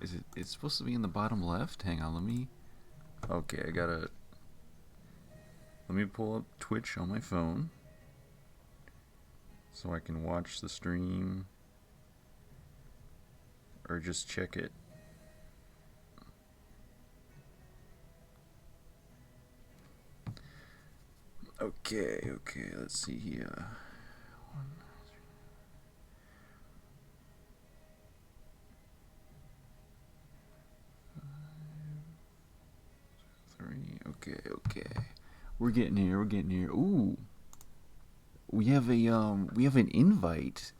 Is it? It's supposed to be in the bottom left. Hang on, let me. Okay, I gotta. Let me pull up Twitch on my phone so I can watch the stream or just check it. Okay, let's see here. One, three. Okay. We're getting here. Ooh, we have an invite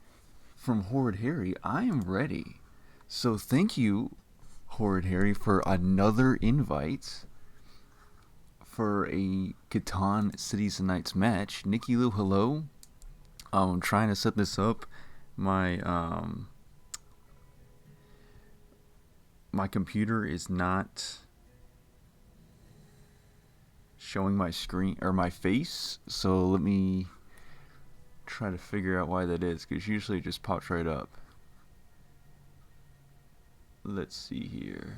from Horrid Harry. I am ready. So thank you, Horrid Harry, for another invite for a Catan Cities and Knights match. Nikki Lou, hello. I'm trying to set this up. My my computer is not showing my screen or my face, so let me try to figure out why that is, because usually it just pops right up. Let's see here.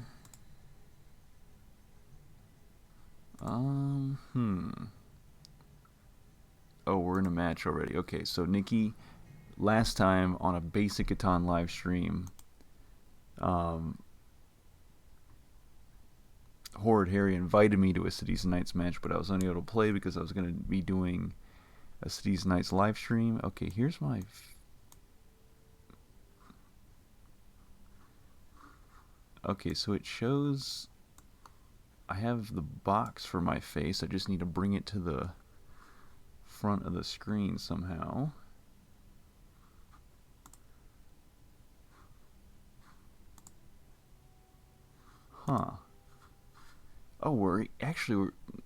Oh, we're in a match already. Okay, so Nikki, last time on a basic Catan live stream, Horrid Harry invited me to a Cities and Knights match, but I was unable to play because I was going to be doing a Cities and Knights live stream. Okay, here's my. Okay, so it shows I have the box for my face. I just need to bring it to the front of the screen somehow. Huh. Oh,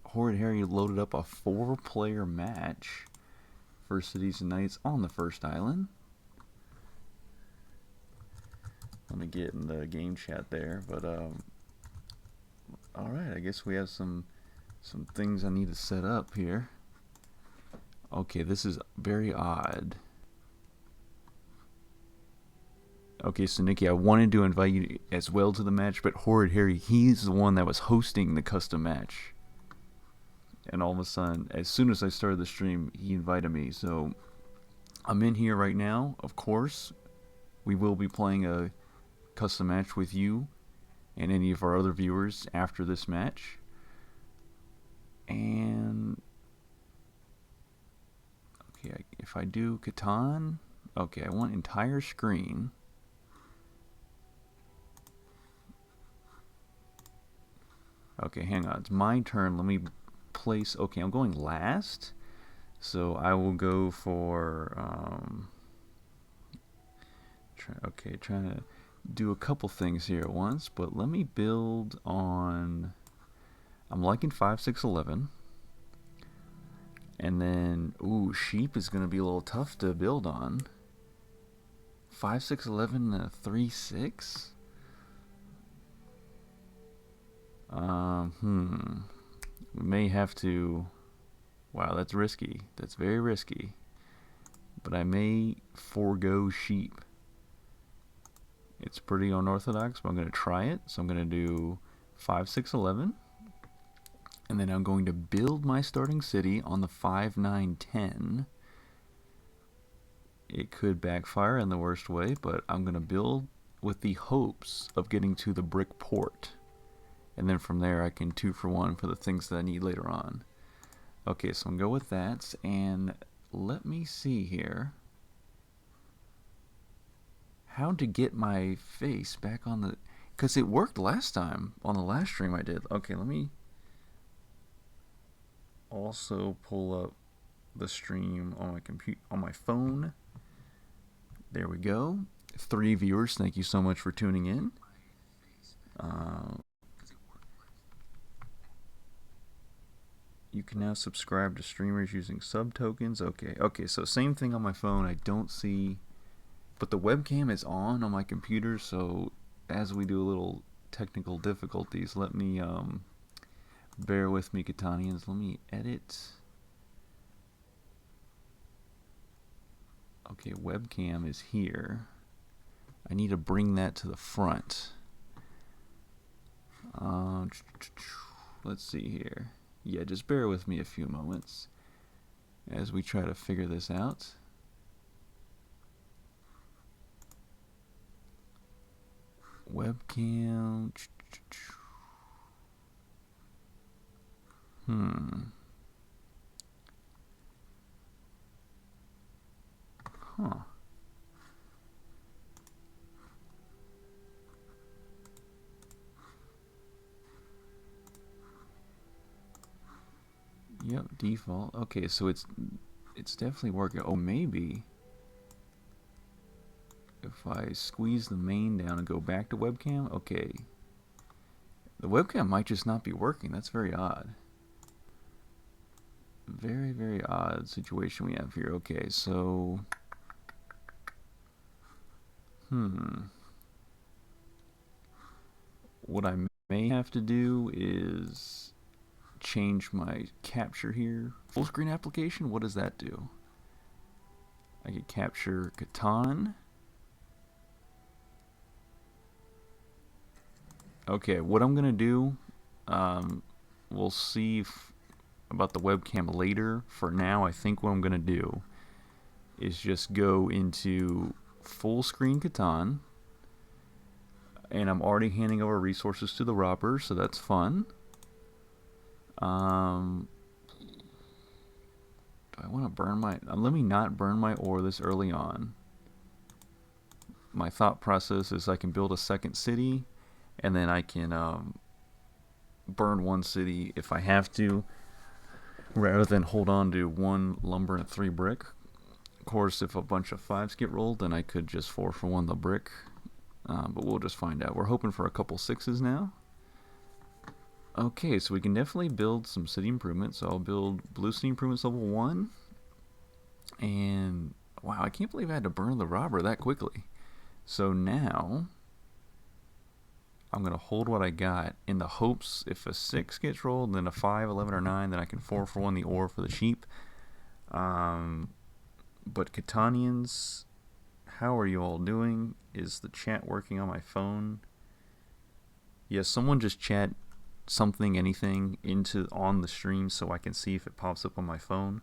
Horrid Harry loaded up a 4-player match for Cities and Knights on the first island. Let me get in the game chat there, but all right, I guess we have some things I need to set up here. Okay, this is very odd. Okay, so Nikki, I wanted to invite you as well to the match, but Horrid Harry, he's the one that was hosting the custom match. And all of a sudden, as soon as I started the stream, he invited me. So I'm in here right now. Of course, we will be playing a custom match with you and any of our other viewers after this match. And okay, if I do Catan, okay, I want entire screen. Okay, hang on, it's my turn. Let me place. Okay, I'm going last, so I will go for trying to do a couple things here at once, but let me build on. I'm liking 5, 6, 11, and then sheep is going to be a little tough to build on. 5, 6, 11, 3, 6. We may have to. Wow, that's risky. That's very risky. But I may forego sheep. It's pretty unorthodox, but I'm going to try it. So I'm going to do 5, 6, 11. And then I'm going to build my starting city on the 5, 9, 10. It could backfire in the worst way, but I'm going to build with the hopes of getting to the brick port. And then from there I can 2 for 1 for the things that I need later on. Okay, so I'm going to go with that, and let me see here how to get my face back on the, because it worked last time on the last stream I did. Okay, let me also pull up the stream on my on my phone. There we go. 3 viewers, thank you so much for tuning in. You can now subscribe to streamers using sub tokens. Okay, so same thing on my phone. I don't see, but the webcam is on my computer, so as we do a little technical difficulties, let me bear with me, Catanians. Let me edit. Okay, webcam is here. I need to bring that to the front. Um, let's see here. Yeah, just bear with me a few moments as we try to figure this out. Webcam. Hmm. Huh. Yep, default. Okay, so it's definitely working. Oh, maybe if I squeeze the main down and go back to webcam. Okay, the webcam might just not be working. That's very odd. Very, very odd situation we have here. Okay, so what I may have to do is change my capture here. Full screen application, what does that do? I could capture Catan. Okay, what I'm gonna do, we'll see about the webcam later. For now, I think what I'm gonna do is just go into full screen Catan, and I'm already handing over resources to the robber, so that's fun. Do I want to burn my... let me not burn my ore this early on. My thought process is I can build a second city, and then I can burn one city if I have to, rather than hold on to 1 lumber and 3 brick. Of course, if a bunch of 5s get rolled, then I could just 4 for 1 the brick. But we'll just find out. We're hoping for a couple 6s now. Okay, so we can definitely build some city improvements. So I'll build blue city improvements level 1. And wow, I can't believe I had to burn the robber that quickly. So now I'm going to hold what I got in the hopes if a 6 gets rolled, then a 5, 11, or 9, then I can 4 for 1 the ore for the sheep. But Catanians, how are you all doing? Is the chat working on my phone? Yes, someone just chat something, anything on the stream so I can see if it pops up on my phone.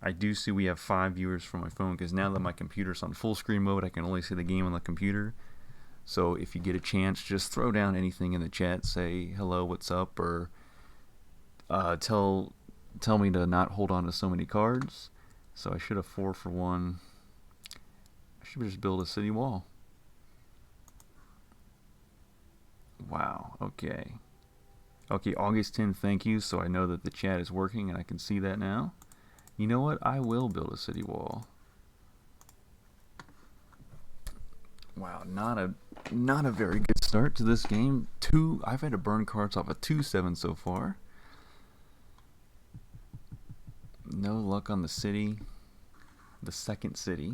I do see we have 5 viewers from my phone because now that my computer's on full screen mode, I can only see the game on the computer. So if you get a chance, just throw down anything in the chat. Say hello, what's up, or tell me to not hold on to so many cards. So I should have 4 for 1. I should just build a city wall. Wow, okay. Okay, August 10th, thank you. So I know that the chat is working and I can see that now. You know what? I will build a city wall. Wow, not a very good start to this game. I've had to burn cards off a 2-7 so far. No luck on the city, the second city,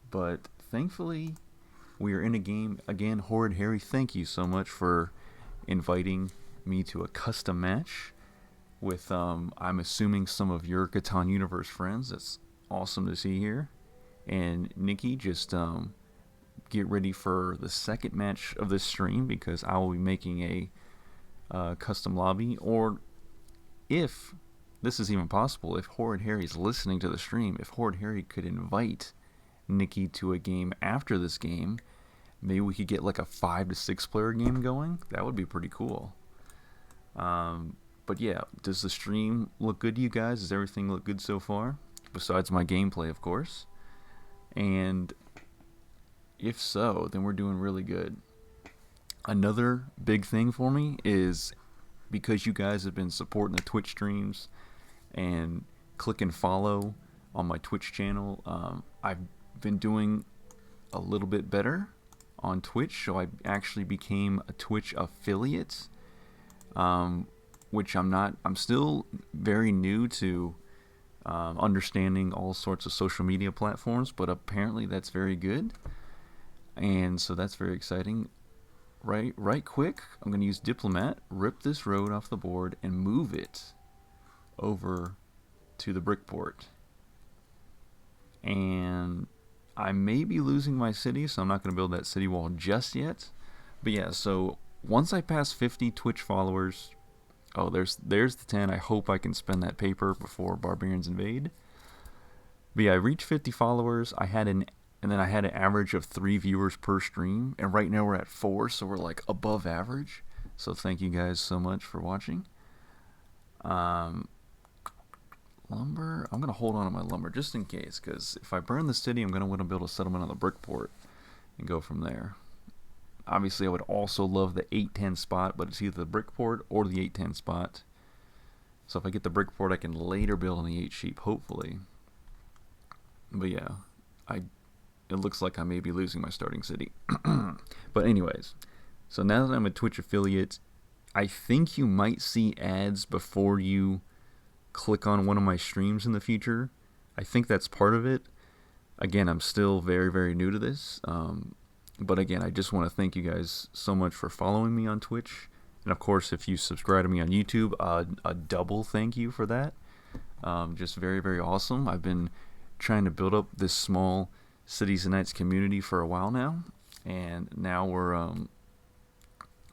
but thankfully we are in a game again. Horrid Harry, thank you so much for inviting me to a custom match with I'm assuming some of your Catan Universe friends. That's awesome to see here. And Nikki, just get ready for the second match of this stream because I will be making a custom lobby, or if this is even possible, if Horrid Harry's listening to the stream, if Horrid Harry could invite Nikki to a game after this game, maybe we could get like a 5 to 6 player game going. That would be pretty cool. But yeah, does the stream look good to you guys? Does everything look good so far? Besides my gameplay, of course. And if so, then we're doing really good. Another big thing for me is because you guys have been supporting the Twitch streams and click and follow on my Twitch channel, I've been doing a little bit better on Twitch, so I actually became a Twitch affiliate, which I'm still very new to understanding all sorts of social media platforms, but apparently that's very good, and so that's very exciting. Right quick, I'm going to use Diplomat, rip this road off the board, and move it over to the Brickport. And I may be losing my city, so I'm not going to build that city wall just yet. But yeah, so once I pass 50 Twitch followers, oh, there's the 10. I hope I can spend that paper before Barbarians invade. But yeah, I reached 50 followers. And then I had an average of 3 viewers per stream, and right now we're at 4, so we're like above average. So thank you guys so much for watching. Lumber, I'm gonna hold on to my lumber just in case, because if I burn the city, I'm gonna want to build a settlement on the brickport and go from there. Obviously, I would also love the 810 spot, but it's either the brickport or the 810 spot. So if I get the brickport, I can later build on the 8 sheep, hopefully. But yeah, it looks like I may be losing my starting city. But anyways, so now that I'm a Twitch affiliate, I think you might see ads before you click on one of my streams in the future. I think that's part of it. Again, I'm still very, very new to this. But again, I just want to thank you guys so much for following me on Twitch. And of course, if you subscribe to me on YouTube, a double thank you for that. Just very, very awesome. I've been trying to build up this small Cities and Knights community for a while now, and now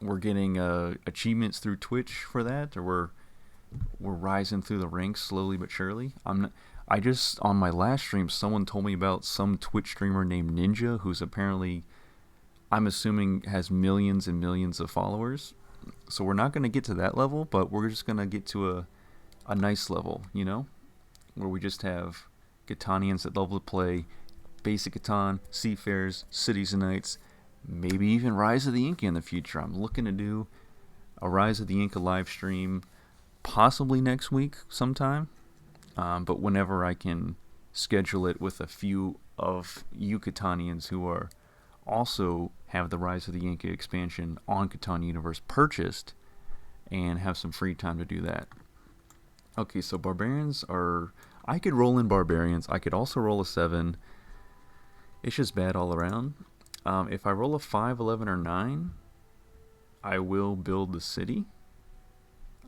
we're getting achievements through Twitch for that, or we're rising through the ranks slowly but surely. I just on my last stream, someone told me about some Twitch streamer named Ninja, who's apparently, I'm assuming, has millions and millions of followers. So we're not going to get to that level, but we're just going to get to a nice level, you know, where we just have Catanians that love to play basic Catan, Seafarers, Cities and Knights, maybe even Rise of the Inca in the future. I'm looking to do a Rise of the Inca live stream possibly next week sometime, but whenever I can schedule it with a few of you Catanians who are also have the Rise of the Inca expansion on Catan Universe purchased and have some free time to do that. Okay, so Barbarians are... I could roll in Barbarians. I could also roll a 7. It's just bad all around. If I roll a 5, 11, or 9, I will build the city.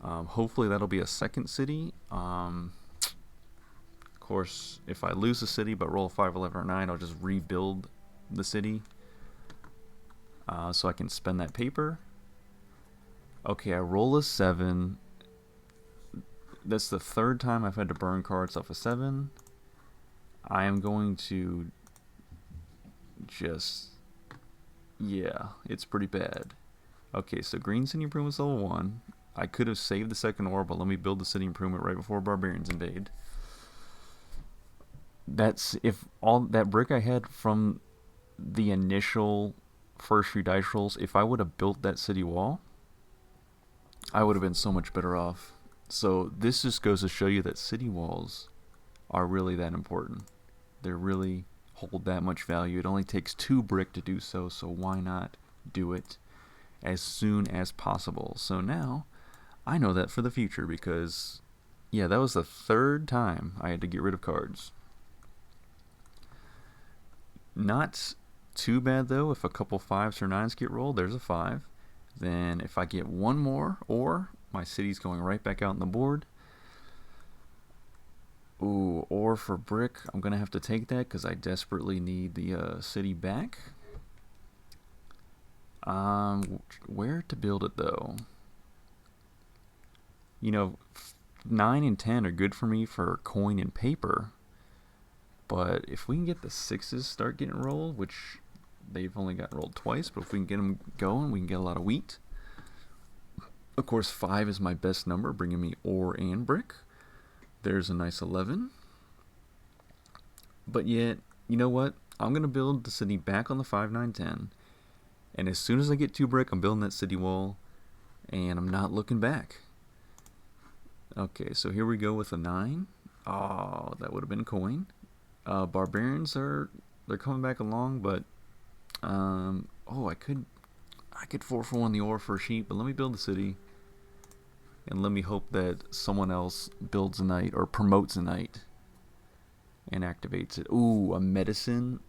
Hopefully that'll be a second city. Of course, if I lose the city but roll a 5, 11, or 9, I'll just rebuild the city. So I can spend that paper. Okay, I roll a 7. That's the 3rd time I've had to burn cards off a 7. I am going to just... yeah, it's pretty bad. Okay, so Green City Improvement's level 1. I could have saved the second ore, but let me build the city improvement right before Barbarians invade. That's if all that brick I had from the initial first few dice rolls, if I would have built that city wall, I would have been so much better off. So this just goes to show you that city walls are really that important. They really hold that much value. It only takes 2 brick to do so, so why not do it as soon as possible? So now I know that for the future, because yeah, that was the 3rd time I had to get rid of cards. Not too bad though. If a couple 5s or 9s get rolled, there's a 5. Then if I get one more, or my city's going right back out on the board. Ooh, or for brick, I'm gonna have to take that because I desperately need the city back. Where to build it though? You know, 9 and 10 are good for me for coin and paper. But if we can get the 6s start getting rolled, which they've only got rolled twice, but if we can get them going, we can get a lot of wheat. Of course, 5 is my best number, bringing me ore and brick. There's a nice 11. But yet, you know what? I'm going to build the city back on the 5, 9, 10. And as soon as I get 2 brick, I'm building that city wall. And I'm not looking back. Okay, so here we go with a 9. Oh, that would have been coin. Barbarians they're coming back along, but oh, I could 4-for-1 the ore for a sheep, but let me build the city, and let me hope that someone else builds a knight or promotes a knight and activates it. Ooh, a medicine.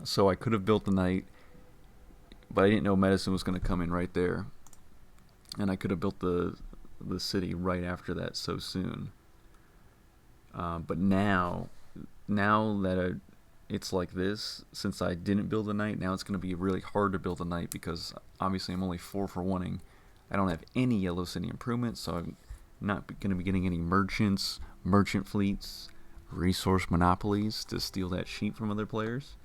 So I could have built the knight, but I didn't know medicine was going to come in right there, and I could have built the city right after that so soon. But now that it's like this. Since I didn't build a knight, now it's going to be really hard to build a knight because obviously I'm only 4 for 1ing. I don't have any Yellow City improvements, so I'm not going to be getting any merchants, merchant fleets, resource monopolies to steal that sheep from other players.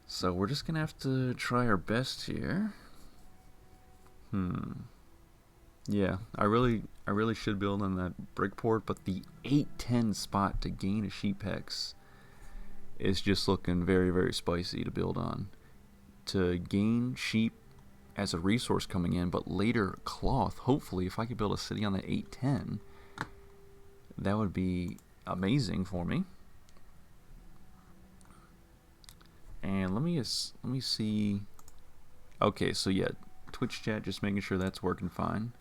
So we're just going to have to try our best here. Yeah, I really should build on that brick port, but the 810 spot to gain a sheep hex is just looking very, very spicy to build on. To gain sheep as a resource coming in, but later cloth, hopefully if I could build a city on that 810, that would be amazing for me. And let me see. Okay, so yeah, Twitch chat, just making sure that's working fine.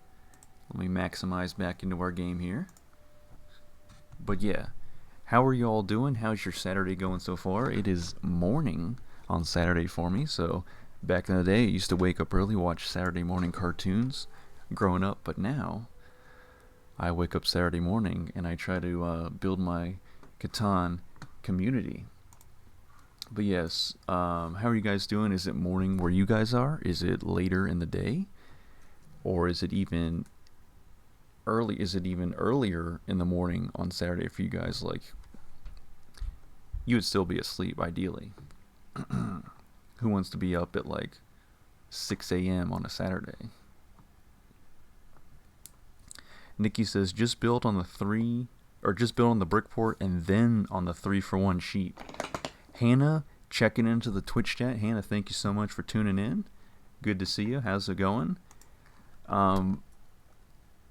Let me maximize back into our game here. But yeah, how are you all doing? How's your Saturday going so far? It is morning on Saturday for me, so back in the day I used to wake up early, watch Saturday morning cartoons growing up, but now I wake up Saturday morning and I try to build my Catan community. But yes, how are you guys doing? Is it morning where you guys are? Is it later in the day? Or is it even early? Is it even earlier in the morning on Saturday for you guys? Like, you would still be asleep, ideally. Who wants to be up at like 6 a.m. on a Saturday? Nikki says, just build on the brick port and then on the 3 for 1 sheep. Hannah, checking into the Twitch chat. Hannah, thank you so much for tuning in. Good to see you. How's it going?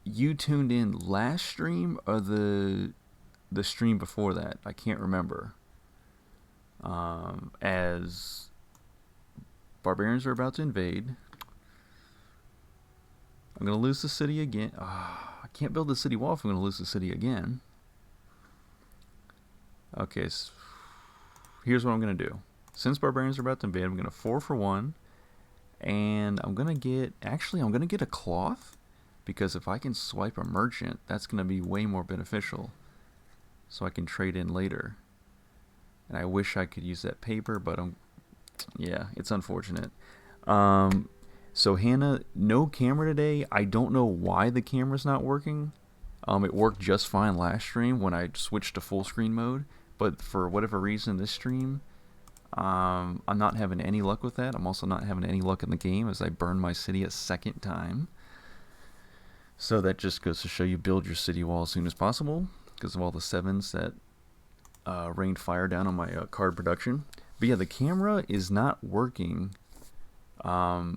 You tuned in last stream or the stream before that? I can't remember. As barbarians are about to invade. I'm going to lose the city again. I can't build the city wall if I'm going to lose the city again. Okay, so here's what I'm going to do. Since barbarians are about to invade, I'm going to 4 for 1. And I'm going to get a cloth. Because if I can swipe a merchant, that's going to be way more beneficial. So I can trade in later. And I wish I could use that paper, but yeah, it's unfortunate. So Hannah, no camera today. I don't know why the camera's not working. It worked just fine last stream when I switched to full screen mode. But for whatever reason, this stream, I'm not having any luck with that. I'm also not having any luck in the game as I burn my city a second time. So that just goes to show you build your city wall as soon as possible because of all the 7s that rained fire down on my card production. But yeah, the camera is not working. I'm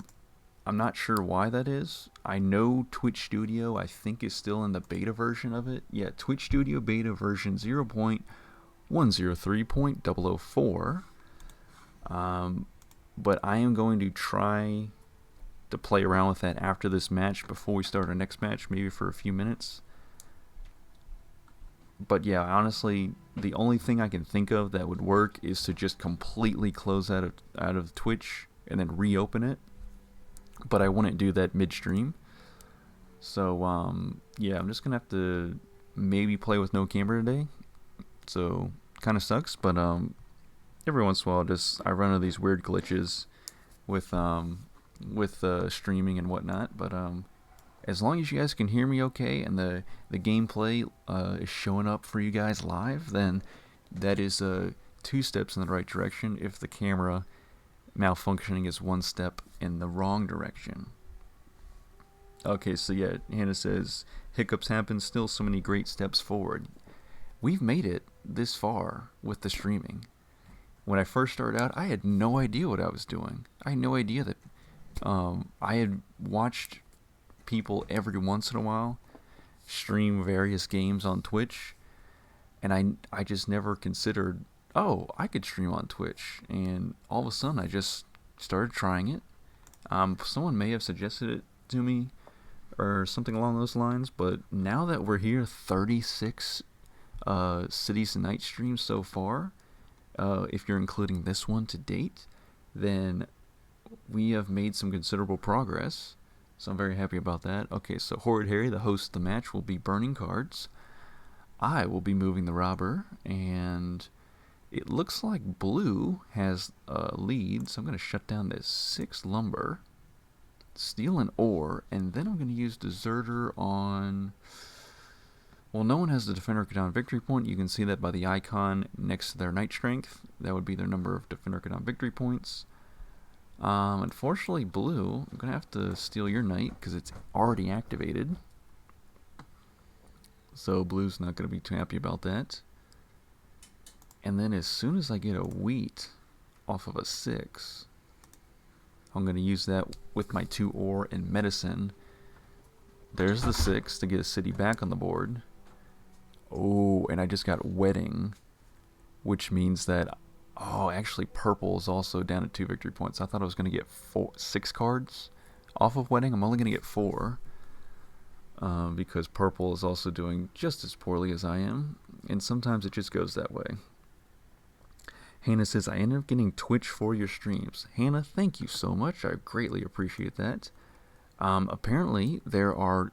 not sure why that is. I know Twitch Studio, I think, is still in the beta version of it. Yeah, Twitch Studio beta version 0.103.004. But I am going to try to play around with that after this match before we start our next match, maybe for a few minutes. But yeah, honestly, the only thing I can think of that would work is to just completely close out of Twitch and then reopen it. But I wouldn't do that midstream. So yeah, I'm just gonna have to maybe play with no camera today. So kind of sucks, but every once in a while, I run into these weird glitches with streaming and whatnot. But as long as you guys can hear me okay and the gameplay is showing up for you guys live, then that is 2 steps in the right direction. If the camera malfunctioning is 1 step in the wrong direction. Okay, so yeah, Hannah says, hiccups happen, still so many great steps forward. We've made it this far with the streaming. When I first started out, I had no idea what I was doing. I had no idea that I had watched people every once in a while stream various games on Twitch, and I just never considered, I could stream on Twitch, and all of a sudden I just started trying it. Someone may have suggested it to me or something along those lines, but now that we're here, 36 Cities and Night streams so far, if you're including this one to date, then we have made some considerable progress. So I'm very happy about that. Okay, so Horrid Harry, the host of the match, will be burning cards. I will be moving the robber, and It looks like blue has a lead, so I'm going to shut down this 6 lumber, steal an ore, and then I'm going to use deserter on... Well, no one has the Defender Catan victory point. You can see that by the icon next to their Knight Strength. That would be their number of Defender Catan victory points. Unfortunately, blue, I'm going to have to steal your Knight because it's already activated. So blue's not going to be too happy about that. And then as soon as I get a wheat off of a 6, I'm going to use that with my 2 ore and medicine. There's the 6 to get a city back on the board. Oh, and I just got wedding, which means that, oh, actually purple is also down at 2 victory points. I thought I was going to get 6 cards off of wedding. I'm only going to get 4 because purple is also doing just as poorly as I am, and sometimes it just goes that way. Hannah says, I ended up getting Twitch for your streams. Hannah, thank you so much. I greatly appreciate that. Apparently, there are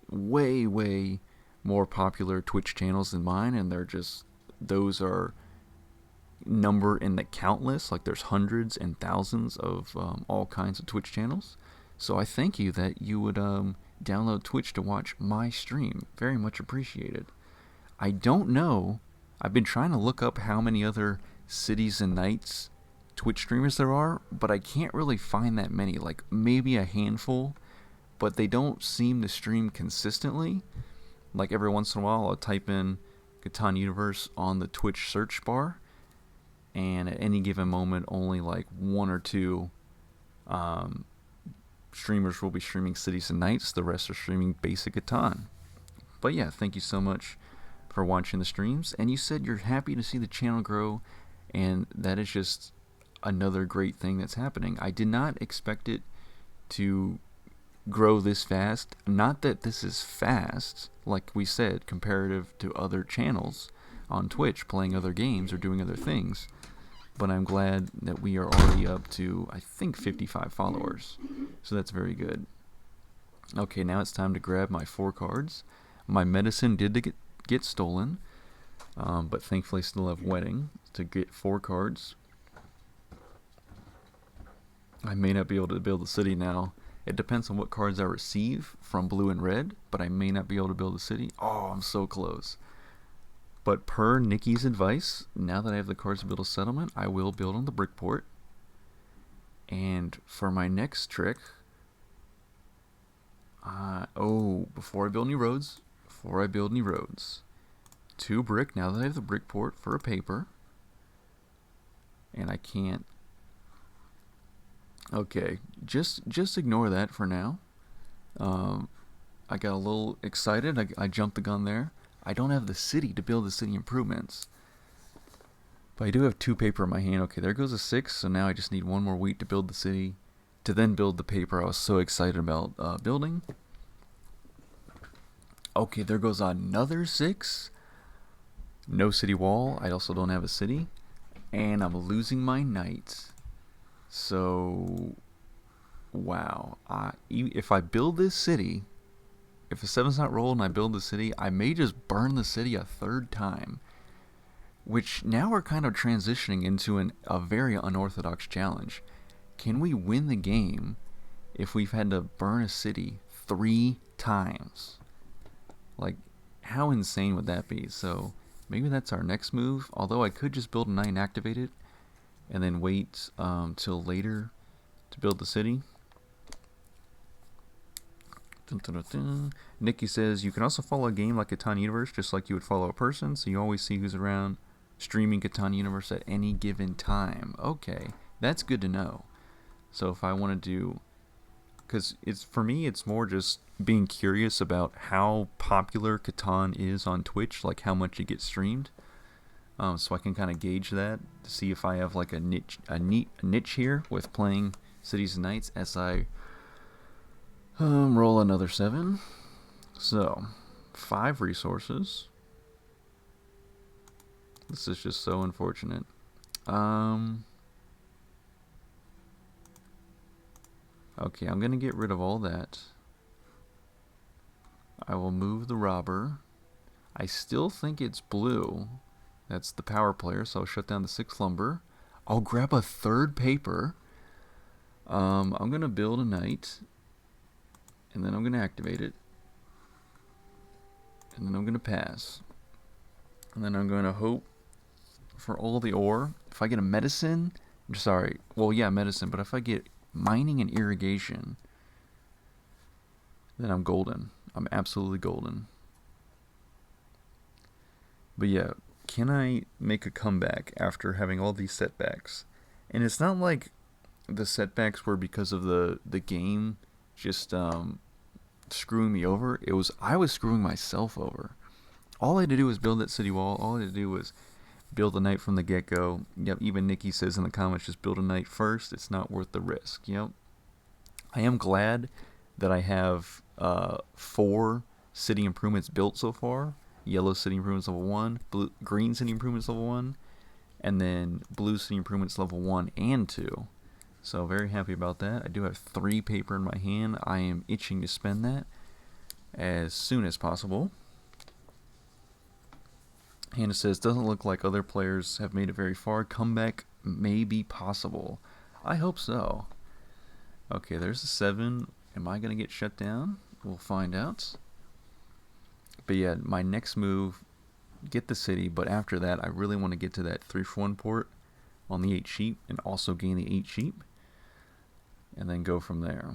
way more popular Twitch channels than mine, and those are number in the countless. Like, there's hundreds and thousands of all kinds of Twitch channels. So I thank you that you would download Twitch to watch my stream. Very much appreciated. I don't know. I've been trying to look up how many other Cities and Knights Twitch streamers there are, but I can't really find that many. Like, maybe a handful, but they don't seem to stream consistently. Like, every once in a while I'll type in Catan Universe on the Twitch search bar, and at any given moment only like 1 or 2 streamers will be streaming Cities and Knights. The rest are streaming basic Catan. But yeah, thank you so much for watching the streams. And you said you're happy to see the channel grow, and that is just another great thing that's happening. I did not expect it to grow this fast. Not that this is fast, like we said, comparative to other channels on Twitch playing other games or doing other things, but I'm glad that we are already up to, I think, 55 followers, so that's very good. Okay, now it's time to grab my 4 cards. My medicine did get stolen, but thankfully I still have wedding to get 4 cards. I may not be able to build a city now. It depends on what cards I receive from blue and red, but I may not be able to build a city. Oh, I'm so close. But per Nikki's advice, now that I have the cards to build a settlement, I will build on the brickport. And for my next trick, before I build any roads, 2 brick, now that I have the brickport for a paper. And I can't. Okay, just ignore that for now. I got a little excited. I jumped the gun there. I don't have the city to build the city improvements, but I do have 2 paper in my hand. Okay, there goes a 6, so now I just need 1 more wheat to build the city, to then build the paper I was so excited about building. Okay, there goes another 6. No city wall. I also don't have a city, and I'm losing my knight. So, wow. If I build this city, if a 7's not rolled and I build the city, I may just burn the city a 3rd time. Which now we're kind of transitioning into a very unorthodox challenge. Can we win the game if we've had to burn a city 3 times? Like, how insane would that be? So, maybe that's our next move. Although I could just build a knight and activate it, and then wait till later to build the city. Dun, dun, dun, dun. Nikki says, you can also follow a game like Catan Universe just like you would follow a person, so you always see who's around streaming Catan Universe at any given time. Okay, that's good to know. So if I want to do, because for me it's more just being curious about how popular Catan is on Twitch, like how much it gets streamed. So I can kind of gauge that to see if I have like a niche here with playing Cities and Knights as I roll another 7. So 5 resources. This is just so unfortunate. Okay, I'm gonna get rid of all that. I will move the robber. I still think it's blue That's the power player, so I'll shut down the 6 lumber. I'll grab a 3rd paper. I'm going to build a knight, and then I'm going to activate it. And then I'm going to pass. And then I'm going to hope for all the ore. If I get a medicine, medicine, but if I get mining and irrigation, then I'm golden. I'm absolutely golden. But yeah, can I make a comeback after having all these setbacks? And it's not like the setbacks were because of the game just screwing me over. I was screwing myself over. All I had to do was build that city wall. All I had to do was build a knight from the get-go. Yep, even Nikki says in the comments, just build a knight first. It's not worth the risk. Yep. I am glad that I have 4 city improvements built so far. Yellow city improvements level 1, green city improvements level 1, and then blue city improvements level 1 and 2. So very happy about that. I do have 3 paper in my hand. I am itching to spend that as soon as possible. Hannah says, doesn't look like other players have made it very far. Comeback may be possible. I hope so. Okay, there's a 7. Am I going to get shut down? We'll find out. But yeah, my next move, get the city, but after that, I really want to get to that 3-for-1 port on the 8 sheep and also gain the 8 sheep. And then go from there.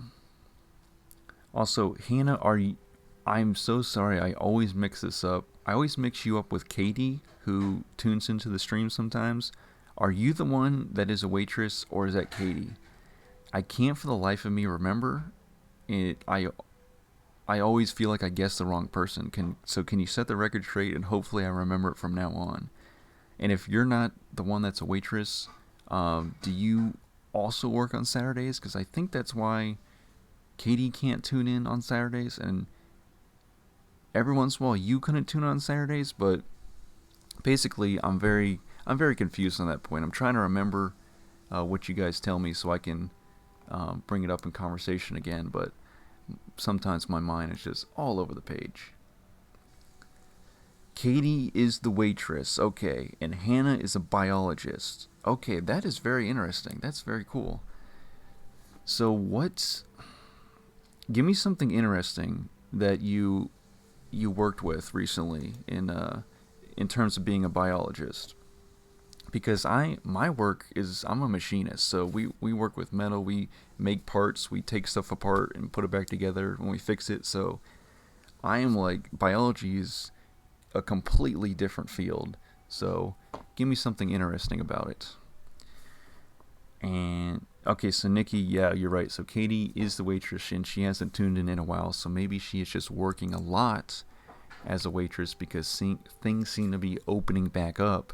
Also, Hannah, I'm so sorry, I always mix this up. I always mix you up with Katie, who tunes into the stream sometimes. Are you the one that is a waitress, or is that Katie? I can't for the life of me remember. I always feel like I guessed the wrong person. Can you set the record straight, and hopefully I remember it from now on. And if you're not the one that's a waitress, do you also work on Saturdays? Because I think that's why Katie can't tune in on Saturdays, and every once in a while you couldn't tune on Saturdays. But basically, I'm very confused on that point. I'm trying to remember what you guys tell me so I can bring it up in conversation again, but sometimes my mind is just all over the page. Katie is the waitress, okay, and Hannah is a biologist. Okay, that is very interesting. That's very cool. So give me something interesting that you worked with recently in terms of being a biologist. Because my work is, I'm a machinist, so we work with metal, we make parts, we take stuff apart and put it back together when we fix it. So I am like, biology is a completely different field. So give me something interesting about it. And okay, so Nikki, yeah, you're right. So Katie is the waitress, and she hasn't tuned in a while. So maybe she is just working a lot as a waitress because things seem to be opening back up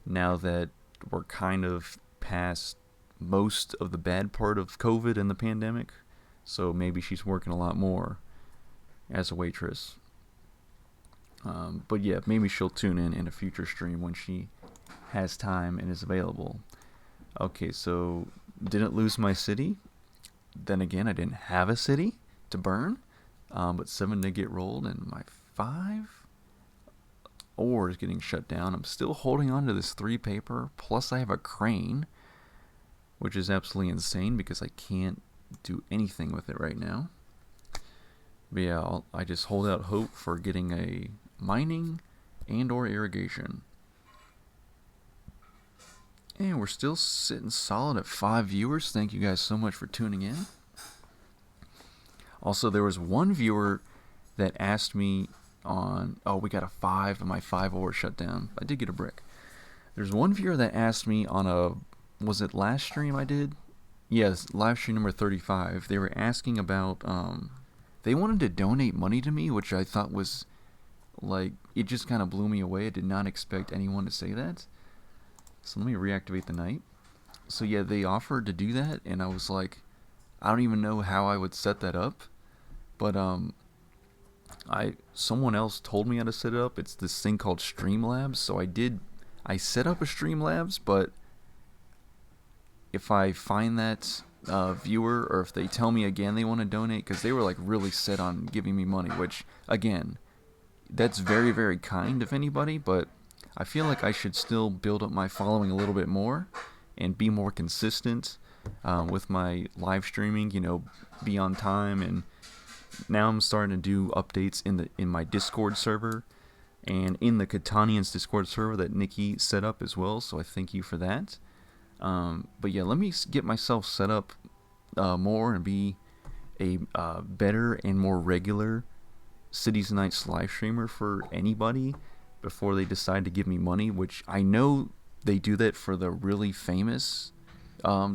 now that we're kind of past most of the bad part of COVID and the pandemic. So maybe she's working a lot more as a waitress. But yeah, maybe she'll tune in a future stream when she has time and is available. Okay, so didn't lose my city. Then again, I didn't have a city to burn. But 7 did get rolled, and my 5 ore is getting shut down. I'm still holding on to this 3 paper. Plus, I have a crane, which is absolutely insane because I can't do anything with it right now. But yeah, I just hold out hope for getting a mining and or irrigation. And we're still sitting solid at 5 viewers. Thank you guys so much for tuning in. Also, there was one viewer that asked me on, we got a 5 and my 5 ore shut down. I did get a brick. There's one viewer that asked me on was it last stream I did? Yes, live stream number 35. They were asking about, they wanted to donate money to me, which I thought was, like, it just kind of blew me away. I did not expect anyone to say that. So let me reactivate the knight. So yeah, they offered to do that, and I was like, I don't even know how I would set that up. But someone else told me how to set it up. It's this thing called Streamlabs. So I set up a Streamlabs, but if I find that viewer, or if they tell me again they want to donate, because they were like really set on giving me money, which again, that's very, very kind of anybody, but I feel like I should still build up my following a little bit more and be more consistent with my live streaming. Be on time. And now I'm starting to do updates in my Discord server and in the Catanians Discord server that Nikki set up as well. So I thank you for that. But yeah, let me get myself set up more and be a better and more regular Cities and Nights live streamer for anybody before they decide to give me money, which I know they do that for the really famous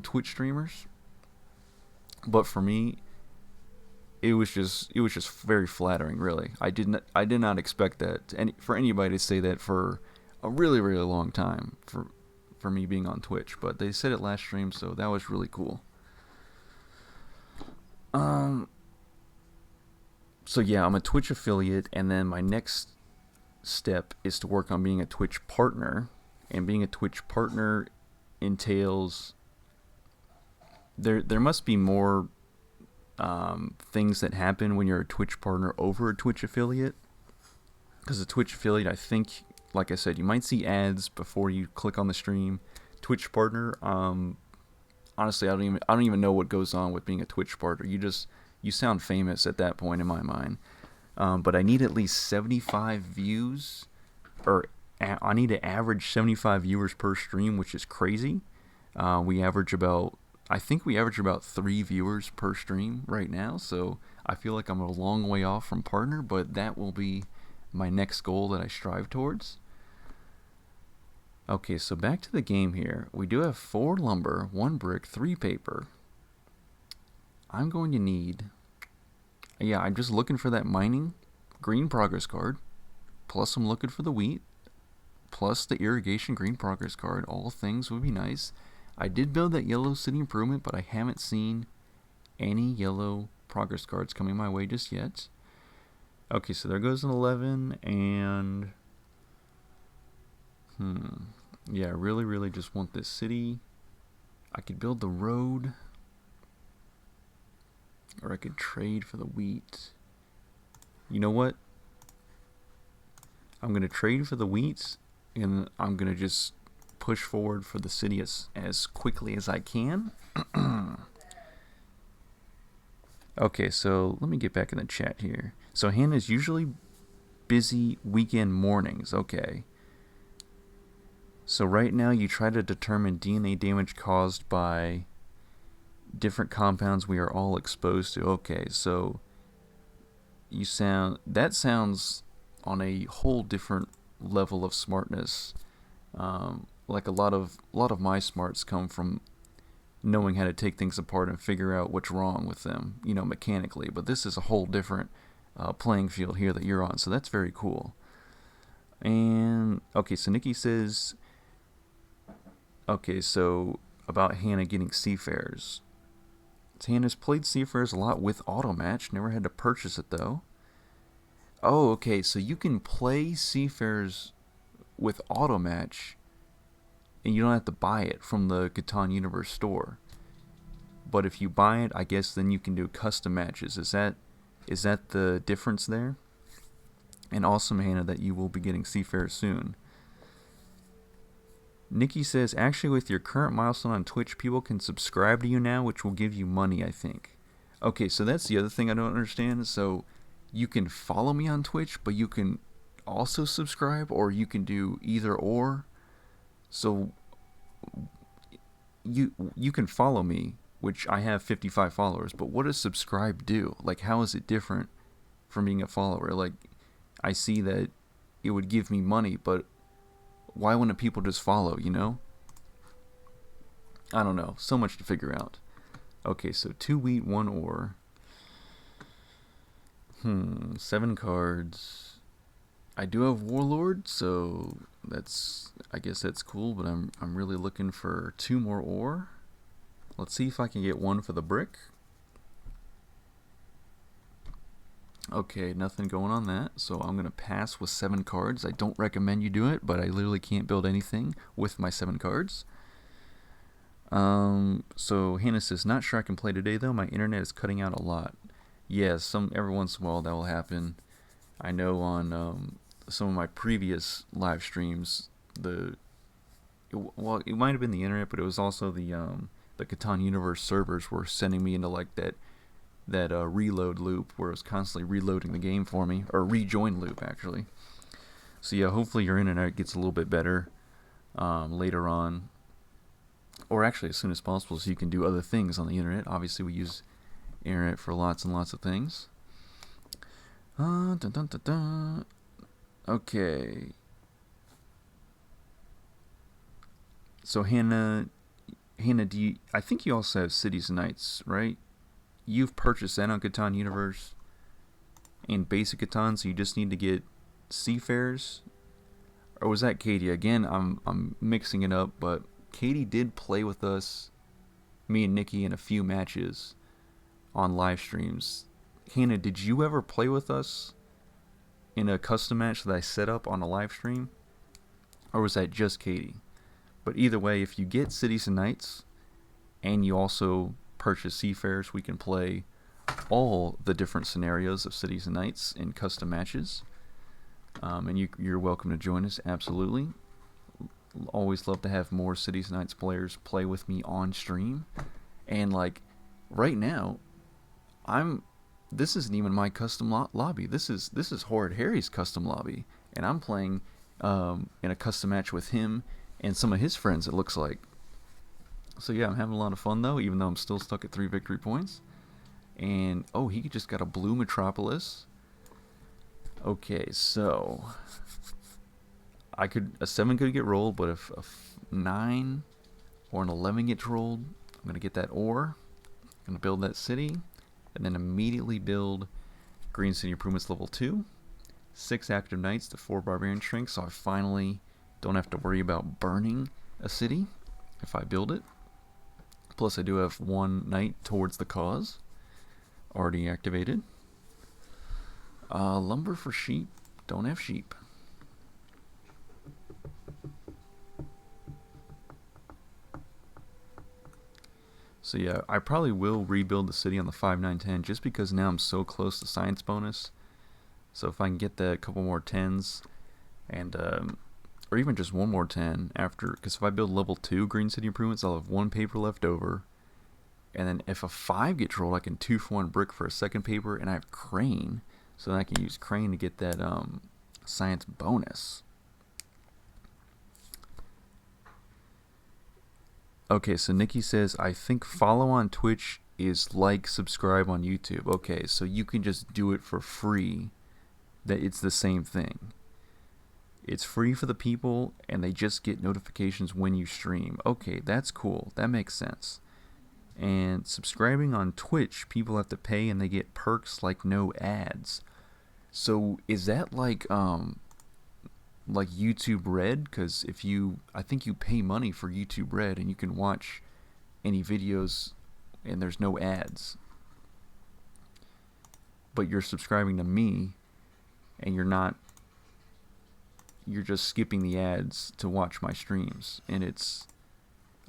Twitch streamers. But for me, it was just very flattering, really. I did not expect that for anybody to say that for a really really long time for me being on Twitch, but they said it last stream, so that was really cool. So yeah, I'm a Twitch affiliate, and then my next step is to work on being a Twitch partner. And being a Twitch partner entails there must be more things that happen when you're a Twitch partner over a Twitch affiliate. Because a Twitch affiliate, I think, like I said, you might see ads before you click on the stream. Twitch partner, honestly, I don't even know what goes on with being a Twitch partner. You sound famous at that point in my mind. But I need at least 75 views, or I need to average 75 viewers per stream, which is crazy. I think we average about 3 viewers per stream right now, so I feel like I'm a long way off from partner, but that will be my next goal that I strive towards. Okay, so back to the game here. We do have 4 lumber, 1 brick, 3 paper. I'm going to need... Yeah, I'm just looking for that mining green progress card, plus I'm looking for the wheat, plus the irrigation green progress card. All things would be nice. I did build that yellow city improvement, but I haven't seen any yellow progress cards coming my way just yet. Okay, so there goes an 11, and... Yeah, I really, really just want this city. I could build the road, or I could trade for the wheat. You know what? I'm going to trade for the wheat, and I'm going to just push forward for the city as quickly as I can. Okay, so let me get back in the chat here. So Hannah's usually busy weekend mornings. Okay. So right now you try to determine DNA damage caused by different compounds we are all exposed to. Okay, so that sounds on a whole different level of smartness. Like a lot of my smarts come from knowing how to take things apart and figure out what's wrong with them, mechanically. But this is a whole different playing field here that you're on, so that's very cool. And okay, so Nikki says, okay, so about Hannah getting Seafarers. Hannah's played Seafarers a lot with Automatch, never had to purchase it though. Oh, okay, so you can play Seafarers with Automatch, and you don't have to buy it from the Catan Universe store. But if you buy it, I guess then you can do custom matches. Is that the difference there? And awesome, Hannah, that you will be getting Seafarers soon. Nikki says, actually, with your current milestone on Twitch, people can subscribe to you now, which will give you money, I think. Okay, so that's the other thing I don't understand. So you can follow me on Twitch, but you can also subscribe, or you can do either or. So you can follow me, which I have 55 followers, but what does subscribe do? Like, how is it different from being a follower? Like, I see that it would give me money, but why wouldn't people just follow, I don't know. So much to figure out. Okay, so 2 wheat, 1 ore. 7 cards. I do have Warlord, so I guess that's cool, but I'm really looking for 2 more ore. Let's see if I can get 1 for the brick. Okay, nothing going on that, so I'm going to pass with 7 cards. I don't recommend you do it, but I literally can't build anything with my 7 cards. So Hannah says, not sure I can play today though, my internet is cutting out a lot. Yeah, every once in a while that will happen. I know on some of my previous live streams, well, it might have been the internet, but it was also the Catan Universe servers were sending me into like that reload loop where it was constantly reloading the game for me, or rejoin loop actually. So yeah, hopefully your internet gets a little bit better later on, or actually as soon as possible, so you can do other things on the internet. Obviously, we use internet for lots and lots of things. Dun, dun, dun, dun. Okay. So Hannah, I think you also have Cities and Nights, right? You've purchased that on Catan Universe and Basic Catan, so you just need to get Seafarers. Or was that Katie? Again, I'm mixing it up, but Katie did play with us, me and Nikki, in a few matches on live streams. Hannah, did you ever play with us in a custom match that I set up on a live stream? Or was that just Katie? But either way, if you get Cities and Nights and you also purchase Seafarers, we can play all the different scenarios of Cities and Nights in custom matches. And you're welcome to join us, absolutely. Always love to have more Cities and Nights players play with me on stream. And like right now, this isn't even my custom lobby. This is Horrid Harry's custom lobby, and I'm playing in a custom match with him and some of his friends, it looks like. So yeah, I'm having a lot of fun though, even though I'm still stuck at 3 victory points. And oh, he just got a blue Metropolis. Okay, so a 7 could get rolled, but if a 9 or an 11 gets rolled, I'm gonna get that ore. I'm gonna build that city, and then immediately build Green City Improvements level 2, 6 active knights to 4 barbarian strength, so I finally don't have to worry about burning a city if I build it. Plus I do have 1 knight towards the cause already activated. Lumber for sheep, don't have sheep. So yeah, I probably will rebuild the city on the 5, 9, 10 just because now I'm so close to science bonus. So if I can get that couple more 10s and or even just 1 more 10 after, because if I build level 2 Green City Improvements, I'll have 1 paper left over. And then if a 5 gets rolled, I can 2 for 1 brick for a 2nd paper, and I have Crane, so then I can use Crane to get that science bonus. Okay, so Nikki says, I think follow on Twitch is like subscribe on YouTube. Okay, so you can just do it for free. That it's the same thing. It's free for the people, and they just get notifications when you stream. Okay, that's cool. That makes sense. And subscribing on Twitch, people have to pay, and they get perks like no ads. So is that like YouTube Red? Because I think you pay money for YouTube Red, and you can watch any videos, and there's no ads. But you're subscribing to me, and you're just skipping the ads to watch my streams, and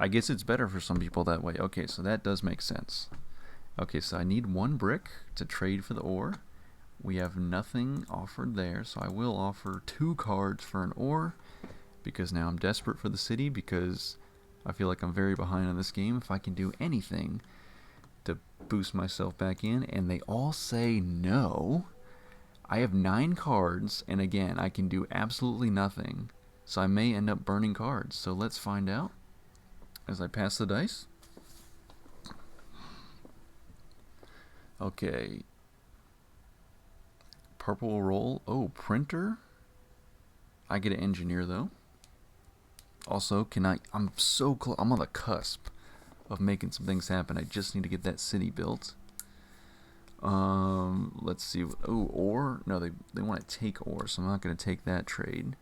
I guess it's better for some people that way. Okay, so that does make sense. Okay, so I need 1 brick to trade for the ore. We have nothing offered there, so I will offer 2 cards for an ore, because now I'm desperate for the city, because I feel like I'm very behind on this game. If I can do anything to boost myself back in, and they all say no. I have 9 cards, and again, I can do absolutely nothing, so I may end up burning cards. So let's find out as I pass the dice. Okay. Purple roll. Oh, printer. I get an engineer, though. Also, I'm so close. I'm on the cusp of making some things happen. I just need to get that city built. Let's see. Oh, ore? No, they want to take ore, so I'm not going to take that trade.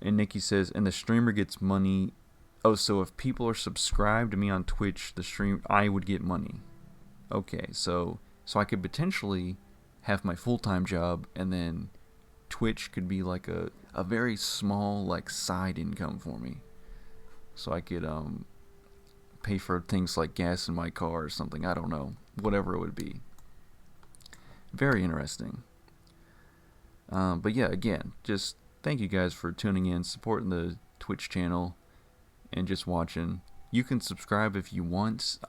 And Nikki says, and the streamer gets money. Oh, so if people are subscribed to me on Twitch, I would get money. Okay, so I could potentially have my full-time job, and then Twitch could be like a very small like side income for me. So I could pay for things like gas in my car or something. I don't know. Whatever it would be. Very interesting. But yeah, again, just thank you guys for tuning in, supporting the Twitch channel, and just watching. You can subscribe if you want.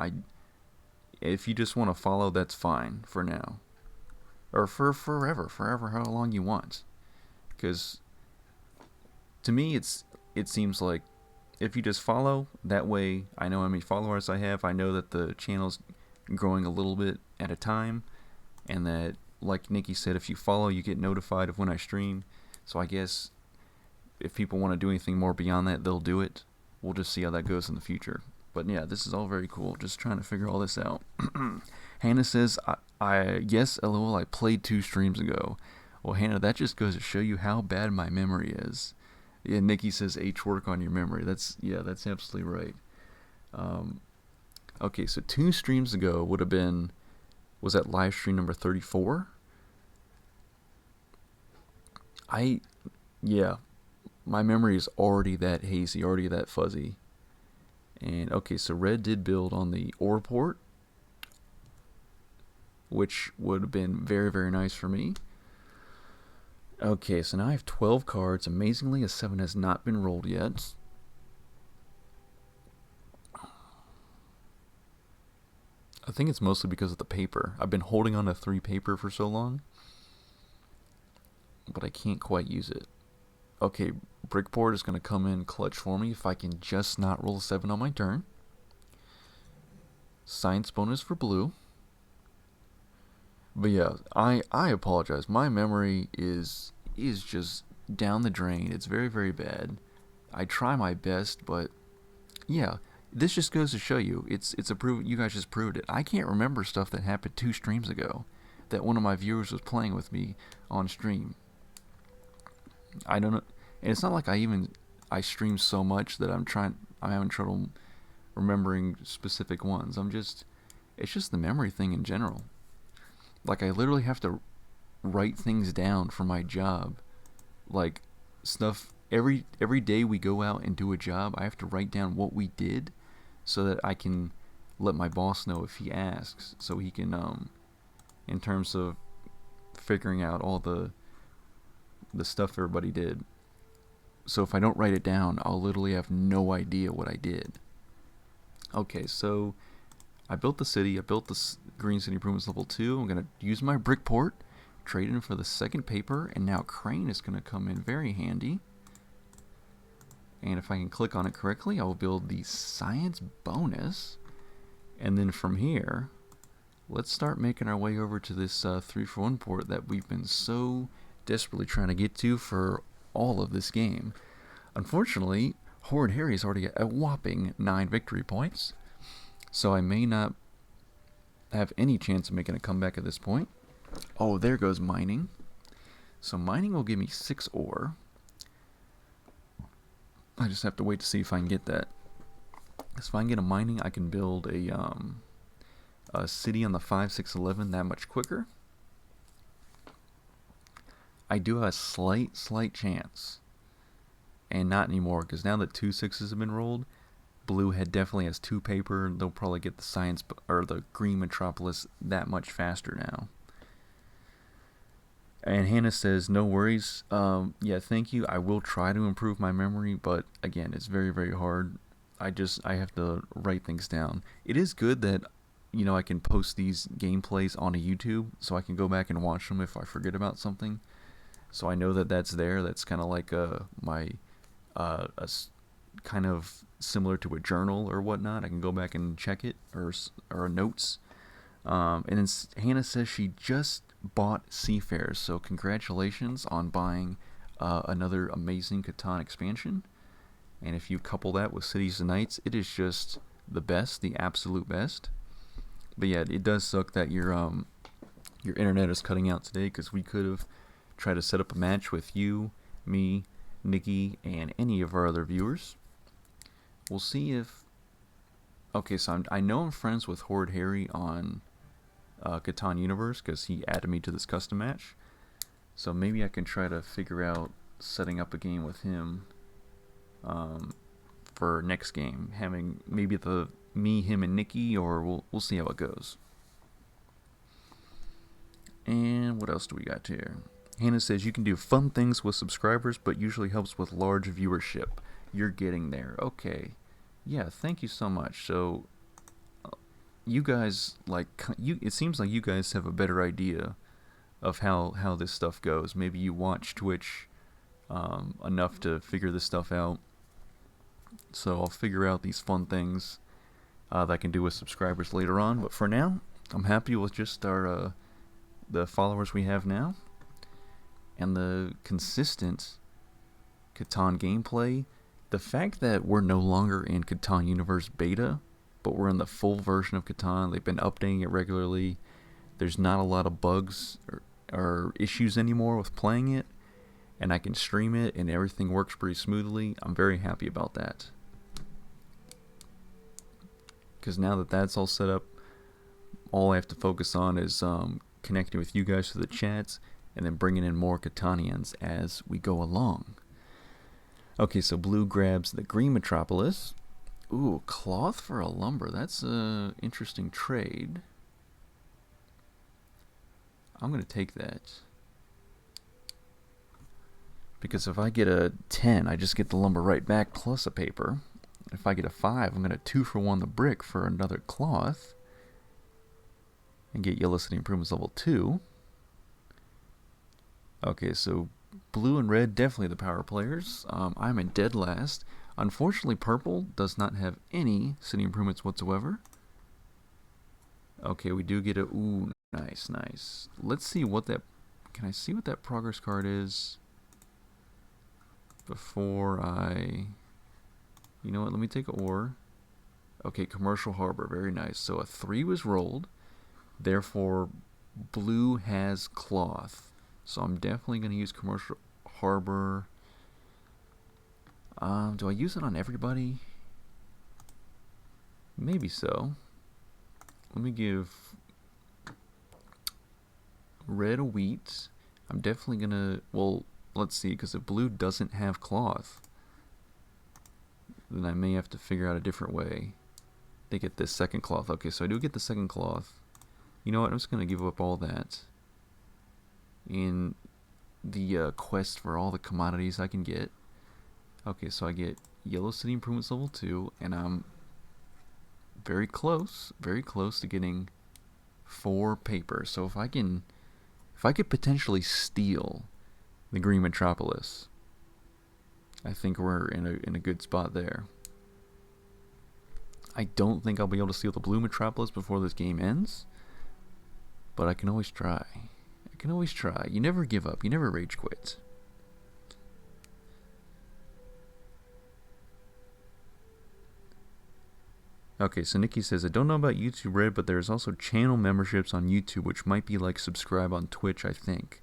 If you just want to follow, that's fine for now, or for forever, how long you want. Because to me, it seems like if you just follow, that way I know how many followers I have. I know that the channel's growing a little bit at a time, and that, like Nikki said, if you follow, you get notified of when I stream. So I guess if people want to do anything more beyond that, they'll do it. We'll just see how that goes in the future. But yeah, this is all very cool. Just trying to figure all this out. Hannah says, yes, lol, I played 2 streams ago. Well, Hannah, that just goes to show you how bad my memory is. Yeah, Nikki says H, work on your memory. That's absolutely right. Okay, so 2 streams ago would have been, was that live stream number 34? Yeah, my memory is already that hazy, already that fuzzy. And okay, so red did build on the ore port, which would have been very, very nice for me. Okay, so now I have 12 cards. Amazingly, a 7 has not been rolled yet. I think it's mostly because of the paper. I've been holding on to 3 paper for so long, but I can't quite use it. Okay, Brickboard is going to come in clutch for me if I can just not roll a 7 on my turn. Science bonus for blue. But yeah, I apologize. My memory is just down the drain. It's very, very bad. I try my best, but yeah, this just goes to show you. It's a proof. You guys just proved it. I can't remember stuff that happened 2 streams ago that one of my viewers was playing with me on stream. I don't know. And it's not like I stream so much that I'm having trouble remembering specific ones. It's just the memory thing in general. Like, I literally have to write things down for my job. Like, stuff, every day we go out and do a job, I have to write down what we did so that I can let my boss know if he asks, so he can, in terms of figuring out all the stuff everybody did. So if I don't write it down, I'll literally have no idea what I did. Okay, so I built the city. I built the Green City Improvements level 2. I'm going to use my Brickport, trade in for the second paper, and now Crane is going to come in very handy. And if I can click on it correctly, I will build the Science bonus. And then from here, let's start making our way over to this 3-for-1 port that we've been so desperately trying to get to for all of this game. Unfortunately, Horrid Harry's already at a whopping 9 victory points, so I may not have any chance of making a comeback at this point. Oh, there goes mining. So mining will give me 6 ore. I just have to wait to see if I can get that. If I can get a mining, I can build a city on the 5, 6, 11 that much quicker. I do have a slight chance, and not anymore, because now that 2 6s have been rolled, blue head definitely has 2 paper. They'll probably get the science or the green metropolis that much faster now. And Hannah says, no worries. Yeah, thank you. I will try to improve my memory, but again, it's very, very hard. I have to write things down. It is good that, I can post these gameplays onto YouTube, so I can go back and watch them if I forget about something. So I know that that's there. That's kind of like my kind of similar to a journal or whatnot. I can go back and check it or notes. And then Hannah says she just bought Seafarers, so congratulations on buying another amazing Catan expansion. And if you couple that with Cities and Nights, it is just the best, the absolute best. But yeah, it does suck that your internet is cutting out today, because we could have tried to set up a match with you, me, Nikki, and any of our other viewers. We'll see if... Okay, so I know I'm friends with Horrid Harry on Catan Universe, because he added me to this custom match. So maybe I can try to figure out setting up a game with him for next game. Having maybe me, him, and Nikki, or we'll see how it goes. And what else do we got here? Hannah says you can do fun things with subscribers, but usually helps with large viewership. You're getting there. Okay. Yeah, thank you so much. So, you guys, it seems like you guys have a better idea of how this stuff goes. Maybe you watch Twitch enough to figure this stuff out. So I'll figure out these fun things that I can do with subscribers later on. But for now, I'm happy with just our the followers we have now and the consistent Catan gameplay. The fact that we're no longer in Catan Universe Beta, but we're in the full version of Catan. They've been updating it regularly. There's not a lot of bugs or issues anymore with playing it, and I can stream it and everything works pretty smoothly. I'm very happy about that. Because now that that's all set up, all I have to focus on is connecting with you guys through the chats and then bringing in more Catanians as we go along. Okay, so blue grabs the green metropolis. Ooh, cloth for a lumber. That's an interesting trade. I'm going to take that. Because if I get a 10, I just get the lumber right back plus a paper. If I get a 5, I'm going to 2-for-1 the brick for another cloth. And get yellow city improvements level 2. Okay, so blue and red, definitely the power players. I'm in dead last. Unfortunately, purple does not have any city improvements whatsoever. Okay, we do get a... Ooh, nice, nice. Let's see what that... Can I see what that progress card is? Before I... You know what, let me take a ore. Okay, commercial harbor, very nice. So a 3 was rolled. Therefore, blue has cloth. So I'm definitely going to use commercial harbor. Do I use it on everybody? Maybe so. Let me give red a wheat. I'm definitely going to... Well, let's see, because if blue doesn't have cloth, then I may have to figure out a different way to get this second cloth. Okay, so I do get the second cloth. You know what? I'm just going to give up all that in the quest for all the commodities I can get. Okay, so I get yellow city improvements level 2, and I'm very close to getting 4 paper. So if I could potentially steal the green metropolis, I think we're in a good spot there. I don't think I'll be able to steal the blue metropolis before this game ends, but I can always try. I can always try. You never give up. You never rage quit. Okay, so Nikki says, I don't know about YouTube Red, but there's also channel memberships on YouTube, which might be like subscribe on Twitch, I think.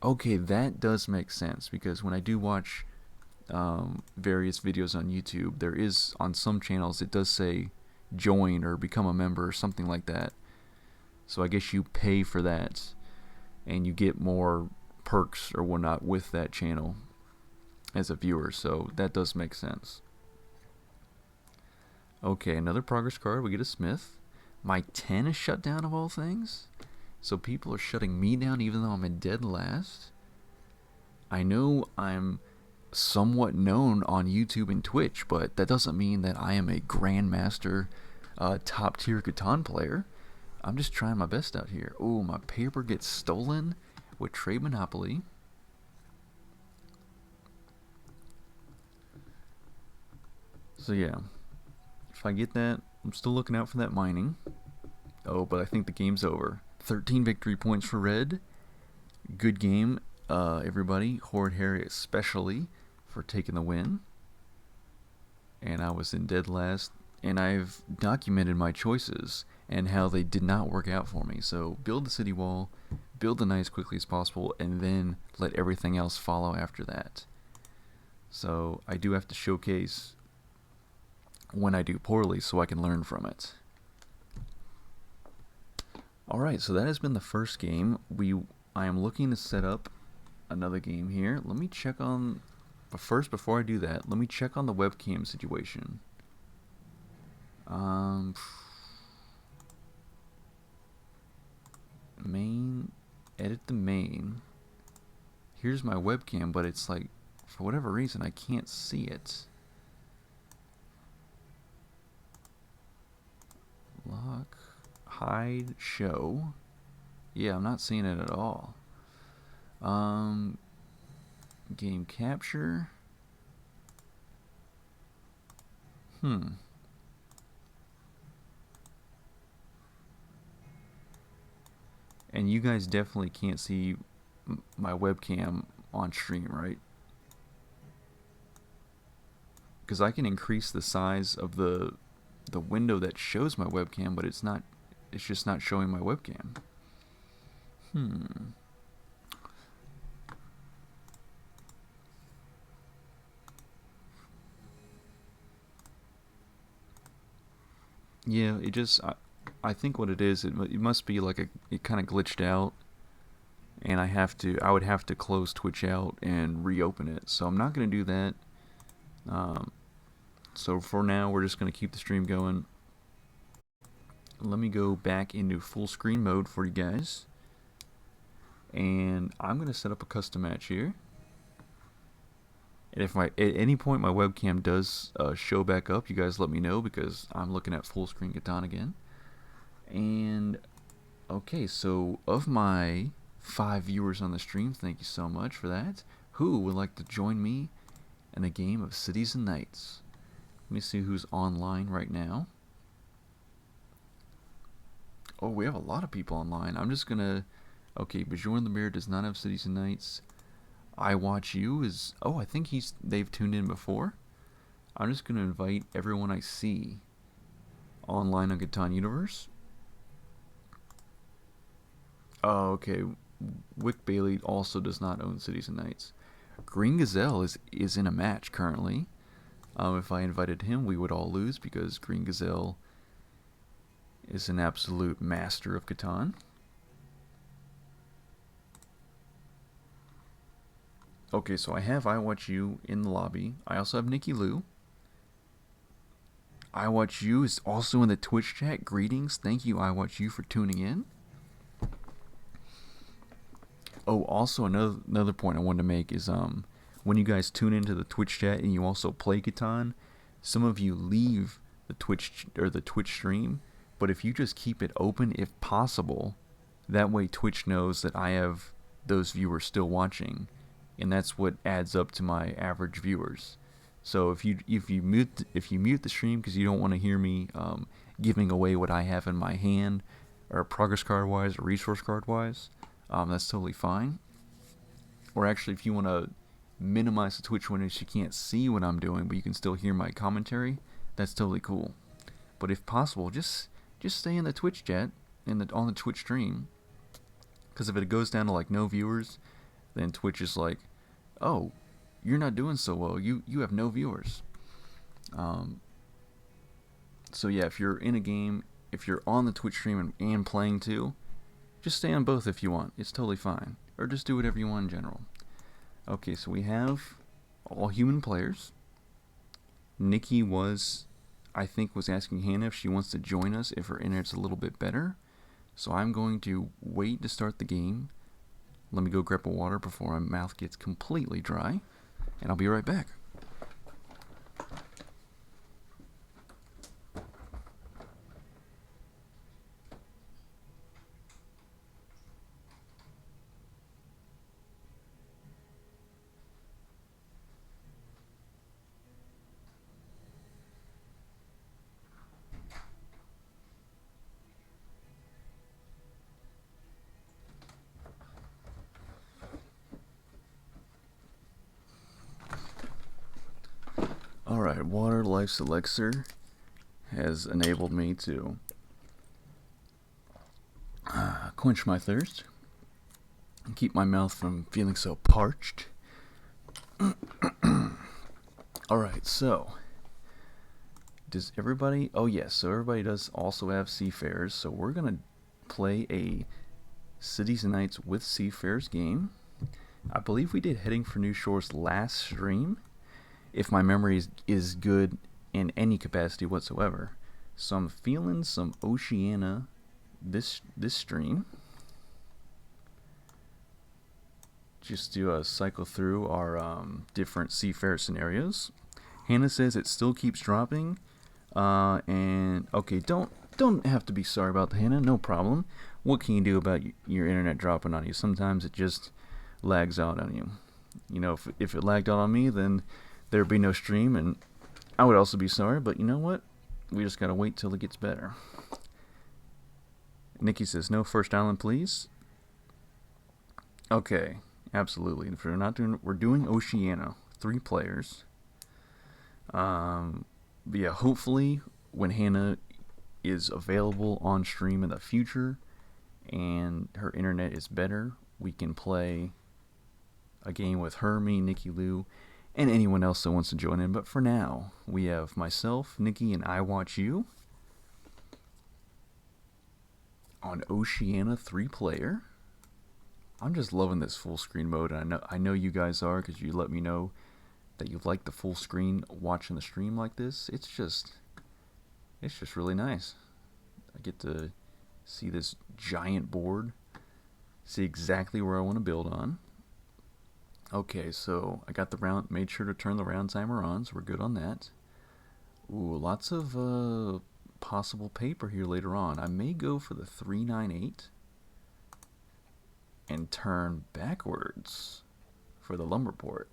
Okay, that does make sense, because when I do watch various videos on YouTube, there is, on some channels, it does say join or become a member or something like that. So I guess you pay for that, and you get more perks or whatnot with that channel as a viewer, so that does make sense. Okay, another progress card. We get a smith. My 10 is shut down of all things. So people are shutting me down even though I'm in dead last. I know I'm somewhat known on YouTube and Twitch, but that doesn't mean that I am a grandmaster, top tier Catan player. I'm just trying my best out here. Oh, my paper gets stolen with Trade Monopoly. So yeah, if I get that, I'm still looking out for that mining. Oh, but I think the game's over. 13 victory points for red. Good game, everybody. Horde Harry especially for taking the win. And I was in dead last. And I've documented my choices and how they did not work out for me. So build the city wall, build the knight as quickly as possible, and then let everything else follow after that. So I do have to showcase when I do poorly so I can learn from it. Alright, so that has been the first game. I am looking to set up another game here. Let me check on... But first, before I do that, let me check on the webcam situation. Main, edit the main. here's my webcam, but it's like, for whatever reason, I can't see it. Lock, hide, show. Yeah, I'm not seeing it at all. Game capture. And you guys definitely can't see my webcam on stream, right? Because I can increase the size of the window that shows my webcam, but it's just not showing my webcam. Yeah, I think what it is, it must be like it kind of glitched out, and I would have to close Twitch out and reopen it. So I'm not going to do that. So for now, we're just going to keep the stream going. Let me go back into full screen mode for you guys. And I'm going to set up a custom match here. And if at any point my webcam does show back up, you guys let me know, because I'm looking at full screen Catan again. And okay, so of my 5 viewers on the stream, thank you so much for that. Who would like to join me in a game of Cities and Knights? Let me see who's online right now. Oh, we have a lot of people online. I'm just gonna... Okay, Bajoran the Bear does not have Cities and Knights. I Watch You is... Oh, I think they've tuned in before. I'm just gonna invite everyone I see online on Catan Universe. Oh, okay. Wick Bailey also does not own Cities and Knights. Green Gazelle is in a match currently. If I invited him, we would all lose, because Green Gazelle is an absolute master of Catan. Okay, so I have I Watch You in the lobby. I also have Nikki Lou. I Watch You is also in the Twitch chat. Greetings. Thank you, I Watch You, for tuning in. Oh, also another point I wanted to make is when you guys tune into the Twitch chat and you also play Catan, some of you leave the Twitch stream, but if you just keep it open if possible, that way Twitch knows that I have those viewers still watching, and that's what adds up to my average viewers. So if you mute the stream because you don't want to hear me giving away what I have in my hand, or progress card wise or resource card wise, that's totally fine. Or actually, if you want to minimize the Twitch window so you can't see what I'm doing, but you can still hear my commentary, that's totally cool. But if possible, just stay in the Twitch chat on the Twitch stream, because if it goes down to like no viewers, then Twitch is like, oh, you're not doing so well. You have no viewers. So yeah, if you're in a game, if you're on the Twitch stream and playing too, just stay on both if you want. It's totally fine. Or just do whatever you want in general. Okay, so we have all human players. Nikki I think was asking Hannah if she wants to join us if her internet's a little bit better. So I'm going to wait to start the game. Let me go grab a water before my mouth gets completely dry. And I'll be right back. Alright, Water Life's Elixir has enabled me to quench my thirst and keep my mouth from feeling so parched. Alright, so does everybody... Oh yes, so everybody does also have Seafarers, so we're going to play a Cities and Knights with Seafarers game. I believe we did Heading for New Shores last stream, if my memory is good in any capacity whatsoever. So I'm feeling some Oceania this stream. just to cycle through our different Seafarer scenarios. Hannah says it still keeps dropping. And okay, don't have to be sorry about that, Hannah. No problem. What can you do about your internet dropping on you? Sometimes it just lags out on you. You know, if it lagged out on me, then there'd be no stream, and I would also be sorry. But you know what? We just gotta wait till it gets better. Nikki says no first island, please. Okay, absolutely. If we're doing Oceania, 3 players. But yeah, hopefully when Hannah is available on stream in the future and her internet is better, we can play a game with her, me, Nikki Lou, and anyone else that wants to join in. But for now, we have myself, Nikki, and I Watch You on Oceania 3-player. I'm just loving this full screen mode, and I know you guys are, because you let me know that you like the full screen watching the stream like this. It's just really nice. I get to see this giant board, see exactly where I want to build on. Okay, so I got made sure to turn the round timer on, so we're good on that. Ooh, lots of possible paper here later on. I may go for the 398 and turn backwards for the lumber port.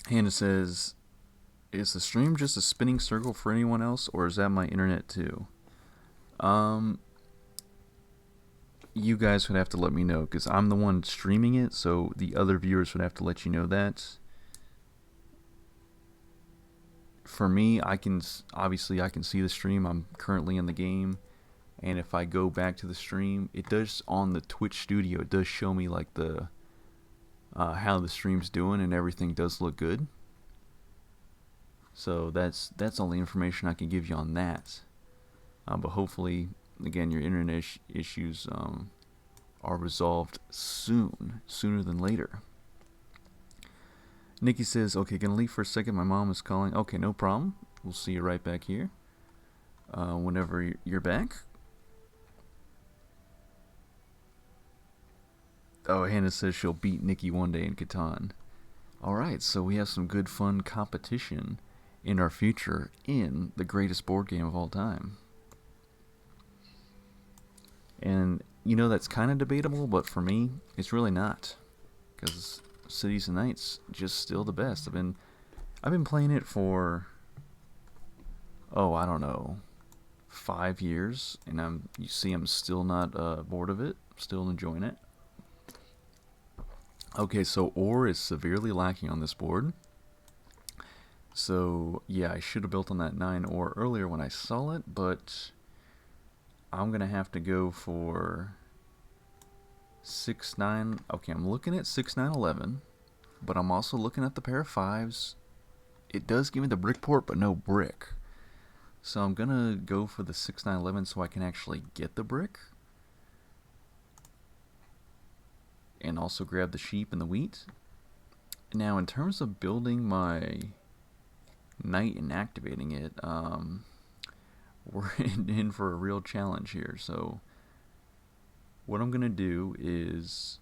Hannah says, is the stream just a spinning circle for anyone else, or is that my internet too? You guys would have to let me know, because I'm the one streaming it, so the other viewers would have to let you know that. For me, I can see the stream. I'm currently in the game, and if I go back to the stream, it does on the Twitch studio. It does show me like the how the stream's doing, and everything does look good. So that's all the information I can give you on that. But hopefully, again, your internet issues are resolved sooner than later. Nikki says, okay, gonna leave for a second. My mom is calling. Okay, no problem. We'll see you right back here whenever you're back. Oh, Hannah says she'll beat Nikki one day in Catan. Alright, so we have some good fun competition in our future in the greatest board game of all time. And, you know, that's kind of debatable, but for me, it's really not. Because Cities and Nights just still the best. I've been playing it for, I don't know, 5 years, and I'm still not bored of it. Still enjoying it. Okay, so ore is severely lacking on this board. So yeah, I should have built on that 9 ore earlier when I saw it, but I'm gonna have to go for 6-9. Okay, I'm looking at 6-9-11, but I'm also looking at the pair of 5s. It does give me the brick port, but no brick. So I'm gonna go for the 6-9-11 so I can actually get the brick. And also grab the sheep and the wheat. Now, in terms of building my knight and activating it, we're in for a real challenge here. So what I'm going to do is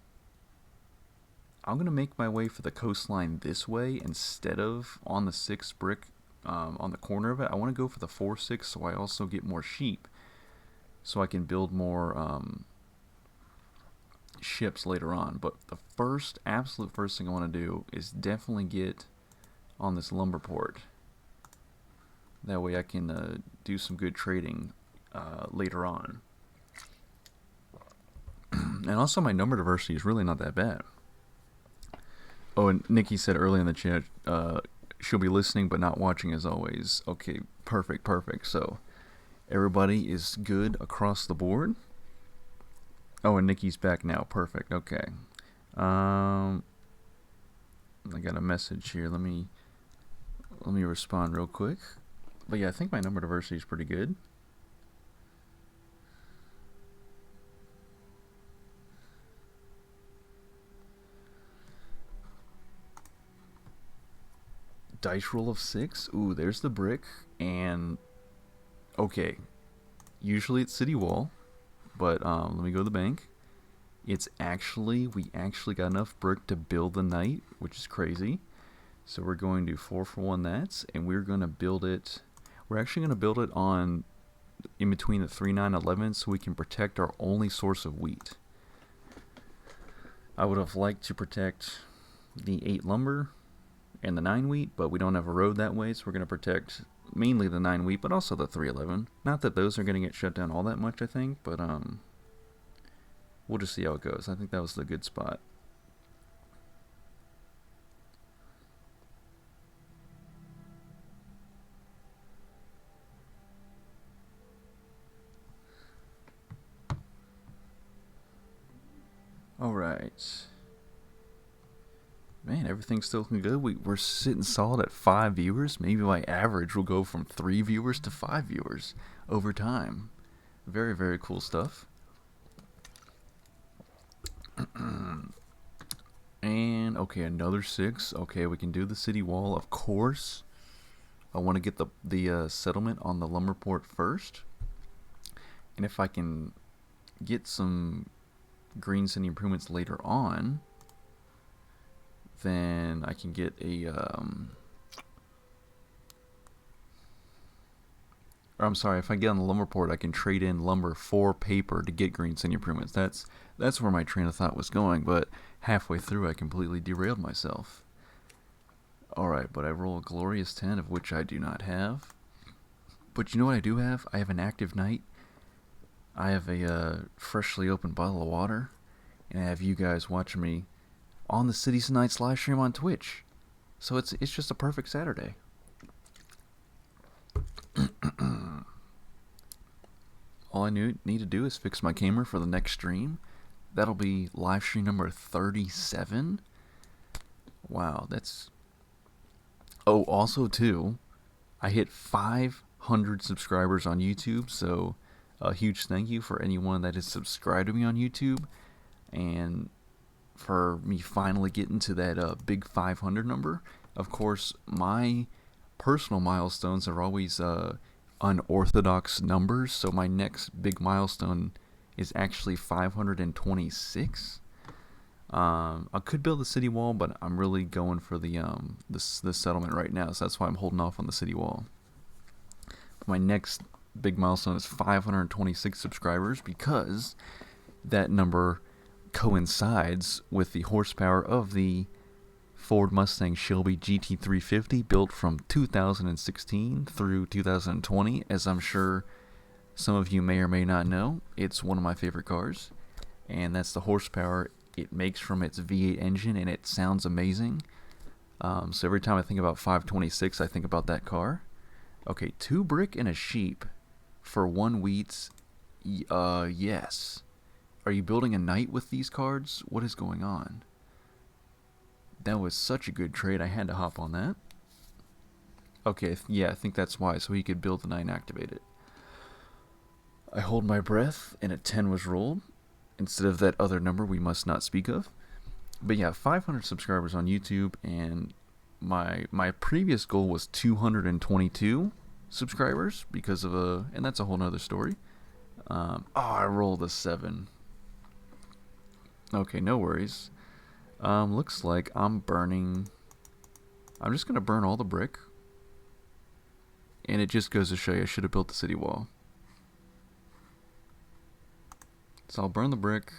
I'm going to make my way for the coastline this way instead of on the 6 brick on the corner of it. I want to go for the 4-6 so I also get more sheep, so I can build more ships later on. But the absolute first thing I want to do is definitely get on this lumber port. That way I can do some good trading later on. And also my number diversity is really not that bad. Oh, and Nikki said earlier in the chat, she'll be listening but not watching as always. Okay, perfect. So everybody is good across the board. Oh, and Nikki's back now. Perfect. Okay. I got a message here. Let me respond real quick. But yeah, I think my number diversity is pretty good. Dice roll of 6. Ooh, there's the brick. And Okay, usually it's city wall, but let me go to the bank. We actually got enough brick to build the knight, which is crazy. So we're going to 4 for 1 that, and we're going to build it. We're actually going to build it on in between the 3, 9, 11 so we can protect our only source of wheat. I would have liked to protect the 8 lumber and the 9 wheat, but we don't have a road that way, so we're going to protect mainly the 9 wheat, but also the 311. Not that those are going to get shut down all that much, I think, but we'll just see how it goes. I think that was the good spot. Alright. Man, everything's still looking good. We're sitting solid at 5 viewers. Maybe my average will go from 3 viewers to 5 viewers over time. Very, very cool stuff. And, okay, another 6. Okay, we can do the city wall, of course. I want to get the settlement on the lumber port first. And if I can get some green city improvements later on, then I can get a or I'm sorry, if I get on the lumber port, I can trade in lumber for paper to get green city improvements. That's where my train of thought was going, but halfway through I completely derailed myself. Alright, but I roll a glorious 10, of which I do not have. But you know what I do have? I have an active knight. I have a freshly opened bottle of water, and I have you guys watching me on the Cities and Nights live stream on Twitch. So it's just a perfect Saturday. All I need to do is fix my camera for the next stream. That'll be live stream number 37. Wow, that's... Oh, also too, I hit 500 subscribers on YouTube, so a huge thank you for anyone that has subscribed to me on YouTube, and for me finally getting to that big 500 number. Of course, my personal milestones are always unorthodox numbers, so my next big milestone is actually 526. I could build the city wall, but I'm really going for the settlement right now, so that's why I'm holding off on the city wall. But my next big milestone is 526 subscribers, because that number coincides with the horsepower of the Ford Mustang Shelby GT350, built from 2016 through 2020. As I'm sure some of you may or may not know, it's one of my favorite cars, and that's the horsepower it makes from its V8 engine, and it sounds amazing. So every time I think about 526, I think about that car. Okay, 2 brick and a sheep for 1 wheat. Yes. Are you building a knight with these cards? What is going on? That was such a good trade, I had to hop on that. Okay, yeah, I think that's why, so he could build the knight and activate it. I hold my breath, and a 10 was rolled, instead of that other number we must not speak of. But yeah, 500 subscribers on YouTube, and my previous goal was 222 subscribers, because of and that's a whole nother story. I rolled a 7. Okay, no worries. Looks like I'm just gonna burn all the brick, and it just goes to show you I should have built the city wall. So I'll burn the brick,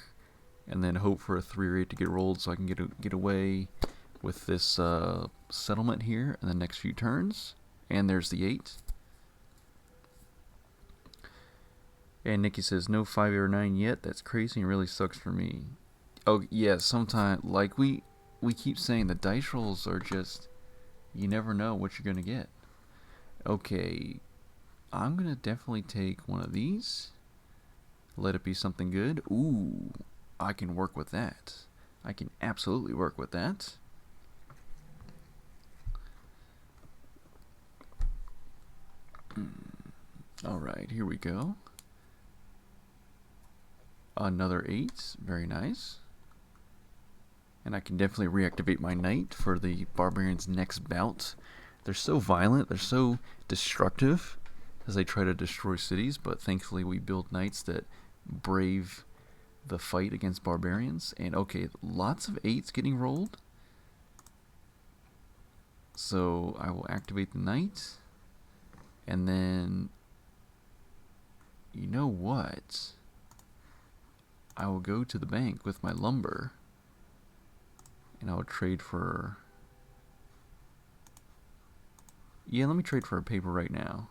and then hope for a 3 or 8 to get rolled, so I can get away with this settlement here in the next few turns. And there's the 8. And Nikki says, no 5 or 9 yet. That's crazy and really sucks for me. Oh, yeah, sometimes, like, we keep saying the dice rolls are just, you never know what you're going to get. Okay, I'm going to definitely take one of these. Let it be something good. Ooh, I can work with that. I can absolutely work with that. Alright, here we go. Another 8. Very nice. And I can definitely reactivate my knight for the barbarian's next bout. They're so violent, they're so destructive, as they try to destroy cities, but thankfully we build knights that brave the fight against barbarians. And okay, lots of 8s getting rolled. So I will activate the knight. And then, you know what? I will go to the bank with my lumber. And I will trade for... Yeah, let me trade for a paper right now.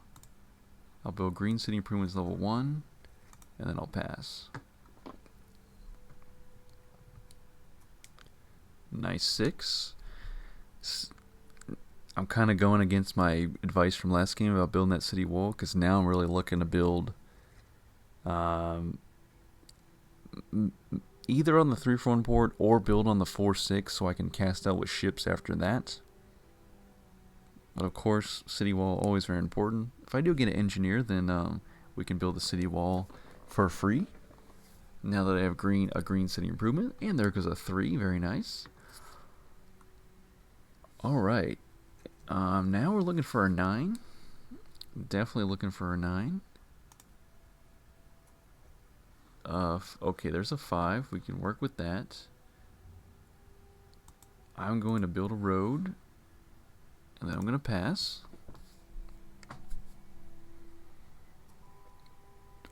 I'll build Green City Improvements level 1. And then I'll pass. Nice 6. I'm kind of going against my advice from last game about building that city wall, because now I'm really looking to build either on the 3-for-1 port or build on the 4-6 so I can cast out with ships after that. But of course, city wall always very important. If I do get an engineer, then we can build the city wall for free. Now that I have a green city improvement, and there goes a 3, very nice. Alright, now we're looking for a 9. Definitely looking for a 9. Okay, there's a 5. We can work with that. I'm going to build a road, and then I'm going to pass.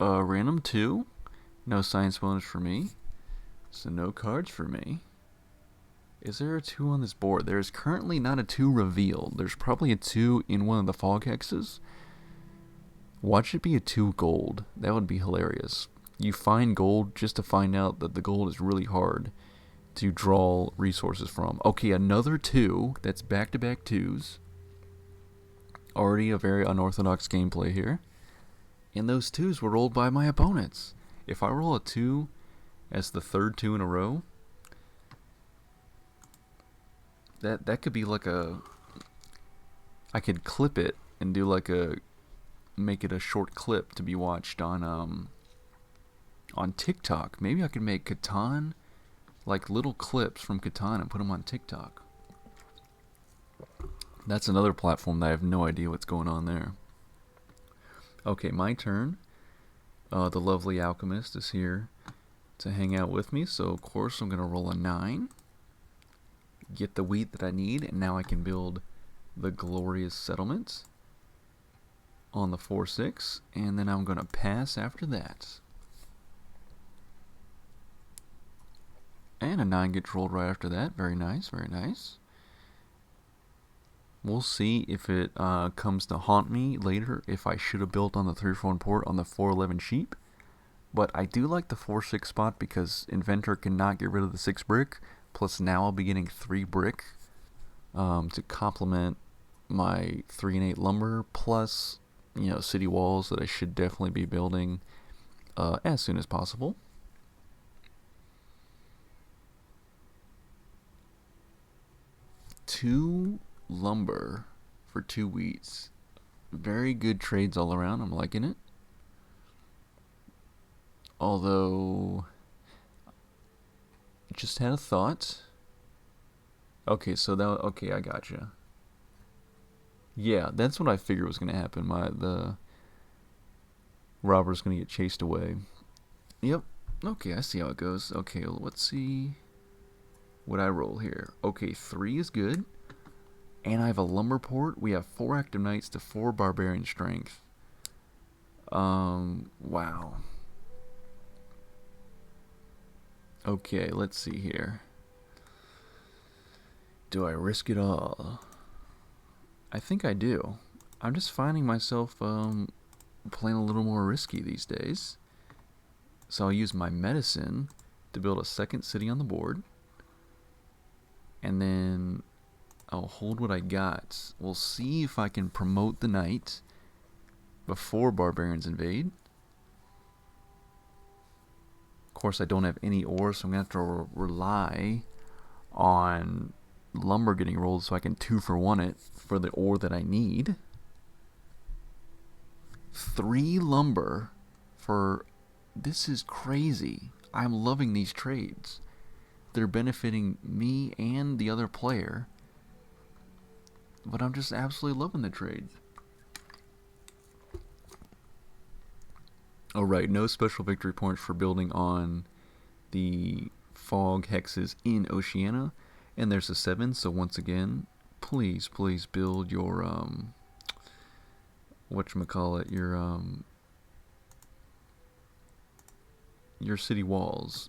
Random 2. No science bonus for me. So no cards for me. Is there a 2 on this board? There is currently not a 2 revealed. There's probably a 2 in one of the fog hexes. Watch it be a 2 gold. That would be hilarious. You find gold just to find out that the gold is really hard to draw resources from. Okay, another 2. That's back-to-back 2s. Already a very unorthodox gameplay here. And those 2s were rolled by my opponents. If I roll a 2 as the 3rd 2 in a row, that could be like a... I could clip it and do like a... make it a short clip to be watched on TikTok. Maybe I could make Catan, like little clips from Catan, and put them on TikTok. That's another platform that I have no idea what's going on there. Okay, my turn. The lovely alchemist is here to hang out with me, so of course I'm going to roll a 9. Get the wheat that I need, and now I can build the glorious settlement on the 4-6, and then I'm going to pass after that. And a 9 gets rolled right after that. Very nice, very nice. We'll see if it comes to haunt me later, if I should have built on the 3-for-1 port on the 4-11 sheep. But I do like the 4-6 spot because Inventor cannot get rid of the 6 brick. Plus now I'll be getting 3 brick to complement my 3 and 8 lumber. Plus, you know, city walls that I should definitely be building as soon as possible. Two lumber for 2 wheats. Very good trades all around. I'm liking it. Although, just had a thought. Okay, so that... Okay, I gotcha. Yeah, that's what I figured was going to happen. The robber's going to get chased away. Yep. Okay, I see how it goes. Okay, let's see what I roll here. Okay, 3 is good. And I have a lumber port. We have 4 active knights to 4 barbarian strength. Wow. Okay, let's see here. Do I risk it all? I think I do. I'm just finding myself playing a little more risky these days. So I'll use my medicine to build a second city on the board. And then I'll hold what I got. We'll see if I can promote the knight before barbarians invade. Of course, I don't have any ore, so I'm going to have to rely on lumber getting rolled so I can 2-for-1 it for the ore that I need. 3 lumber for... This is crazy. I'm loving these trades. They're benefiting me and the other player. But I'm just absolutely loving the trades. Oh, right. No special victory points for building on the fog hexes in Oceania. And there's a 7, so once again, please, please build your, whatchamacallit, your city walls,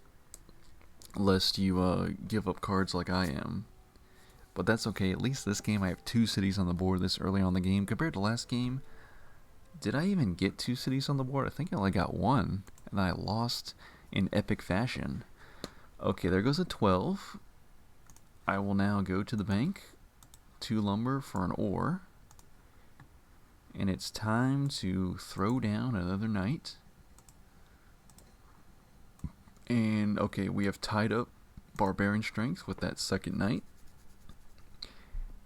lest you, give up cards like I am. But that's okay, at least this game I have 2 cities on the board this early on in the game. Compared to last game, did I even get 2 cities on the board? I think I only got 1, and I lost in epic fashion. Okay, there goes a 12. I will now go to the bank, 2 lumber for an ore, and it's time to throw down another knight. And okay, we have tied up barbarian strength with that second knight.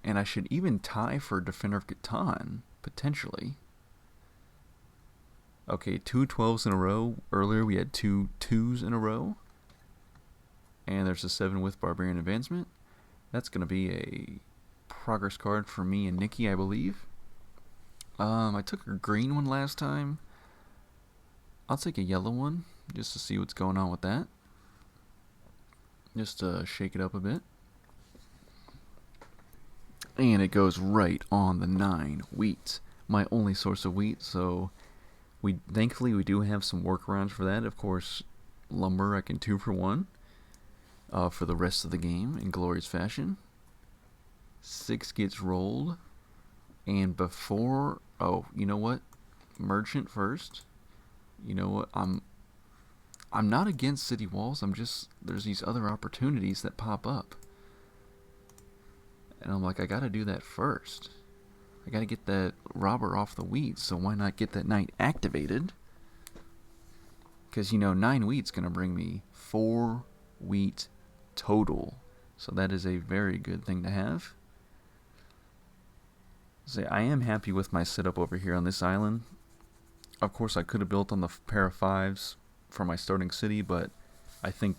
And I should even tie for Defender of Catan, potentially. Okay, 2 12s in a row. Earlier we had 2 2s in a row. And there's a 7 with Barbarian Advancement. That's going to be a progress card for me and Nikki, I believe. I took a green one last time. I'll take a yellow one, just to see what's going on with that. Just to shake it up a bit. And it goes right on the 9 wheat. My only source of wheat, so thankfully we do have some workarounds for that. Of course, lumber I can 2 for 1 for the rest of the game in glorious fashion. 6 gets rolled. And before, oh, you know what? Merchant first. You know what? I'm not against city walls. I'm just, there's these other opportunities that pop up. And I'm like, I gotta do that first. I gotta get that robber off the wheat, so why not get that knight activated? Because, 9 wheat's gonna bring me 4 wheat total. So that is a very good thing to have. So I am happy with my setup over here on this island. Of course, I could have built on the pair of 5s for my starting city, but I think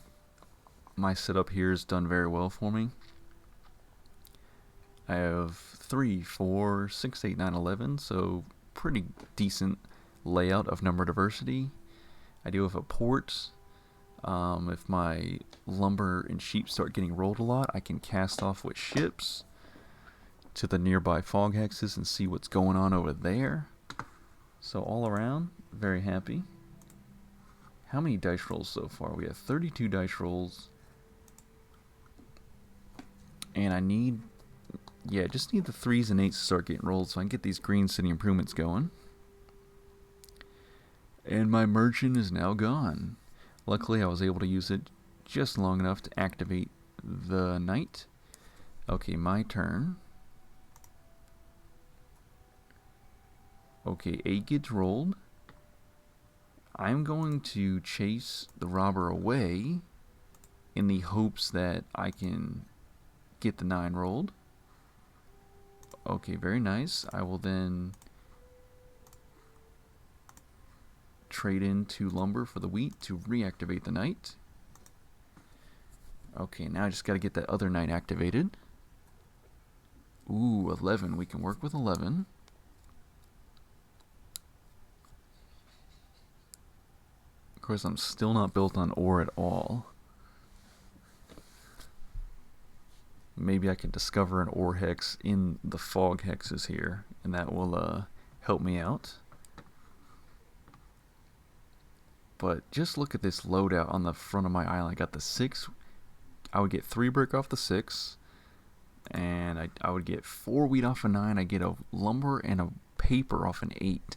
my setup here has done very well for me. I have 3, 4, 6, 8, 9, 11, so pretty decent layout of number diversity. I do have a port. If my lumber and sheep start getting rolled a lot, I can cast off with ships to the nearby fog hexes and see what's going on over there. So all around, very happy. How many dice rolls so far? We have 32 dice rolls. And I need, just need the 3s and 8s to start getting rolled so I can get these green city improvements going. And my merchant is now gone. Luckily I was able to use it just long enough to activate the knight. Okay, my turn. Okay, 8 gets rolled. I'm going to chase the robber away in the hopes that I can get the 9 rolled. Okay, very nice. I will then trade in 2 lumber for the wheat to reactivate the knight. Okay, now I just got to get that other knight activated. Ooh, 11. We can work with 11. Of course, I'm still not built on ore at all. Maybe I can discover an ore hex in the fog hexes here, and that will help me out. But just look at this loadout on the front of my island. I got the 6. I would get 3 brick off the 6, and I would get 4 wheat off a 9. I get a lumber and a paper off an 8.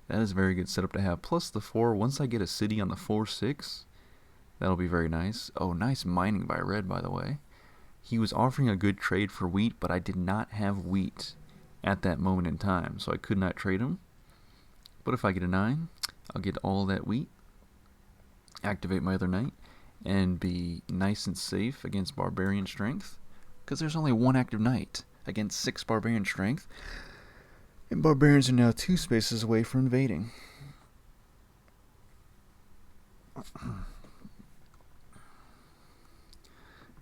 That is a very good setup to have. Plus the 4, once I get a city on the 4-6, that'll be very nice. Oh, nice mining by Red, by the way. He was offering a good trade for wheat, but I did not have wheat at that moment in time, so I could not trade him. But if I get a 9, I'll get all that wheat, activate my other knight, and be nice and safe against barbarian strength, because there's only 1 active knight against 6 barbarian strength. And barbarians are now 2 spaces away from invading.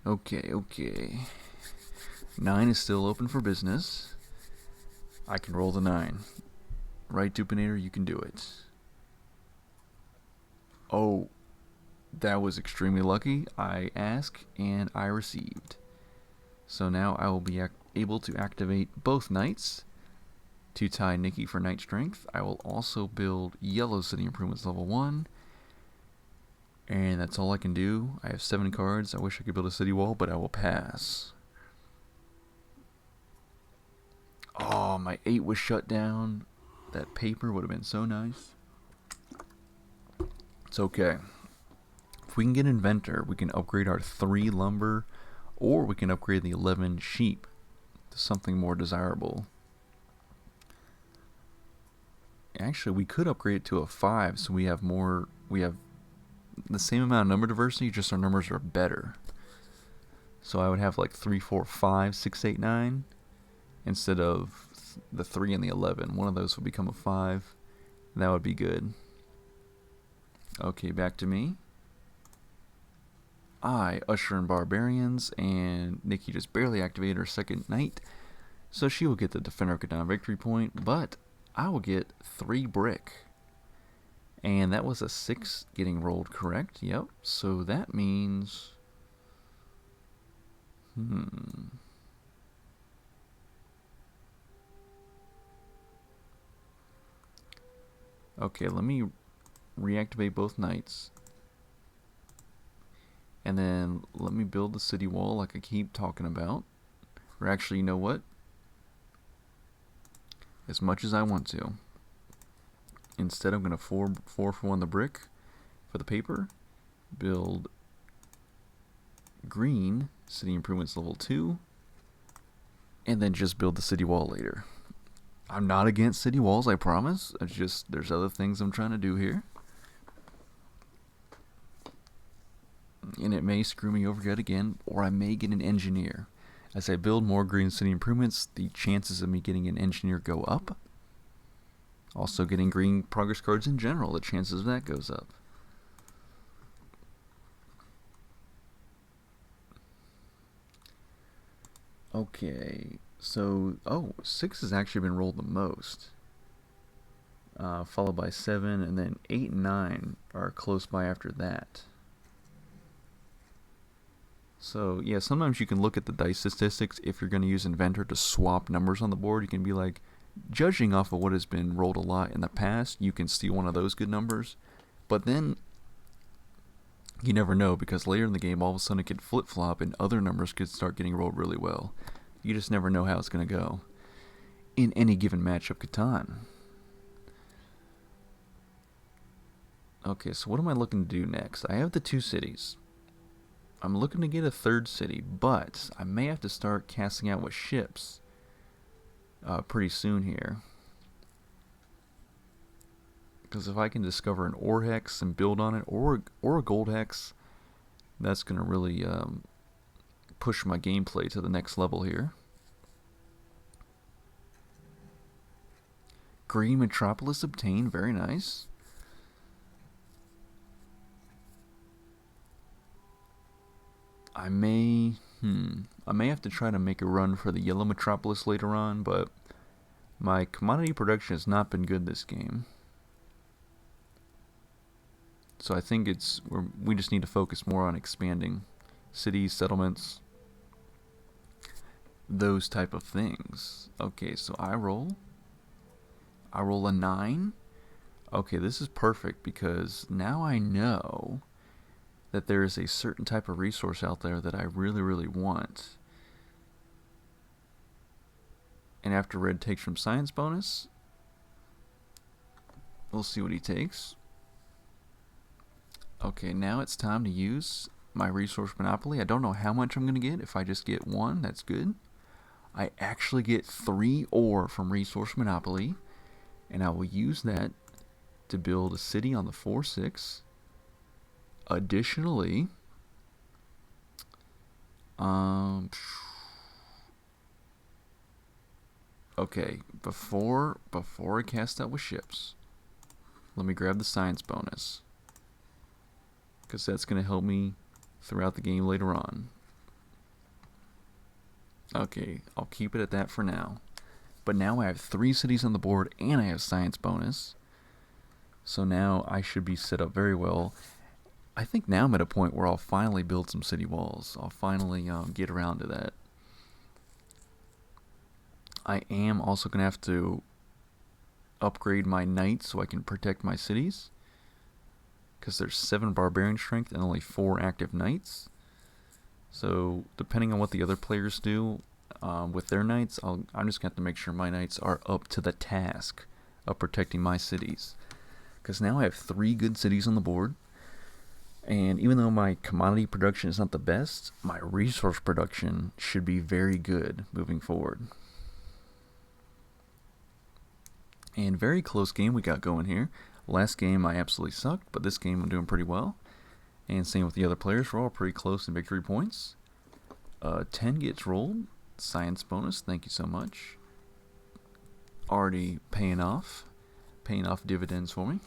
Okay. 9 is still open for business. I can roll the 9. Right, Dupinator, you can do it. Oh, that was extremely lucky. I asked and I received. So now I will be able to activate both knights to tie Nikki for knight strength. I will also build yellow city improvements level 1. And that's all I can do. I have 7 cards. I wish I could build a city wall, but I will pass. Oh, my 8 was shut down. That paper would have been so nice. It's okay. If we can get Inventor, we can upgrade our 3 lumber, or we can upgrade the 11 sheep to something more desirable. Actually, we could upgrade it to a 5, so we have the same amount of number diversity, just our numbers are better. So I would have like 3, 4, 5, 6, 8, 9 instead of the 3 and the 11. One of those would become a 5. And that would be good. Okay, back to me. I usher in barbarians, and Nikki just barely activated her second knight, so she will get the Defender of Catan victory point, but I will get 3 brick. And that was a 6 getting rolled correct. Yep. So that means... Okay, let me reactivate both knights. And then let me build the city wall like I keep talking about. Or actually, you know what? As much as I want to. Instead, I'm going to 4 for 1 the brick for the paper. Build green city improvements level 2. And then just build the city wall later. I'm not against city walls, I promise. It's just, there's other things I'm trying to do here. And it may screw me over yet again, or I may get an engineer. As I build more green city improvements, the chances of me getting an engineer go up. Also getting green progress cards in general, the chances of that goes up. Okay, so, 6 has actually been rolled the most. Followed by 7, and then 8 and 9 are close by after that. So, yeah, sometimes you can look at the dice statistics if you're going to use Inventor to swap numbers on the board. You can be like, judging off of what has been rolled a lot in the past, you can steal one of those good numbers. But then, you never know, because later in the game, all of a sudden it could flip-flop and other numbers could start getting rolled really well. You just never know how it's going to go in any given match of Catan. Okay, so what am I looking to do next? I have the 2 cities. I'm looking to get a 3rd city, but I may have to start casting out with ships pretty soon here. Because if I can discover an ore hex and build on it, or a gold hex, that's going to really push my gameplay to the next level here. Green Metropolis obtained, very nice. I may have to try to make a run for the Yellow Metropolis later on, but my commodity production has not been good this game. So I think we just need to focus more on expanding cities, settlements, those type of things. Okay, so I roll a 9. Okay, this is perfect because now I know that there is a certain type of resource out there that I really, really want. And after Red takes from Science bonus, we'll see what he takes. Okay, now it's time to use my resource monopoly. I don't know how much I'm going to get. If I just get 1, that's good. I actually get 3 ore from resource monopoly, and I will use that to build a city on the 4-6. Additionally, okay, before I cast out with ships, let me grab the science bonus, because that's going to help me throughout the game later on. Okay, I'll keep it at that for now. But now I have 3 cities on the board, and I have science bonus. So now I should be set up very well. I think now I'm at a point where I'll finally build some city walls. I'll finally get around to that. I am also going to have to upgrade my knights so I can protect my cities, because there's 7 barbarian strength and only 4 active knights. So depending on what the other players do with their knights, I'm just going to have to make sure my knights are up to the task of protecting my cities. Because now I have 3 good cities on the board, and even though my commodity production is not the best, my resource production should be very good moving forward. And very close game we got going here. Last game I absolutely sucked, but this game I'm doing pretty well. And same with the other players, we're all pretty close in victory points. 10 gets rolled. Science bonus, thank you so much. Already paying off dividends for me.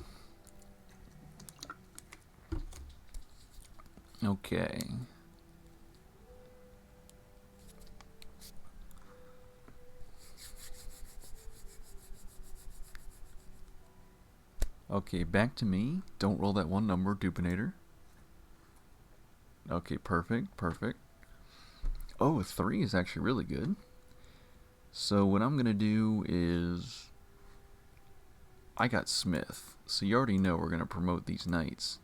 Okay. Okay, back to me. Don't roll that one number, Dupinator. Okay, perfect. Oh, 3 is actually really good. So what I'm going to do is... I got Smith, so you already know we're going to promote these knights.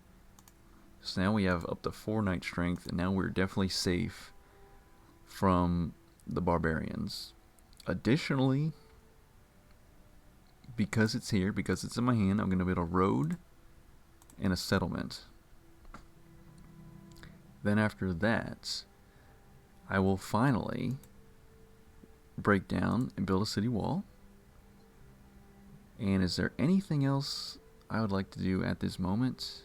So now we have up to 4 knight strength, and now we're definitely safe from the barbarians. Additionally, because it's here, because it's in my hand, I'm going to build a road and a settlement. Then after that, I will finally break down and build a city wall. And is there anything else I would like to do at this moment?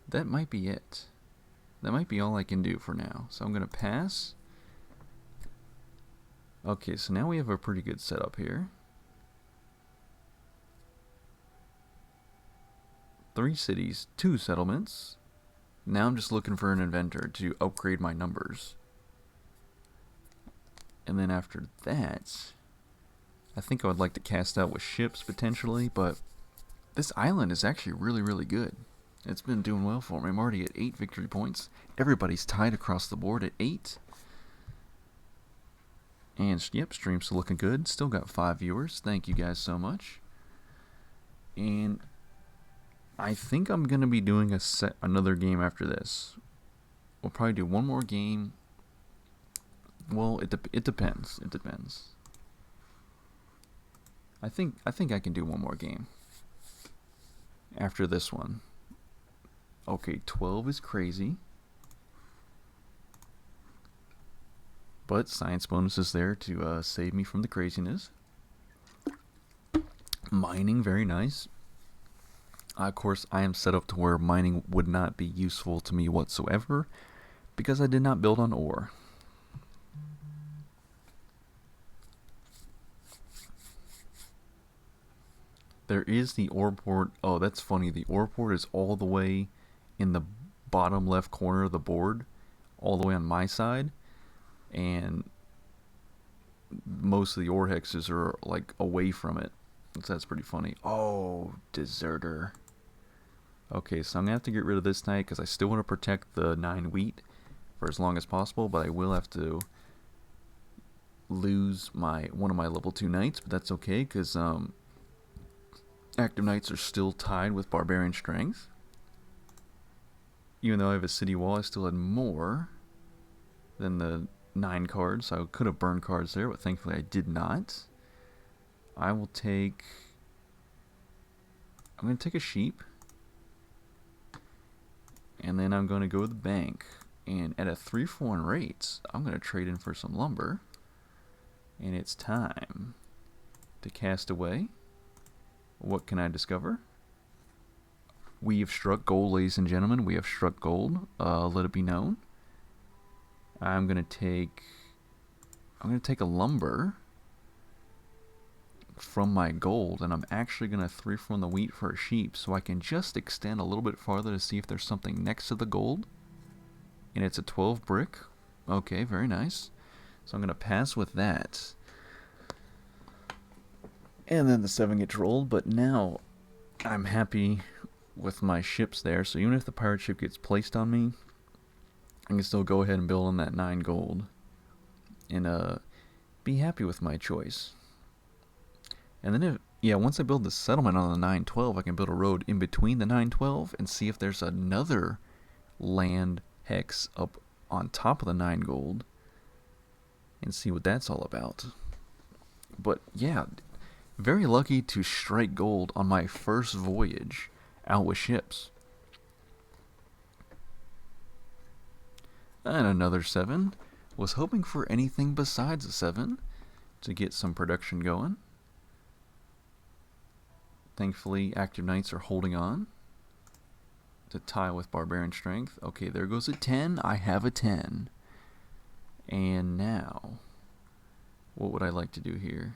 That might be it. That might be all I can do for now. So I'm going to pass. Okay, so now we have a pretty good setup here. 3 cities, 2 settlements. Now I'm just looking for an inventor to upgrade my numbers. And then after that, I think I would like to cast out with ships potentially, but this island is actually really good. It's been doing well for me. I'm already at 8 victory points. Everybody's tied across the board at 8. And yep, stream's still looking good. Still got 5 viewers. Thank you guys so much. And I think I'm going to be doing another game after this. We'll probably do one more game. Well, it depends. It depends. I think I can do one more game after this one. Okay, 12 is crazy. But science bonus is there to save me from the craziness. Mining, very nice. Of course, I am set up to where mining would not be useful to me whatsoever, because I did not build on ore. There is the ore port. Oh, that's funny. The ore port is all the way in the bottom left corner of the board, all the way on my side, and most of the ore hexes are like away from it. So that's pretty funny. Oh, deserter. Okay, so I'm gonna have to get rid of this knight because I still want to protect the 9 wheat for as long as possible, but I will have to lose one of my level 2 knights, but that's okay because active knights are still tied with barbarian strength. Even though I have a city wall, I still had more than the 9 cards. So I could have burned cards there, but thankfully I did not. I'm going to take a sheep. And then I'm going to go to the bank. And at a 3-for-1 rate, I'm going to trade in for some lumber. And it's time to cast away. What can I discover? We have struck gold, ladies and gentlemen. We have struck gold. Let it be known. I'm gonna take a lumber from my gold, and I'm actually gonna 3-for-1 the wheat for a sheep, so I can just extend a little bit farther to see if there's something next to the gold. And it's a 12 brick. Okay, very nice. So I'm gonna pass with that. And then the 7 gets rolled, but now I'm happy with my ships there, so even if the pirate ship gets placed on me, I can still go ahead and build on that 9 gold and be happy with my choice. And then once I build the settlement on the 912, I can build a road in between the 912 and see if there's another land hex up on top of the 9 gold and see what that's all about. But yeah, very lucky to strike gold on my first voyage out with ships. And another 7. Was hoping for anything besides a 7 to get some production going. Thankfully, active knights are holding on to tie with barbarian strength. Okay, there goes a 10. I have a 10. And now, what would I like to do here?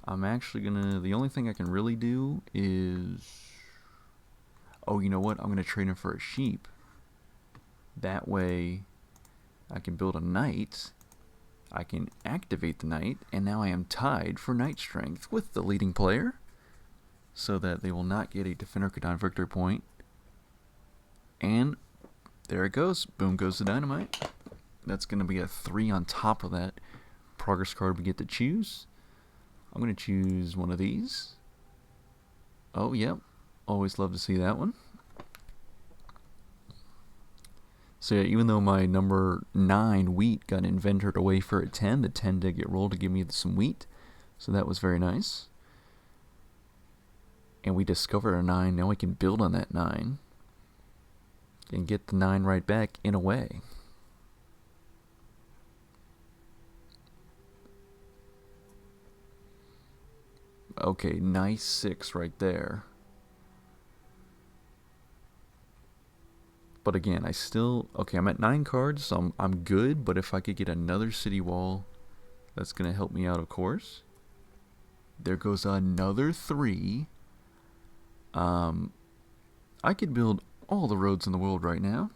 I'm actually gonna, the only thing I can really do is, oh, you know what? I'm gonna trade him for a sheep. That way, I can build a knight. I can activate the knight, and now I am tied for knight strength with the leading player, so that they will not get a Defender Catan victory point. And there it goes. Boom goes the dynamite. That's going to be a 3 on top of that progress card we get to choose. I'm going to choose one of these. Oh, yep. Always love to see that one. So yeah, even though my number 9 wheat got inventored away for a 10, the 10 did get rolled to give me some wheat. So that was very nice. And we discovered a 9. Now we can build on that 9. And get the 9 right back in a way. Okay, nice 6 right there. But again, I still... Okay, I'm at 9 cards, so I'm good. But if I could get another city wall, that's going to help me out, of course. There goes another 3. I could build all the roads in the world right now.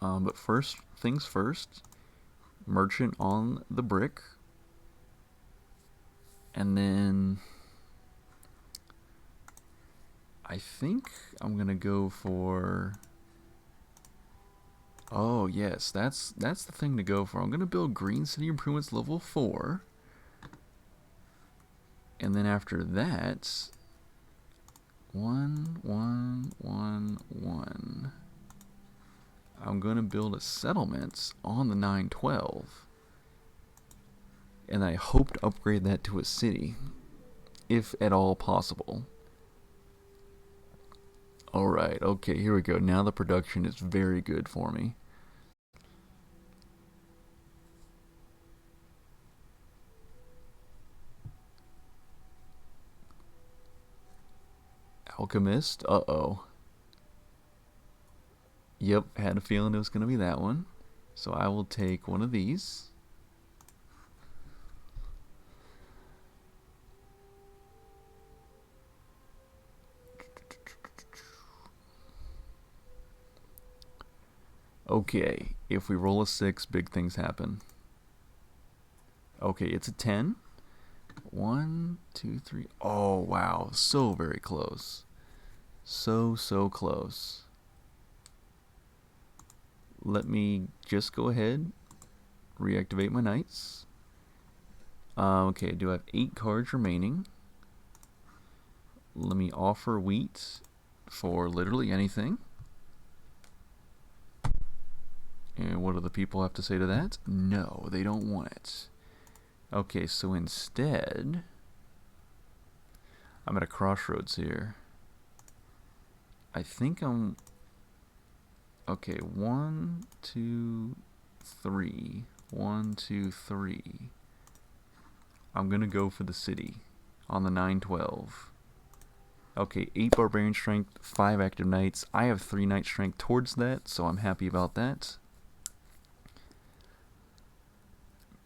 But first things first. Merchant on the brick. And then... I think I'm going to go for... Oh, yes, that's the thing to go for. I'm going to build Green City Improvements level 4. And then after that, 1, 1, 1, 1. I'm going to build a settlement on the 912. And I hope to upgrade that to a city, if at all possible. Alright, okay, here we go. Now the production is very good for me. Alchemist, uh-oh. Yep, had a feeling it was going to be that one. So I will take one of these. Okay, if we roll a 6, big things happen. Okay, it's a 10. 1, 2, 3. Oh, wow. So very close. So close. Let me just go ahead, reactivate my knights. Okay, I do have 8 cards remaining. Let me offer wheat for literally anything. And what do the people have to say to that? No, they don't want it. Okay, so instead, I'm at a crossroads here. I think I'm... Okay, 1, 2, 3. 1, 2, 3. I'm gonna go for the city on the 912. Okay, 8 barbarian strength, 5 active knights. I have 3 knight strength towards that, so I'm happy about that.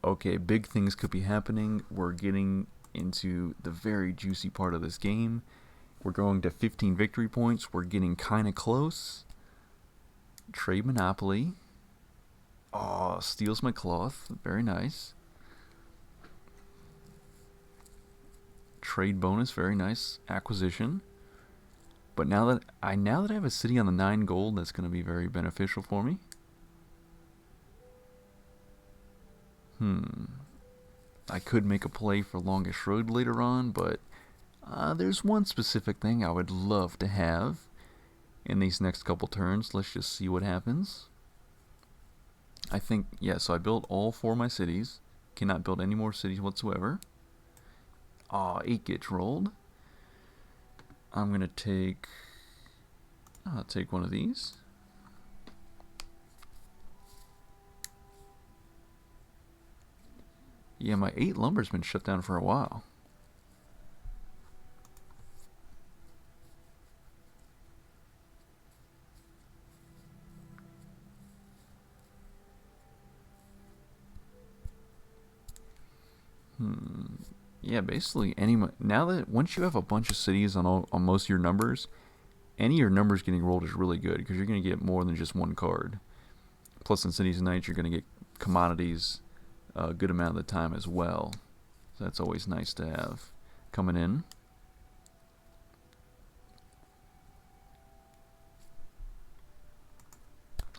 Okay, big things could be happening. We're getting into the very juicy part of this game. We're going to 15 victory points. We're getting kind of close. Trade Monopoly. Oh, steals my cloth. Very nice. trade bonus, very nice acquisition. But now that I have a city on the 9 gold, that's going to be very beneficial for me. I could make a play for longest road later on, but there's one specific thing I would love to have in these next couple turns. Let's just see what happens. I think, yeah, so I built all 4 of my cities. Cannot build any more cities whatsoever. 8 gets rolled. I'm going to take... I'll take one of these. Yeah, my 8 lumber's been shut down for a while. Yeah, basically now that once you have a bunch of cities on most of your numbers, any of your numbers getting rolled is really good because you're going to get more than just one card. Plus, in Cities and Knights, you're going to get commodities a good amount of the time as well. So that's always nice to have coming in.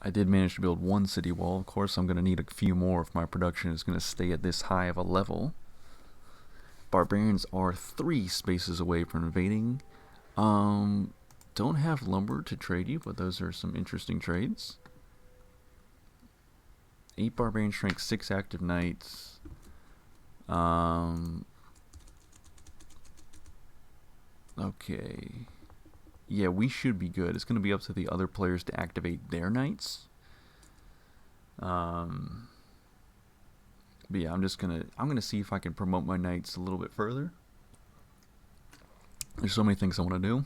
I did manage to build 1 city wall. Of course, I'm going to need a few more if my production is going to stay at this high of a level. Barbarians are 3 spaces away from invading. Don't have lumber to trade you, but those are some interesting trades. 8 barbarian strength, 6 active knights. Okay. Yeah, we should be good. It's going to be up to the other players to activate their knights. But yeah, I'm gonna see if I can promote my knights a little bit further. There's so many things I want to do.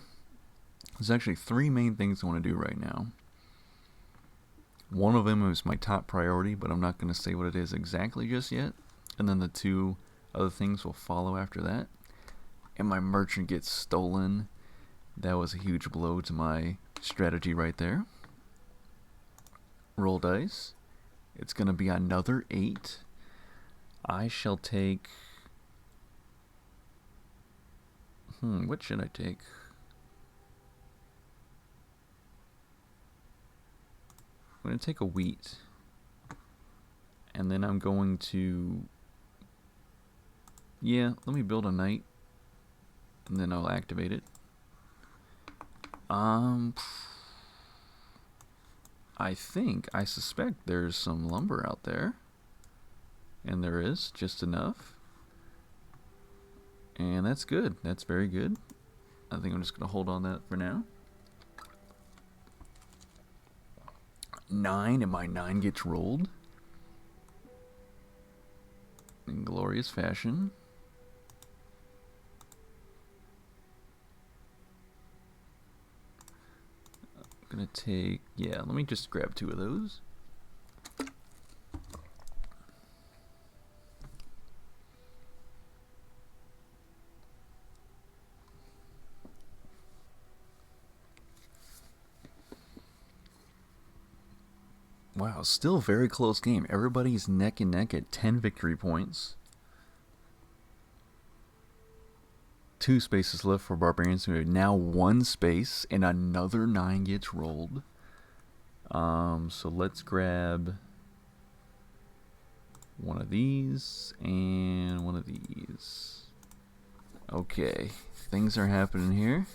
There's actually 3 main things I want to do right now. One of them is my top priority, but I'm not going to say what it is exactly just yet. And then the 2 other things will follow after that. And my merchant gets stolen. That was a huge blow to my strategy right there. Roll dice. It's going to be another 8. I shall take... what should I take? I'm going to take a wheat. And then I'm going to... yeah, let me build a knight. And then I'll activate it. I suspect there's some lumber out there. And there is, just enough. And that's good. That's very good. I think I'm just going to hold on that for now. 9, and my 9 gets rolled. In glorious fashion. I'm going to take... yeah, let me just grab 2 of those. Wow, still a very close game. Everybody's neck and neck at 10 victory points. 2 spaces left for Barbarians. We have now 1 space, and another 9 gets rolled. So let's grab one of these and one of these. Okay, things are happening here.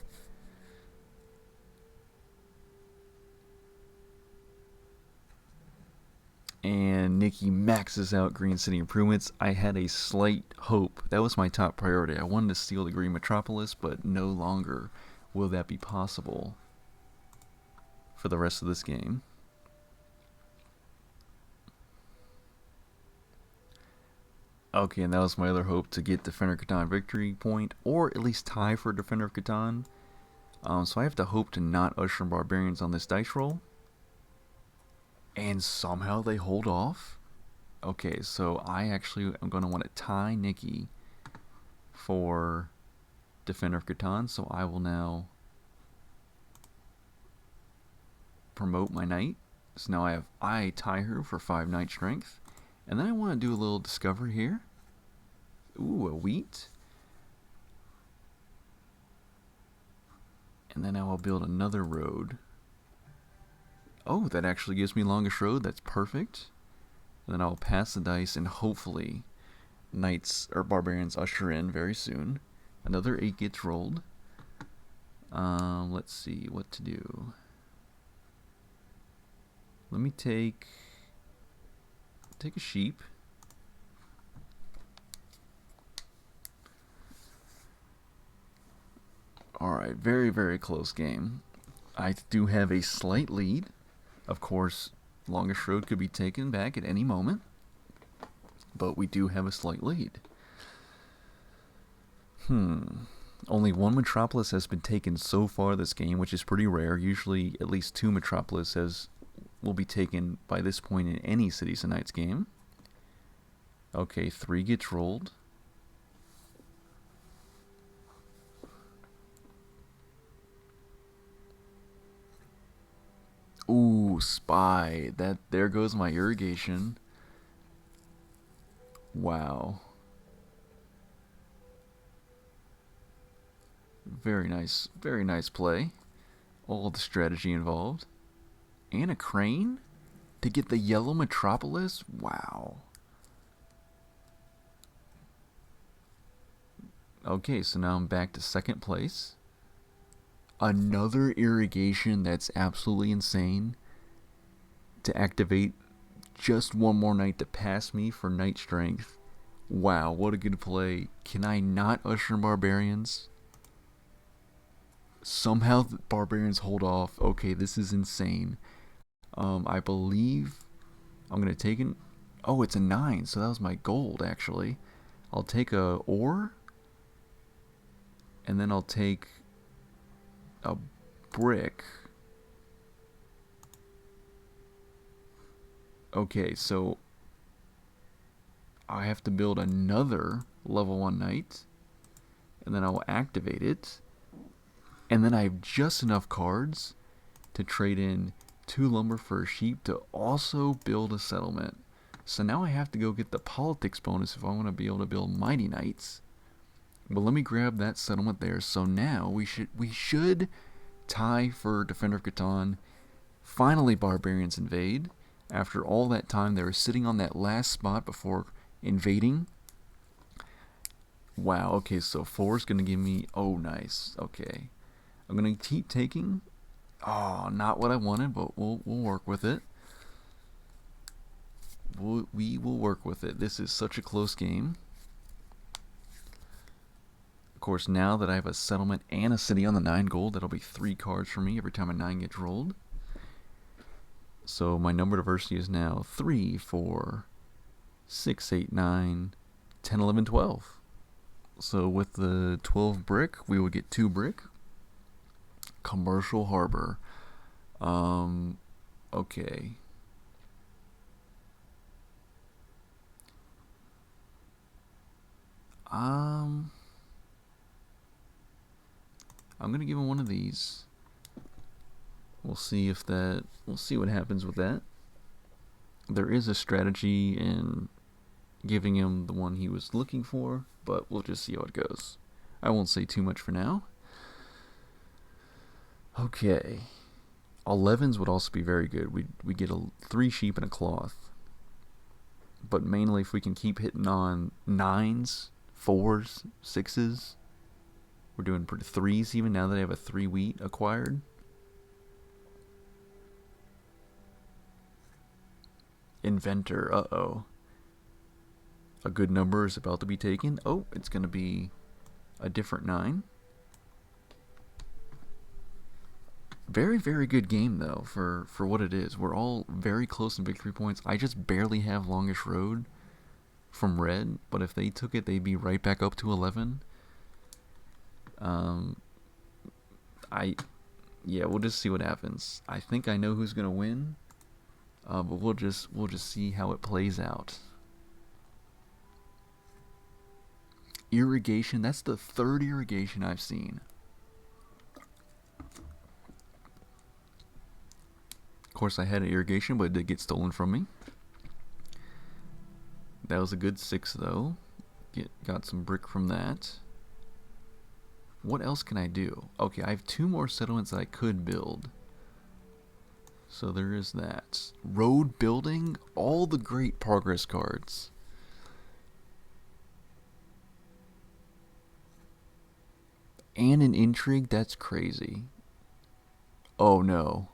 And Nikki maxes out Green City Improvements. I had a slight hope. That was my top priority. I wanted to steal the Green Metropolis, but no longer will that be possible for the rest of this game. Okay, and that was my other hope, to get Defender of Catan victory point, or at least tie for Defender of Catan. So I have to hope to not usher Barbarians on this dice roll. And somehow they hold off. Okay, so I actually am going to want to tie Nikki for Defender of Catan. So I will now promote my knight. So now I tie her for 5 knight strength. And then I want to do a little discovery here. Ooh, a wheat. And then I will build another road. Oh, that actually gives me longest road. That's perfect. And then I'll pass the dice and hopefully knights or barbarians usher in very soon. Another 8 gets rolled. Let's see what to do. Let me take a sheep. Alright, very, very close game. I do have a slight lead. Of course, longest road could be taken back at any moment. But we do have a slight lead. Only one metropolis has been taken so far this game, which is pretty rare. Usually at least 2 metropolises will be taken by this point in any Cities and Knights game. Okay, 3 gets rolled. Ooh, spy. There goes my irrigation. Wow. Very nice play. All the strategy involved. And a crane to get the yellow metropolis? Wow. Okay, so now I'm back to second place. Another irrigation that's absolutely insane to activate just one more knight to pass me for knight strength. Wow, what a good play. Can I not usher in barbarians? Somehow the barbarians hold off. Okay, this is insane. I believe I'm gonna take it. Oh, it's a 9, so that was my gold actually. I'll take a ore, and then I'll take a brick. Okay, so I have to build another level 1 knight, and then I will activate it, and then I have just enough cards to trade in 2 lumber for a sheep to also build a settlement. So now I have to go get the politics bonus if I want to be able to build mighty knights. But let me grab that settlement there. So now we should tie for Defender of Catan. Finally, barbarians invade. After all that time, they were sitting on that last spot before invading. Wow, okay, so 4 is going to give me... Oh, nice. Okay. I'm going to keep taking... Oh, not what I wanted, but we'll work with it. We will work with it. This is such a close game. Of course, now that I have a settlement and a city on the 9 gold, that'll be 3 cards for me every time a 9 gets rolled. So my number diversity is now 3, 4, 6, 8, 9, 10, 11, 12. So with the 12 brick, we will get 2 brick. Commercial harbor. Okay. I'm gonna give him one of these. We'll see what happens with that. There is a strategy in giving him the one he was looking for, but we'll just see how it goes. I won't say too much for now. Okay. 11s would also be very good. We get 3 sheep and a cloth. But mainly if we can keep hitting on 9s, 4s, 6s. We're doing 3s even now that I have a 3 wheat acquired. Inventor, uh-oh. A good number is about to be taken. Oh, it's going to be a different 9. Very, very good game, though, for what it is. We're all very close in victory points. I just barely have longest road from red, but if they took it, they'd be right back up to 11. Yeah, we'll just see what happens. I think I know who's gonna win, but we'll just see how it plays out. Irrigation. That's the 3rd irrigation I've seen. Of course, I had an irrigation, but it did get stolen from me. That was a good 6, though. Got some brick from that. What else can I do? Okay, I have 2 more settlements that I could build. So there is that. Road building, all the great progress cards. And an intrigue, that's crazy. Oh no.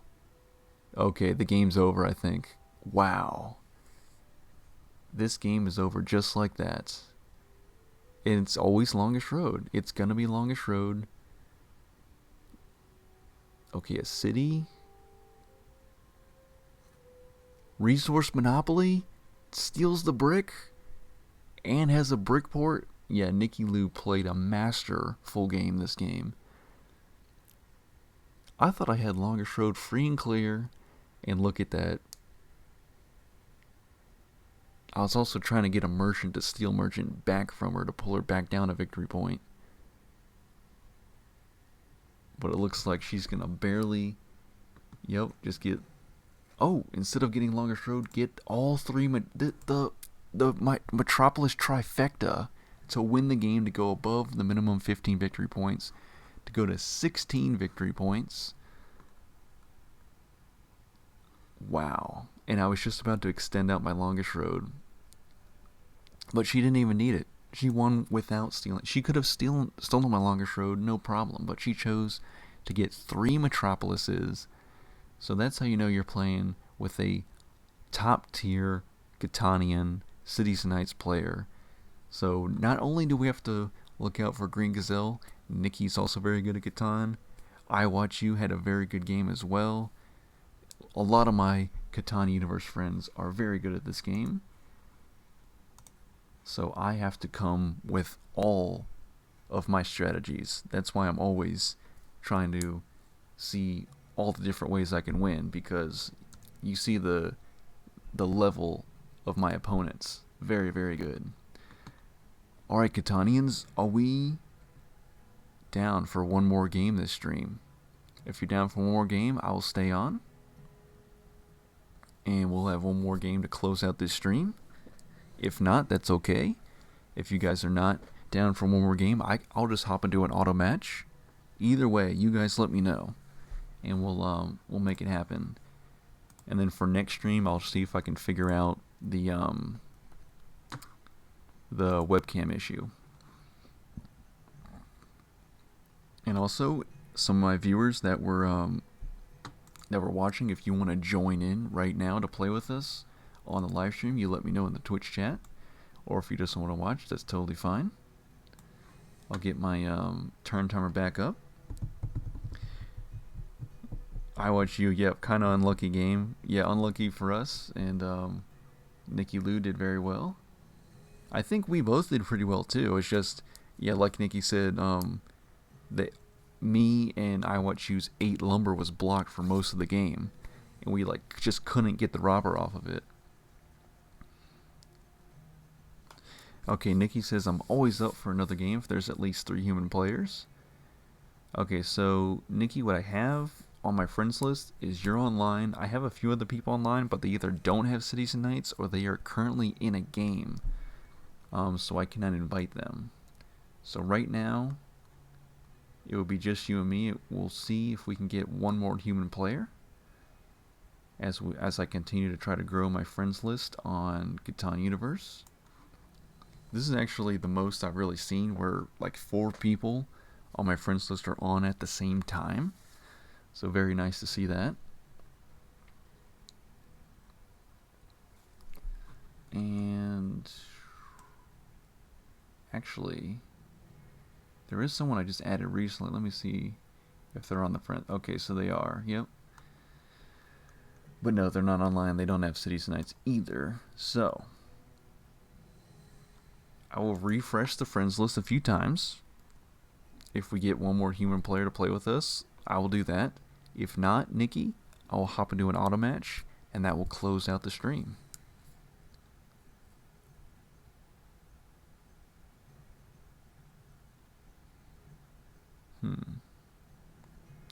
Okay, the game's over, I think. Wow. This game is over just like that. And it's always longest road. It's gonna be longest road. Okay, a city. Resource monopoly steals the brick and has a brick port. Yeah, Nikki Lou played a masterful game this game. I thought I had longest road free and clear, and look at that. I was also trying to get a merchant to steal merchant back from her to pull her back down a victory point. But it looks like she's gonna barely. Yep, just get. Oh, instead of getting longest road, get all 3 the Metropolis trifecta to win the game, to go above the minimum 15 victory points, to go to 16 victory points. Wow. And I was just about to extend out my longest road. But she didn't even need it. She won without stealing. She could have stolen my longest road, no problem. But she chose to get 3 Metropolises. So that's how you know you're playing with a top tier Catanian Cities and Knights player. So not only do we have to look out for Green Gazelle, Nikki's also very good at Catan. I Watch You had a very good game as well. A lot of my Catan universe friends are very good at this game. So I have to come with all of my strategies. That's why I'm always trying to see all the different ways I can win, because you see the level of my opponents. Very, very good. Alright, Catanians, are we down for one more game this stream? If you're down for one more game, I will stay on. And we'll have one more game to close out this stream. If not, that's okay. If you guys are not down for one more game, I'll just hop into an auto match. Either way, you guys let me know, and we'll make it happen. And then for next stream, I'll see if I can figure out the webcam issue. And also, some of my viewers that were watching, if you want to join in right now to play with us on the live stream, you let me know in the Twitch chat. Or if you just want to watch, that's totally fine. I'll get my turn timer back up. I Watch You, yep, kind of unlucky game. Yeah, unlucky for us, and Nikki Lou did very well. I think we both did pretty well too. It's just, yeah, like Nikki said, that me and I Watch You's 8 lumber was blocked for most of the game, and we like just couldn't get the robber off of it. Okay, Nikki says I'm always up for another game if there's at least 3 human players. Okay, so Nikki, what I have on my friends list is you're online. I have a few other people online, but they either don't have Cities and Knights or they are currently in a game. So I cannot invite them. So right now, it will be just you and me. We'll see if we can get one more human player as I continue to try to grow my friends list on Catan Universe. This is actually the most I've really seen, where like 4 people on my friends list are on at the same time. So very nice to see that. And actually, there is someone I just added recently. Let me see if they're on the friend. Okay, so they are. Yep. But no, they're not online. They don't have Cities and Knights either. So I will refresh the friends list a few times. If we get one more human player to play with us, I will do that. If not, Nikki, I will hop into an auto match, and that will close out the stream.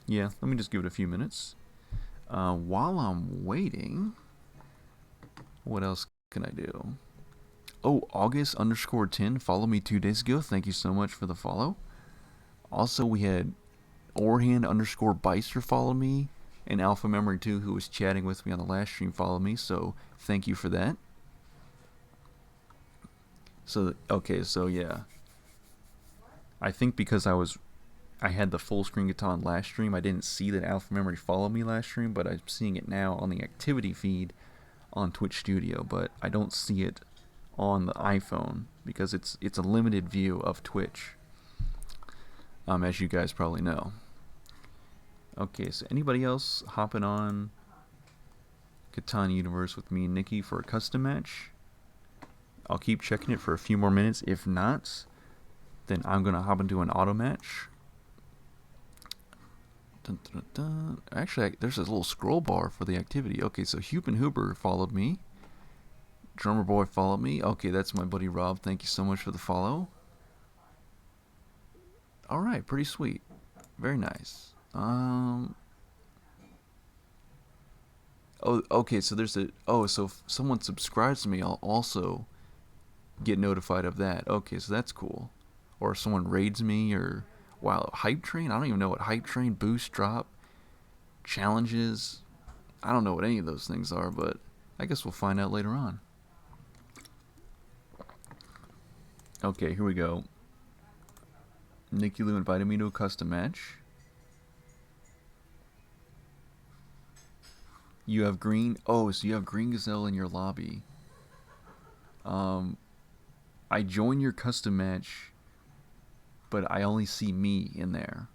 Yeah, let me just give it a few minutes. While I'm waiting, what else can I do? Oh, August_10 followed me 2 days ago. Thank you so much for the follow. Also, we had Orhan underscore Beister follow me, and Alpha Memory 2, who was chatting with me on the last stream, follow me. So thank you for that. So okay, so yeah, I think because I had the full screen Catan last stream, I didn't see that Alpha Memory followed me last stream, but I'm seeing it now on the activity feed on Twitch Studio, but I don't see it on the iPhone because it's a limited view of Twitch, as you guys probably know. Okay, so anybody else hopping on Catan Universe with me and Nikki for a custom match? I'll keep checking it for a few more minutes. If not, then I'm gonna hop into an auto match. Dun, dun, dun. Actually, there's a little scroll bar for the activity. Okay, so Hupen Huber followed me. Drummer Boy followed me. Okay, that's my buddy Rob. Thank you so much for the follow. Alright, pretty sweet. Very nice. Oh, okay, so there's a... Oh, so if someone subscribes to me, I'll also get notified of that. Okay, so that's cool. Or if someone raids me, or... Wow, Hype Train? I don't even know what Hype Train, Boost, Drop, Challenges... I don't know what any of those things are, but I guess we'll find out later on. Okay, here we go. Nikki Lou invited me to a custom match. You have green... Oh, so you have Green Gazelle in your lobby. I join your custom match, but I only see me in there.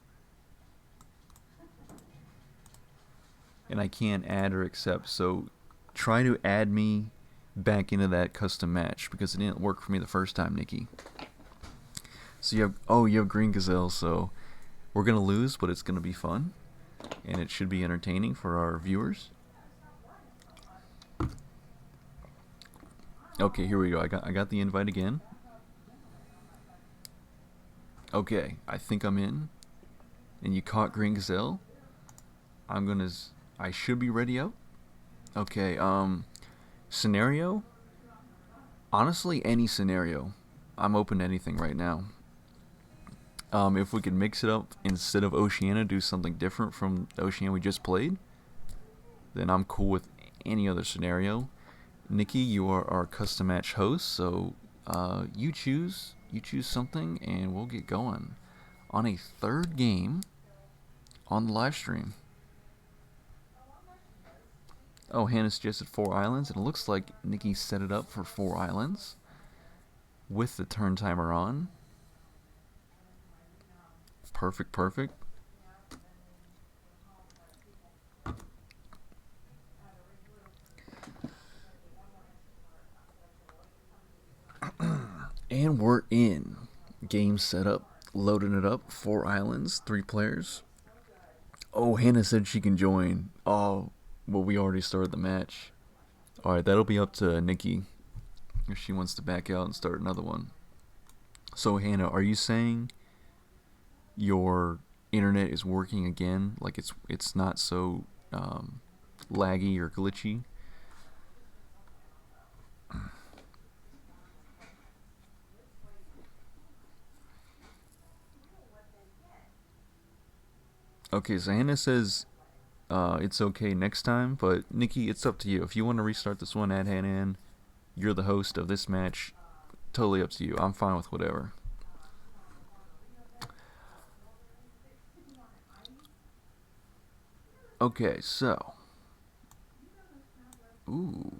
And I can't add or accept, so try to add me back into that custom match, because it didn't work for me the first time, Nikki. So you have... Oh, you have Green Gazelle, so we're going to lose, but it's going to be fun. And it should be entertaining for our viewers. Okay, here we go. I got the invite again. Okay, I think I'm in. And you caught Green Gazelle. I should be ready out. Okay, scenario? Honestly, any scenario. I'm open to anything right now. If we could mix it up, instead of Oceania, do something different from the Oceania we just played, then I'm cool with any other scenario. Nikki, you are our custom match host, so you choose something, and we'll get going on a third game on the live stream. Oh, Hannah suggested 4 islands, and it looks like Nikki set it up for 4 islands with the turn timer on. Perfect, perfect. And we're in. Game set up. Loading it up. 4 islands. 3 players. Oh, Hannah said she can join. Oh, well, we already started the match. Alright, that'll be up to Nikki if she wants to back out and start another one. So, Hannah, are you saying your internet is working again? Like it's not so laggy or glitchy? Okay, so Hannah says it's okay next time, but Nikki, it's up to you. If you want to restart this one, add Hannah in. You're the host of this match. Totally up to you. I'm fine with whatever. Okay, so. Ooh.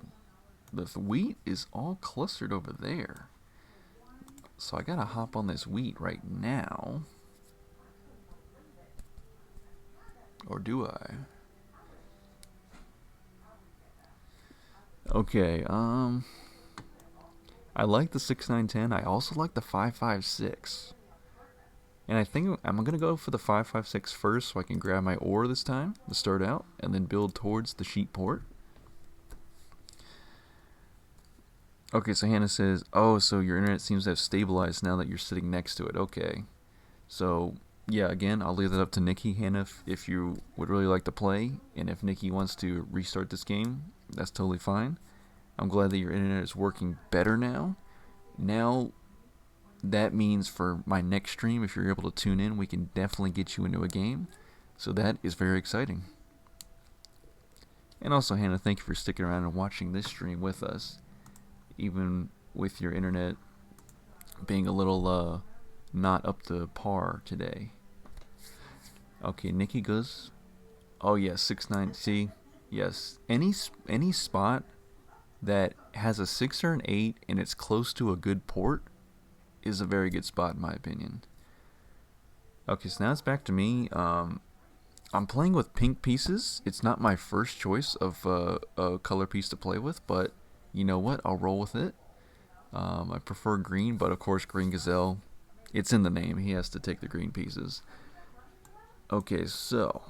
The wheat is all clustered over there. So I gotta hop on this wheat right now. Or do I? Okay, I like the 6910. I also like the 556. And I think I'm going to go for the 556 first so I can grab my ore this time to start out, and then build towards the sheep port. Okay, so Hannah says, oh, so your internet seems to have stabilized now that you're sitting next to it. Okay. So, yeah, again, I'll leave that up to Nikki. Hannah, if you would really like to play, and if Nikki wants to restart this game, that's totally fine. I'm glad that your internet is working better now. Now, that means for my next stream, if you're able to tune in, we can definitely get you into a game. So that is very exciting. And also, Hannah, thank you for sticking around and watching this stream with us, even with your internet being a little not up to par today. Okay, Nikki goes. Oh yes, 6-9. See, yes, any spot that has a 6 or an 8 and it's close to a good port is a very good spot in my opinion. Okay, so now it's back to me. I'm playing with pink pieces. It's not my first choice of a color piece to play with, but you know what? I'll roll with it. I prefer green, but of course Green Gazelle. It's in the name. He has to take the green pieces. Okay, so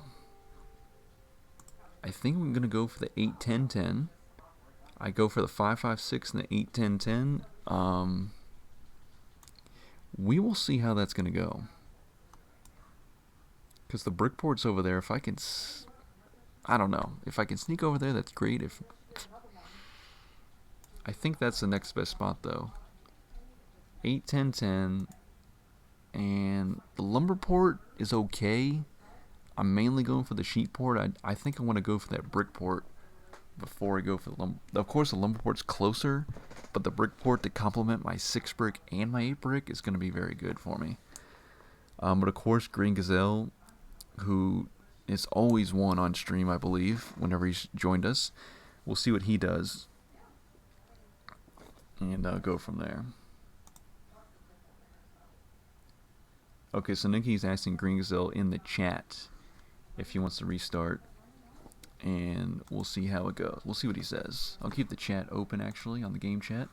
I think I'm gonna go for the 8-10-10. I go for the 5-5-6 and the 8-10-10. We will see how that's gonna go. Because the brick port's over there. If I can, I don't know. If I can sneak over there, that's great. If I think that's the next best spot though. 8-10-10. And the lumber port is okay. I'm mainly going for the sheet port. I think I want to go for that brick port before I go for the lumber. Of course, the lumber port's closer, but the brick port to complement my 6 brick and my 8 brick is going to be very good for me. But of course, Green Gazelle, who is always won on stream, I believe, whenever he's joined us. We'll see what he does. And go from there. Okay, so Nikki's asking Green Gazelle in the chat if he wants to restart. And we'll see how it goes. We'll see what he says. I'll keep the chat open, actually, on the game chat.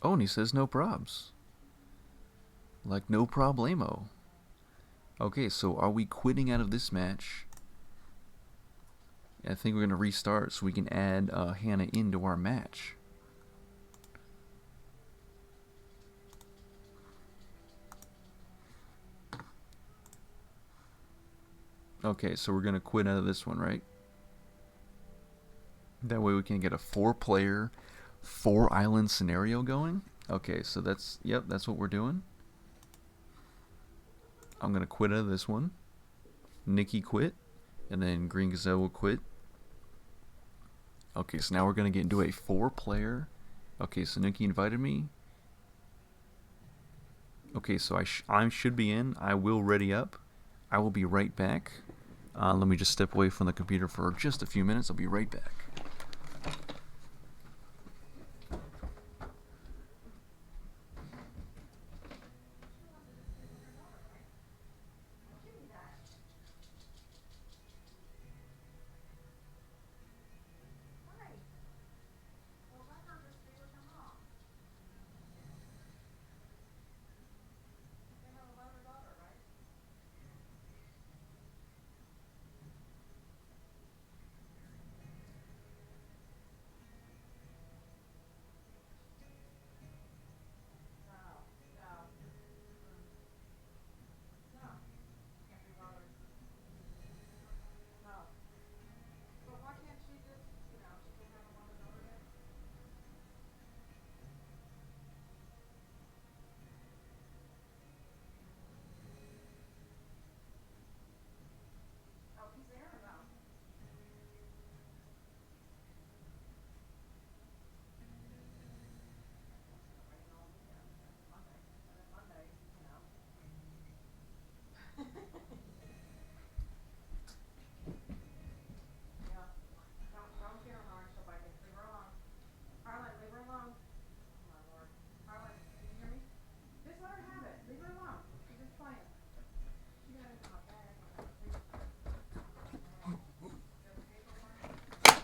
Oh, and he says no probs. Like, no problemo. Okay, so are we quitting out of this match? I think we're going to restart so we can add Hannah into our match. Okay, so we're going to quit out of this one, right? That way we can get a 4-player, 4-island scenario going. Okay, so that's, yep, that's what we're doing. I'm going to quit out of this one. Nikki quit. And then Green Gazelle will quit. Okay, so now we're going to get into a 4-player. Okay, so Nikki invited me. Okay, so I should be in. I will ready up. I will be right back. Let me just step away from the computer for just a few minutes. I'll be right back.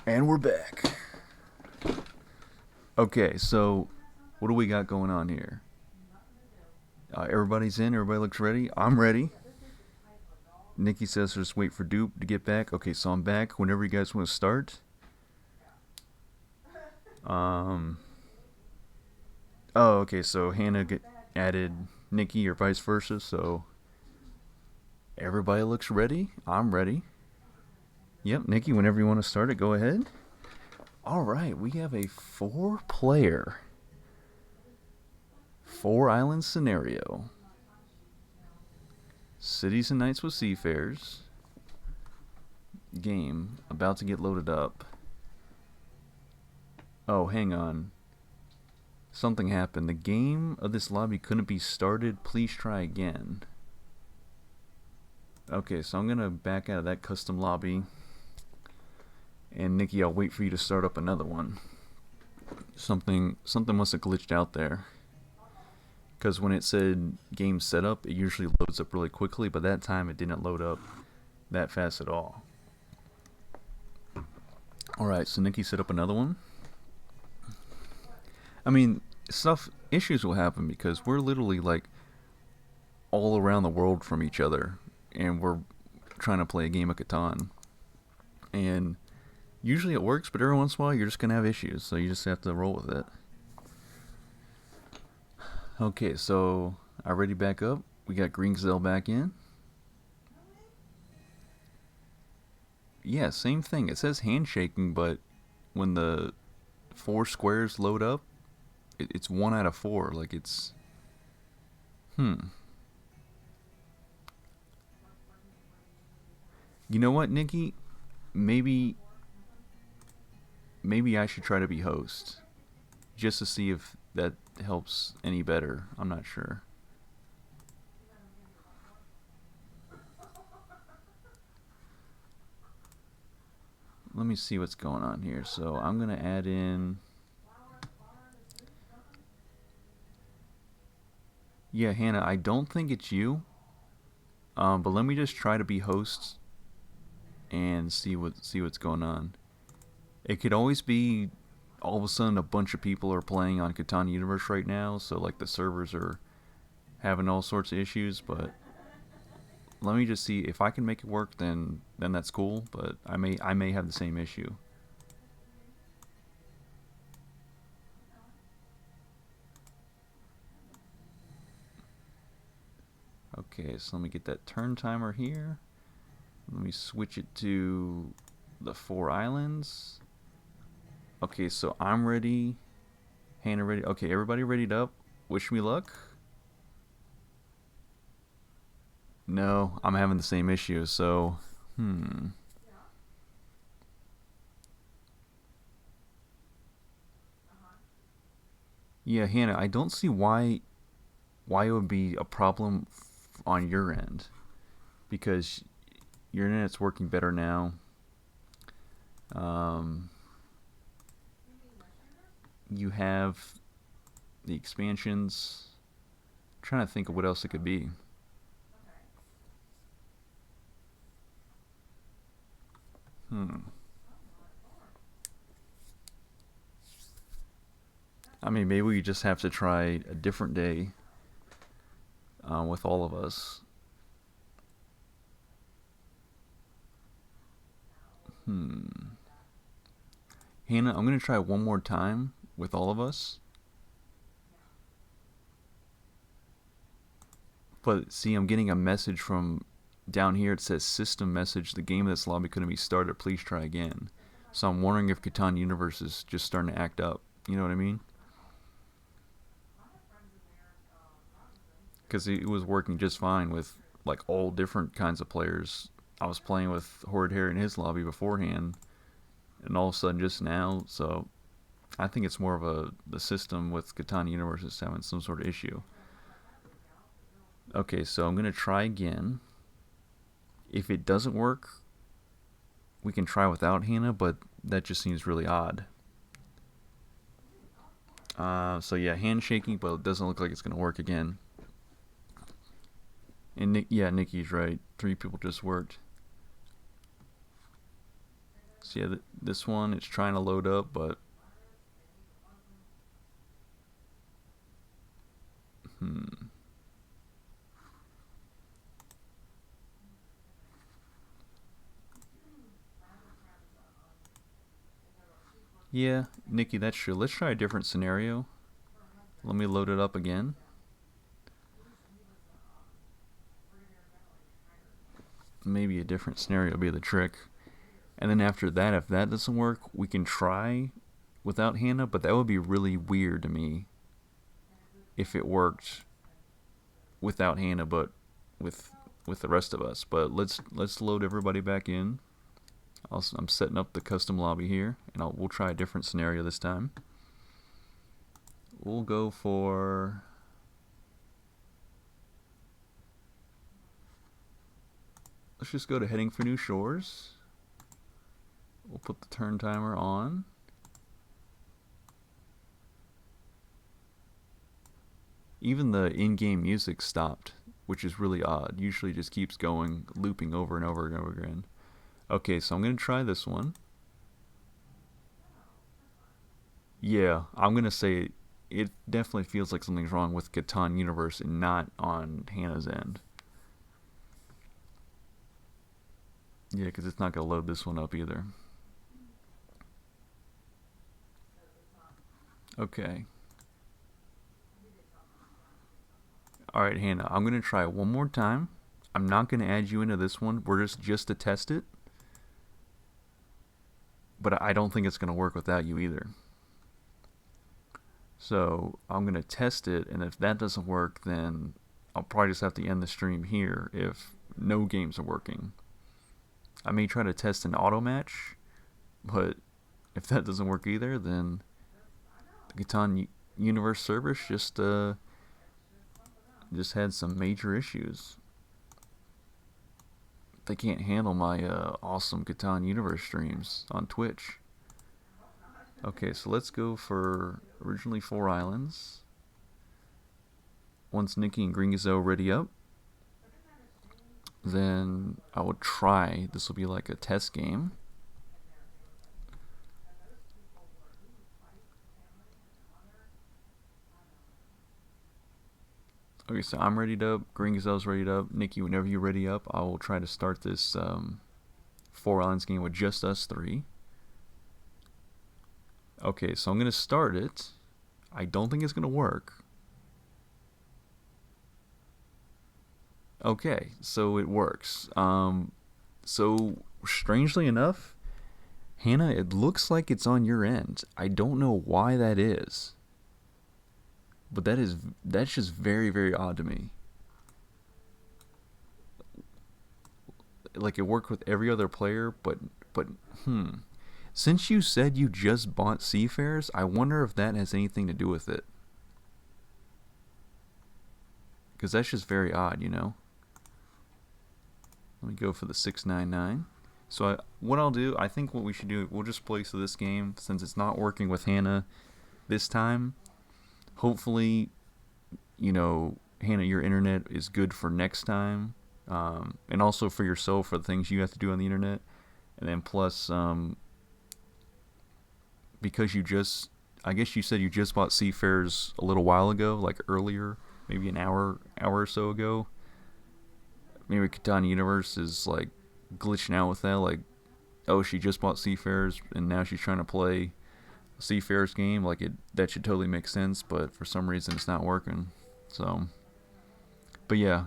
And we're back. Okay, so what do we got going on here? Everybody's in. Everybody looks ready. I'm ready. Nikki says just wait for Dupe to get back. Okay, so I'm back. Whenever you guys want to start. Oh, okay, so Hannah added Nikki or vice versa, so everybody looks ready. I'm ready. Yep, Nikki, whenever you want to start it, go ahead. All right, we have a four-player, four-island scenario. Cities and Nights with Seafarers game about to get loaded up. Oh, hang on. Something happened. The game of this lobby couldn't be started. Please try again. Okay, so I'm gonna back out of that custom lobby. And Nikki, I'll wait for you to start up another one. Something must have glitched out there. Because when it said game setup, it usually loads up really quickly, but that time it didn't load up that fast at all. Alright, so Nikki set up another one. I mean, issues will happen because we're literally like all around the world from each other, and we're trying to play a game of Catan. And usually it works, but every once in a while you're just gonna have issues, so you just have to roll with it. Okay, so I ready back up. We got Green Gazelle back in. Yeah, same thing. It says handshaking, but when the 4 squares load up, it's 1 out of 4. Like it's... You know what, Nikki? Maybe I should try to be host. Just to see if that helps any better. I'm not sure. Let me see what's going on here. So I'm going to add in... Yeah, Hannah, I don't think it's you. But let me just try to be host and see what's going on. It could always be all of a sudden a bunch of people are playing on Catan Universe right now, so like the servers are having all sorts of issues, but let me just see if I can make it work, then that's cool, but I may have the same issue. Okay, so let me get that turn timer here. Let me switch it to the 4 islands. Okay, so I'm ready. Hannah ready. Okay, everybody readied up. Wish me luck. No, I'm having the same issue, so... Yeah, Hannah, I don't see why it would be a problem on your end. Because your internet's working better now. You have the expansions. I'm trying to think of what else it could be. I mean, maybe we just have to try a different day with all of us. Hannah, I'm going to try one more time with all of us. But see, I'm getting a message from down here. It says system message. The game of this lobby couldn't be started. Please try again. So I'm wondering if Catan Universe is just starting to act up. You know what I mean? Because it was working just fine with like all different kinds of players. I was playing with Horrid Harry in his lobby beforehand, and all of a sudden just now. So I think it's more of the system with Catan Universe is having some sort of issue. Okay, so I'm going to try again. If it doesn't work, we can try without Hannah, but that just seems really odd. So yeah, handshaking, but it doesn't look like it's going to work again. And Nikki's right. 3 people just worked. So yeah, this one, it's trying to load up, but... Yeah, Nikki, that's true. Let's try a different scenario. Let me load it up again. Maybe a different scenario will be the trick. And then after that, if that doesn't work, we can try without Hannah, but that would be really weird to me if it worked without Hannah, but with with the rest of us. But let's load everybody back in. I'm setting up the custom lobby here, and we'll try a different scenario this time. We'll go for... Let's just go to heading for new shores. We'll put the turn timer on. Even the in-game music stopped, which is really odd. Usually it just keeps going, looping over and over and over again. Okay, so I'm going to try this one. Yeah, I'm going to say it definitely feels like something's wrong with Catan Universe and not on Hannah's end. Yeah, because it's not going to load this one up either. Okay. Alright, Hannah, I'm going to try one more time. I'm not going to add you into this one. We're just to test it. But I don't think it's going to work without you either. So I'm going to test it, and if that doesn't work, then I'll probably just have to end the stream here if no games are working. I may try to test an auto match, but if that doesn't work either, then the Catan Universe servers just had some major issues. They can't handle my awesome Catan Universe streams on Twitch. Okay, so let's go for originally 4 islands. Once Nikki and Green Gazelle ready up, then I will try. This will be like a test game. Okay, so I'm ready up. Green Gazelle's ready up. Nikki, whenever you're ready up, I will try to start this 4 islands game with just us 3. Okay, so I'm going to start it. I don't think it's going to work. Okay, so it works. So strangely enough, Hannah, it looks like it's on your end. I don't know why that is, but that's just very, very odd to me. Like, it worked with every other player, but since you said you just bought Seafarers, I wonder if that has anything to do with it. Because that's just very odd, you know? Let me go for the 699. So what I'll do, I think what we should do, we'll just play through this game since it's not working with Hannah this time. Hopefully, you know, Hannah, your internet is good for next time. And also for yourself, for the things you have to do on the internet. And then plus, because I guess you said you just bought Seafarers a little while ago, like earlier, maybe an hour or so ago. Maybe Catan Universe is like glitching out with that, like, oh, she just bought Seafarers and now she's trying to play a Seafarers game. Like, that should totally make sense, but for some reason it's not working. So, but yeah,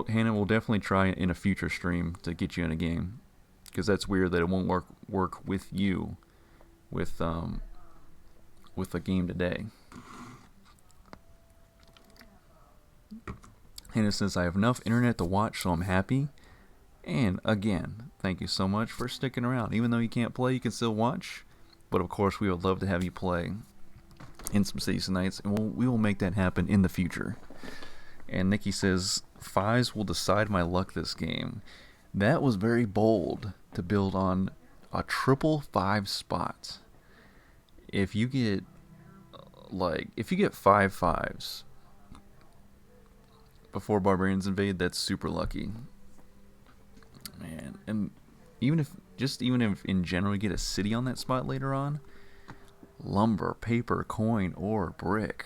Hannah will definitely try in a future stream to get you in a game, because that's weird that it won't work with you with the game today. Hannah says, I have enough internet to watch, so I'm happy. And again, thank you so much for sticking around. Even though you can't play, you can still watch. But of course, we would love to have you play in some Cities and Nights, and we will make that happen in the future. And Nikki says, Fives will decide my luck this game. That was very bold to build on a triple 5 spot. If you get 5 5s before Barbarians invade, that's super lucky, man. And even if in general you get a city on that spot later on, lumber, paper, coin, ore, brick,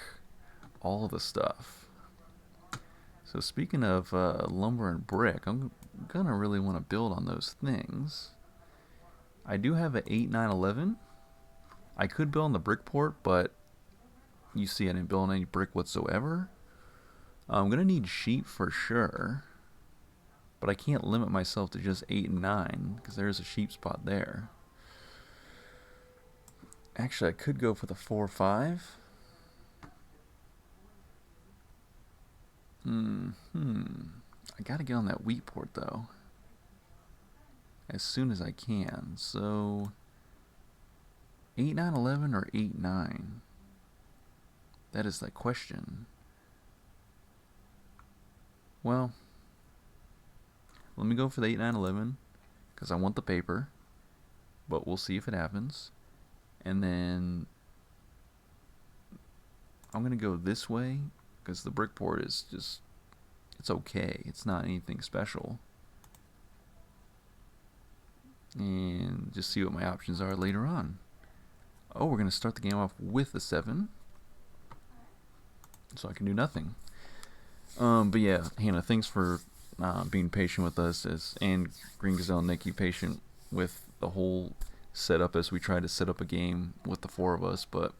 all the stuff. So speaking of lumber and brick, I'm gonna really want to build on those things. I do have an 8, 9, 11. I could build on the brick port, but you see I didn't build on any brick whatsoever. I'm gonna need sheep for sure. But I can't limit myself to just 8 and 9, because there's a sheep spot there. Actually, I could go for the 4-5. I gotta get on that wheat port, though, as soon as I can. So 8, 9, 11 or 8, 9? That is the question. Well, let me go for the 8, 9, 11, because I want the paper, but we'll see if it happens. And then I'm going to go this way, because the brick port is just, it's okay. It's not anything special. And just see what my options are later on. Oh, we're going to start the game off with the 7. So I can do nothing. But yeah, Hannah, thanks for being patient with us, and Green Gazelle Nikki patient with the whole setup as we tried to set up a game with the 4 of us, but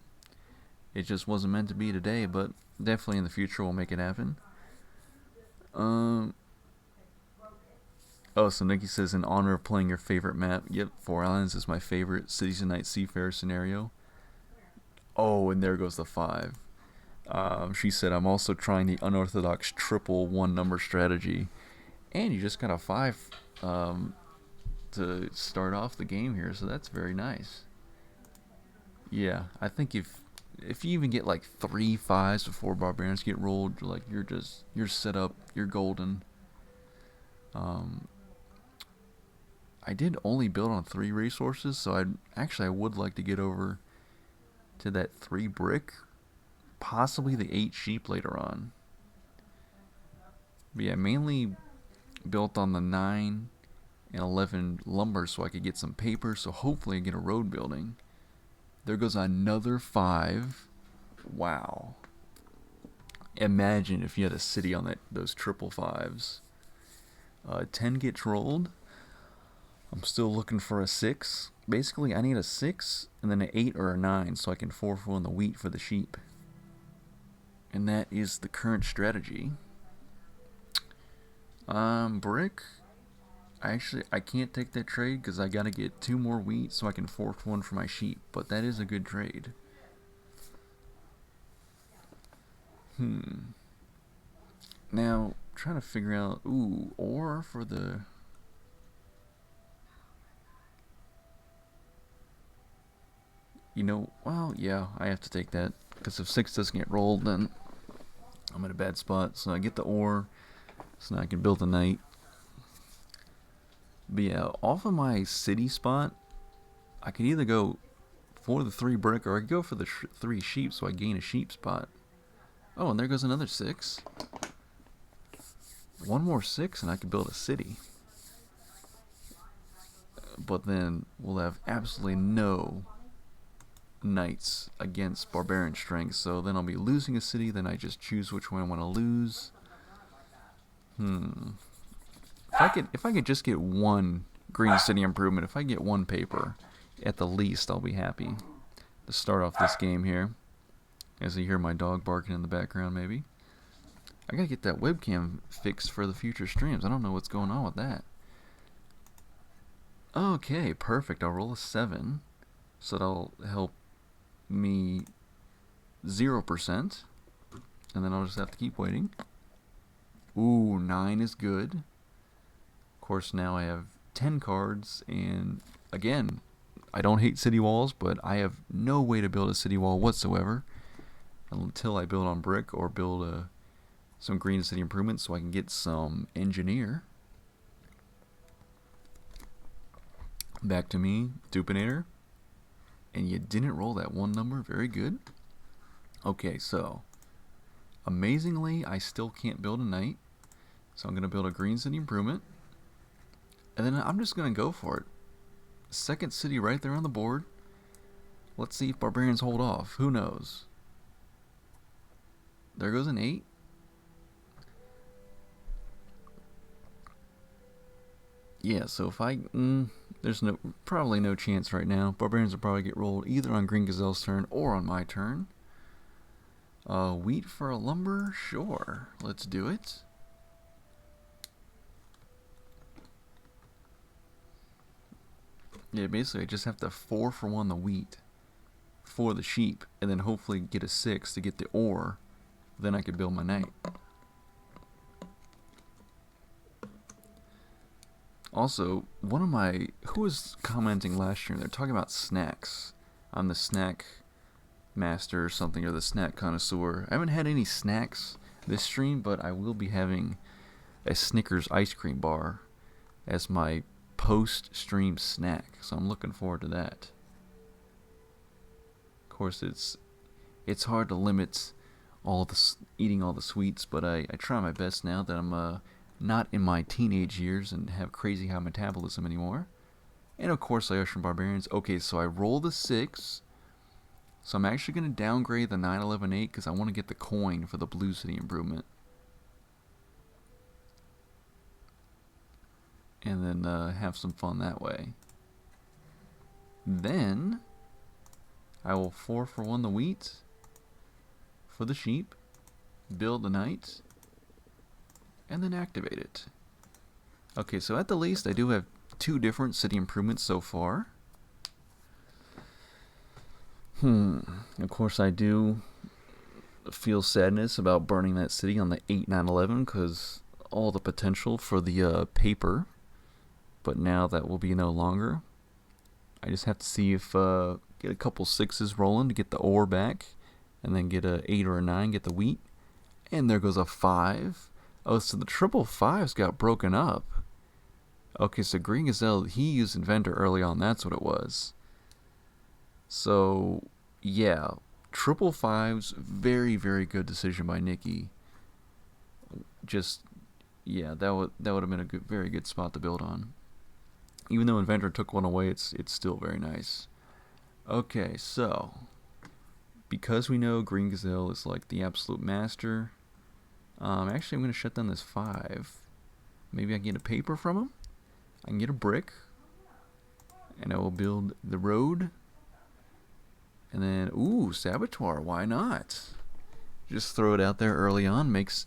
it just wasn't meant to be today, but definitely in the future we'll make it happen. Oh, so Nikki says, in honor of playing your favorite map, yep, 4 Islands is my favorite Cities and Night Seafarer scenario. Oh, and there goes the 5. She said, I'm also trying the unorthodox triple 1-number strategy. And you just got a 5 to start off the game here, so that's very nice. Yeah, I think if you even get like 3 5s before Barbarians get rolled, like you're set up, you're golden. I did only build on 3 resources, so I would like to get over to that 3 brick, possibly the 8 sheep later on. But yeah, mainly built on the 9 and 11 lumber so I could get some paper, so hopefully I get a road building. There goes another 5. Wow. Imagine if you had a city on those triple 5s. 10 gets rolled. I'm still looking for a 6. Basically, I need a 6 and then an 8 or a 9 so I can 4-4 on the wheat for the sheep. And that is the current strategy. Brick. I can't take that trade because I gotta get 2 more wheat so I can 4-1 for my sheep. But that is a good trade. Now, trying to figure out, or for the... well, yeah, I have to take that. Because if 6 doesn't get rolled, then I'm in a bad spot. So I get the ore, so now I can build a knight. But yeah, off of my city spot, I could either go for the 3 brick, or I could go for the 3 sheep so I gain a sheep spot. Oh, and there goes another 6. 1 more 6 and I could build a city. But then we'll have absolutely no knights against barbarian strength, so then I'll be losing a city. Then I just choose which one I want to lose. If I could just get 1 green city improvement, if I get 1 paper at the least, I'll be happy to start off this game here. As you hear my dog barking in the background, maybe. I gotta get that webcam fixed for the future streams. I don't know what's going on with that. Okay, perfect. I'll roll a 7, so that'll help me 0%, and then I'll just have to keep waiting. Ooh, 9 is good. Of course, now I have 10 cards, and again, I don't hate city walls, but I have no way to build a city wall whatsoever until I build on brick or build some green city improvements so I can get some engineer. Back to me, Dupinator. And you didn't roll that 1 number. Very good. Okay, so amazingly, I still can't build a knight. So I'm going to build a green city improvement. And then I'm just going to go for it. Second city right there on the board. Let's see if barbarians hold off. Who knows? There goes an 8. Yeah, so if there's probably no chance right now. Barbarians will probably get rolled either on Green Gazelle's turn or on my turn. Wheat for a lumber? Sure. Let's do it. Yeah, basically I just have to 4-for-1 the wheat for the sheep, and then hopefully get a 6 to get the ore. Then I could build my knight. Also, who was commenting last year, they're talking about snacks. I'm the snack master or something, or the snack connoisseur. I haven't had any snacks this stream, but I will be having a Snickers ice cream bar as my post-stream snack, so I'm looking forward to that. Of course, it's hard to limit eating all the sweets, but I try my best now that I'm not in my teenage years and have crazy high metabolism anymore. And of course, I usher in barbarians. Okay, so I roll the 6. So I'm actually going to downgrade the 9-11-8 because I want to get the coin for the blue city improvement. And then have some fun that way. Then I will 4-for-1 the wheat for the sheep, build the knight, and then activate it. Okay, so at the least I do have 2 different city improvements so far. Of course I do feel sadness about burning that city on the 8-9-11 because all the potential for the paper, but now that will be no longer. I just have to see if get a couple 6s rolling to get the ore back, and then get a 8 or a 9, get the wheat, and there goes a 5. Oh, so the triple 5s got broken up. Okay, so Green Gazelle, he used Inventor early on, that's what it was. So, yeah, triple 5s, very, very good decision by Nikki. Just, yeah, that would have been a very good spot to build on. Even though Inventor took one away, it's still very nice. Okay, so because we know Green Gazelle is like the absolute master, actually I'm going to shut down this 5. Maybe I can get a paper from him. I can get a brick, and I will build the road. And then, ooh, Saboteur, why not? Just throw it out there early on, makes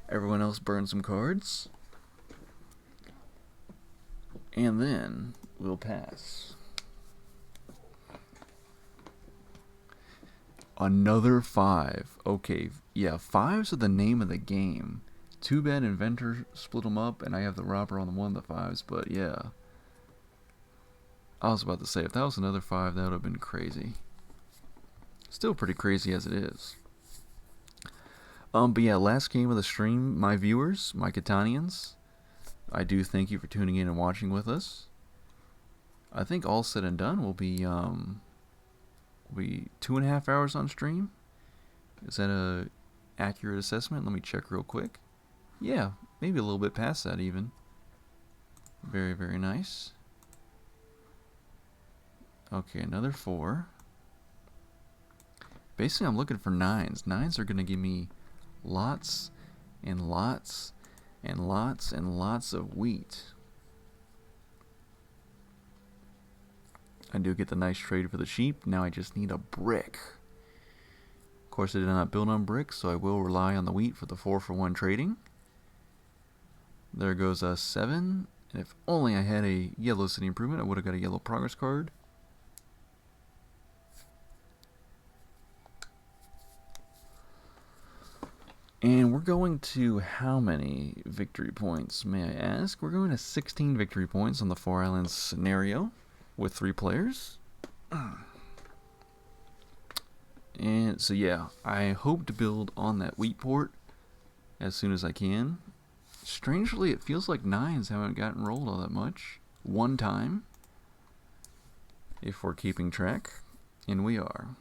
everyone else burn some cards. And then we'll pass. Another 5. Okay, yeah, 5s are the name of the game. Too bad Inventor split them up, and I have the robber on one of the 5s, but yeah. I was about to say, if that was another 5, that would have been crazy. Still pretty crazy as it is. But yeah, last game of the stream, my viewers, my Catanians, I do thank you for tuning in and watching with us. I think all said and done will be 2.5 hours on stream. Is that a accurate assessment? Let me check real quick. Yeah, maybe a little bit past that even. Very, very nice. Okay, another 4. Basically, I'm looking for 9s. 9s are going to give me lots and lots and lots and lots of wheat. I do get the nice trade for the sheep. Now I just need a brick. Of course, I did not build on bricks, so I will rely on the wheat for the 4-for-1 trading. There goes a 7. And if only I had a yellow city improvement, I would have got a yellow progress card. And we're going to how many victory points, may I ask? We're going to 16 victory points on the 4 Islands scenario with 3 players. And so yeah, I hope to build on that wheat port as soon as I can. Strangely, it feels like 9s haven't gotten rolled all that much. One time, if we're keeping track, and we are.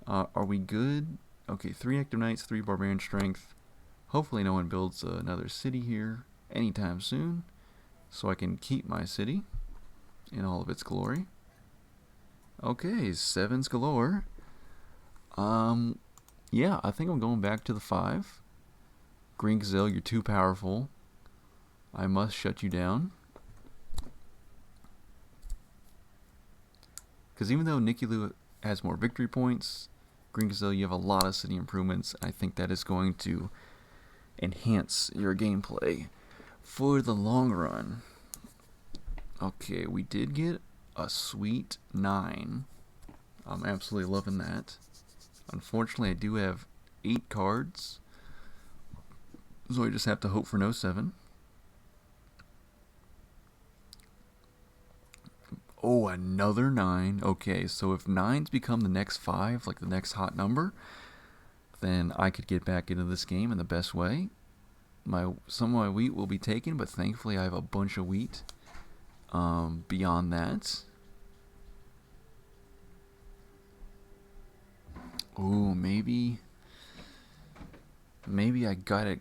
Are we good? Okay, 3 active knights, 3 barbarian strength. Hopefully no one builds another city here anytime soon, so I can keep my city in all of its glory. Okay, 7s galore. Yeah, I think I'm going back to the 5. Green Gazelle, you're too powerful. I must shut you down. Because even though Nikki Lou has more victory points, Green Gazelle, you have a lot of city improvements. I think that is going to enhance your gameplay for the long run. Okay, we did get a sweet 9. I'm absolutely loving that. Unfortunately, I do have 8 cards, so I just have to hope for no 7. Oh, another 9. Okay, so if 9s become the next 5, like the next hot number, then I could get back into this game in the best way. Some of my wheat will be taken, but thankfully I have a bunch of wheat beyond that. Ooh, maybe I got it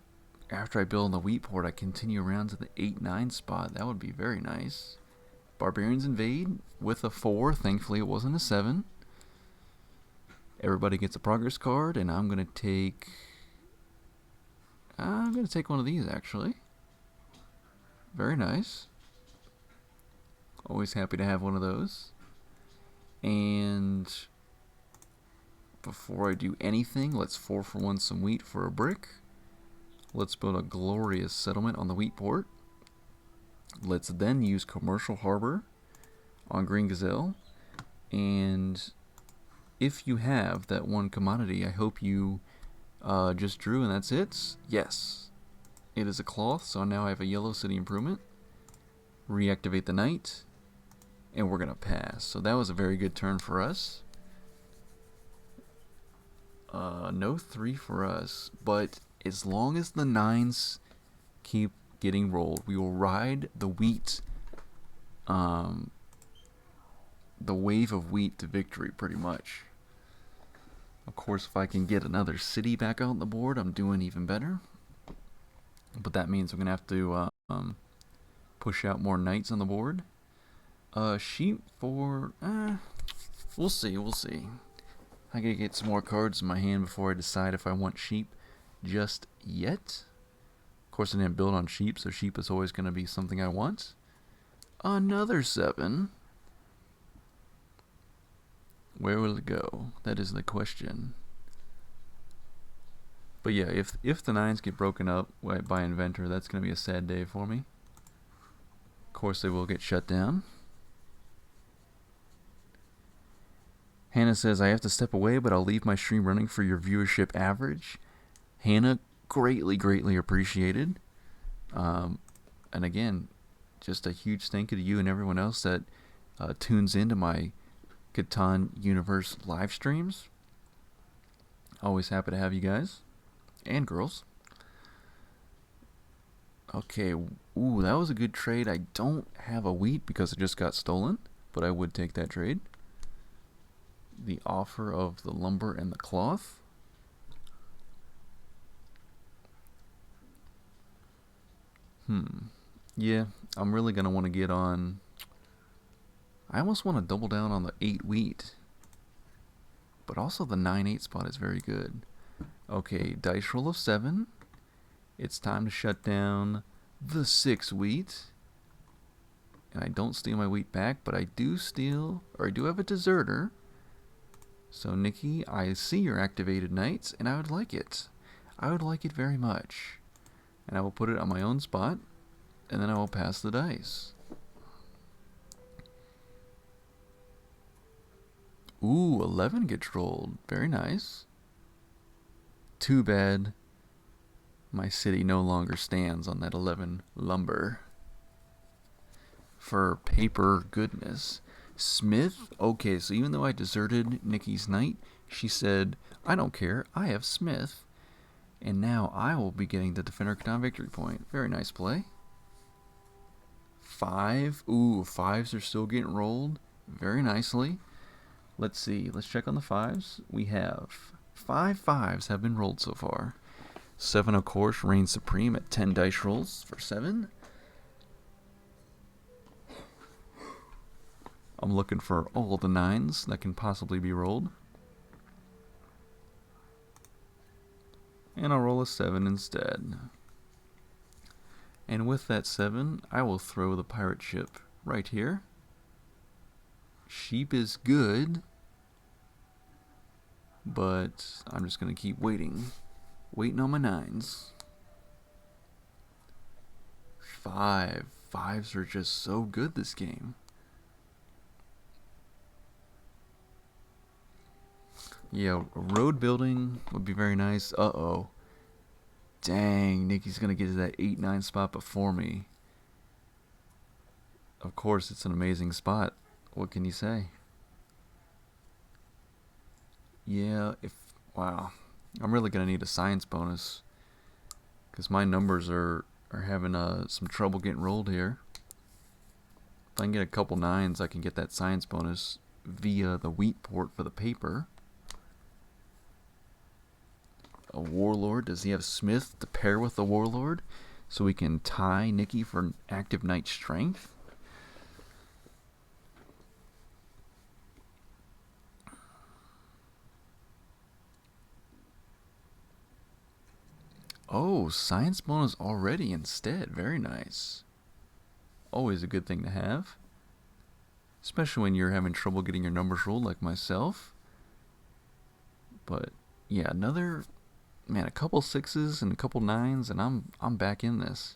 after I build on the wheat port. I continue around to the 8-9 spot. That would be very nice. Barbarians invade with a 4. Thankfully it wasn't a 7. Everybody gets a progress card, and I'm gonna take one of these actually. Very nice. Always happy to have one of those. And before I do anything, let's 4-for-1 some wheat for a brick. Let's build a glorious settlement on the wheat port. Let's then use Commercial Harbor on Green Gazelle. And if you have that one commodity, I hope you just drew and that's it. Yes. It is a cloth, so now I have a yellow city improvement. Reactivate the knight. And we're going to pass. So that was a very good turn for us. No 3 for us, but as long as the 9s keep getting rolled, we will ride the wheat, the wave of wheat to victory pretty much. Of course, if I can get another city back out on the board, I'm doing even better. But that means I'm going to have to push out more knights on the board. Sheep for... we'll see. I gotta get some more cards in my hand before I decide if I want sheep just yet. Of course, I didn't build on sheep, so sheep is always going to be something I want. Another 7. Where will it go? That is the question. But yeah, if the 9s get broken up by Inventor, that's going to be a sad day for me. Of course, they will get shut down. Hannah says, I have to step away, but I'll leave my stream running for your viewership average. Hannah, greatly appreciated. And again, just a huge thank you to you and everyone else that tunes into my Catan Universe live streams. Always happy to have you guys. And girls. Okay, ooh, that was a good trade. I don't have a wheat because it just got stolen, but I would take that trade. The offer of the lumber and the cloth. Yeah, I'm really going to want to get on... I almost want to double down on the 8 wheat. But also the 9-8 spot is very good. Okay, dice roll of 7. It's time to shut down the 6 wheat. And I don't steal my wheat back, but I do have a deserter. So Nikki, I see your activated knights, and I would like it. I would like it very much. And I will put it on my own spot, and then I will pass the dice. Ooh, 11 gets rolled. Very nice. Too bad my city no longer stands on that 11 lumber. For paper goodness. Smith? Okay, so even though I deserted Nikki's knight, she said, I don't care, I have Smith. And now I will be getting the Defender Catan victory point. Very nice play. 5. Ooh, 5s are still getting rolled very nicely. Let's see. Let's check on the 5s. We have 5 5s have been rolled so far. 7, of course, reigns supreme at 10 dice rolls for 7. I'm looking for all the 9s that can possibly be rolled. And I'll roll a 7 instead. And with that 7, I will throw the pirate ship right here. Sheep is good, but I'm just going to keep waiting on my 9s. 5. fives are just so good this game. Yeah, road building would be very nice. Uh-oh. Dang, Nikki's going to get to that 8-9 spot before me. Of course, it's an amazing spot. What can you say? Yeah, wow. I'm really going to need a science bonus. Because my numbers are having some trouble getting rolled here. If I can get a couple nines, I can get that science bonus via the wheat port for the paper. A warlord. Does he have Smith to pair with the warlord? So we can tie Nikki for active knight strength? Oh, science bonus already instead. Very nice. Always a good thing to have. Especially when you're having trouble getting your numbers rolled like myself. But yeah, a couple sixes and a couple nines and I'm back in this.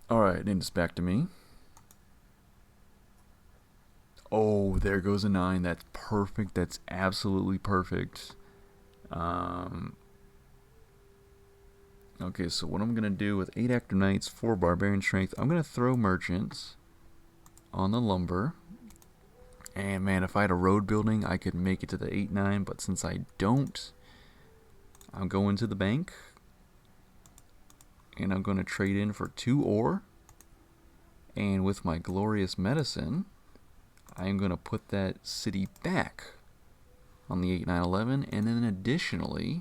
Alright, and it's back to me. Oh, there goes a 9. That's perfect. That's absolutely perfect. Okay, so what I'm going to do with 8 active knights, 4 barbarian strength, I'm going to throw merchants on the lumber. And man, if I had a road building, I could make it to the 8-9, but since I don't, I'm going to the bank. And I'm going to trade in for 2 ore. And with my glorious medicine, I am going to put that city back on the 8, 9, 11. And then additionally,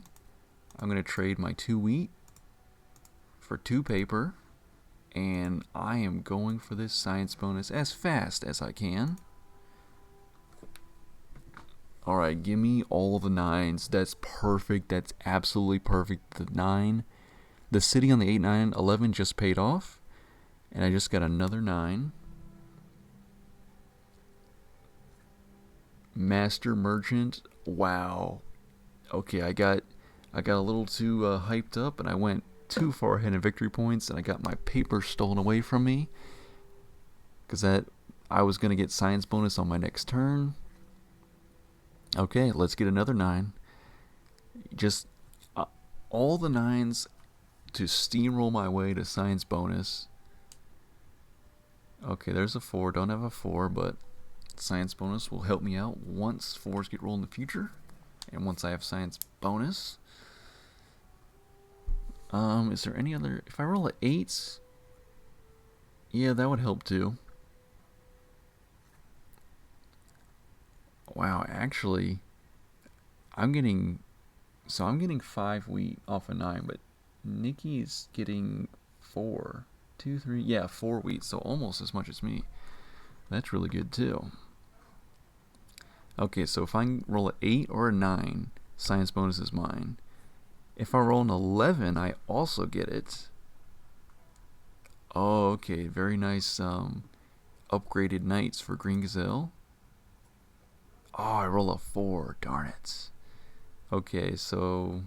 I'm going to trade my 2 wheat for 2 paper. And I am going for this science bonus as fast as I can. Alright, give me all the 9s. That's perfect. That's absolutely perfect. The 9. The city on the 8, 9, 11 just paid off. And I just got another 9. Master Merchant. Wow. Okay, I got a little too hyped up, and I went too far ahead in victory points, and I got my paper stolen away from me. Because I was going to get science bonus on my next turn. Okay, let's get another 9. Just all the 9s to steamroll my way to science bonus. Okay, there's a 4. Don't have a 4, but science bonus will help me out once 4s get rolled in the future. And once I have science bonus. Is there any other... If I roll a 8s... Yeah, that would help too. Wow, actually... I'm getting 5 wheat off a 9, but Nikki's getting 4. 2, 3... Yeah, 4 wheat, so almost as much as me. That's really good too. Okay, so if I roll an 8 or a 9, science bonus is mine. If I roll an 11, I also get it. Oh, okay, very nice upgraded knights for Green Gazelle. Oh, I roll a 4, darn it. Okay, so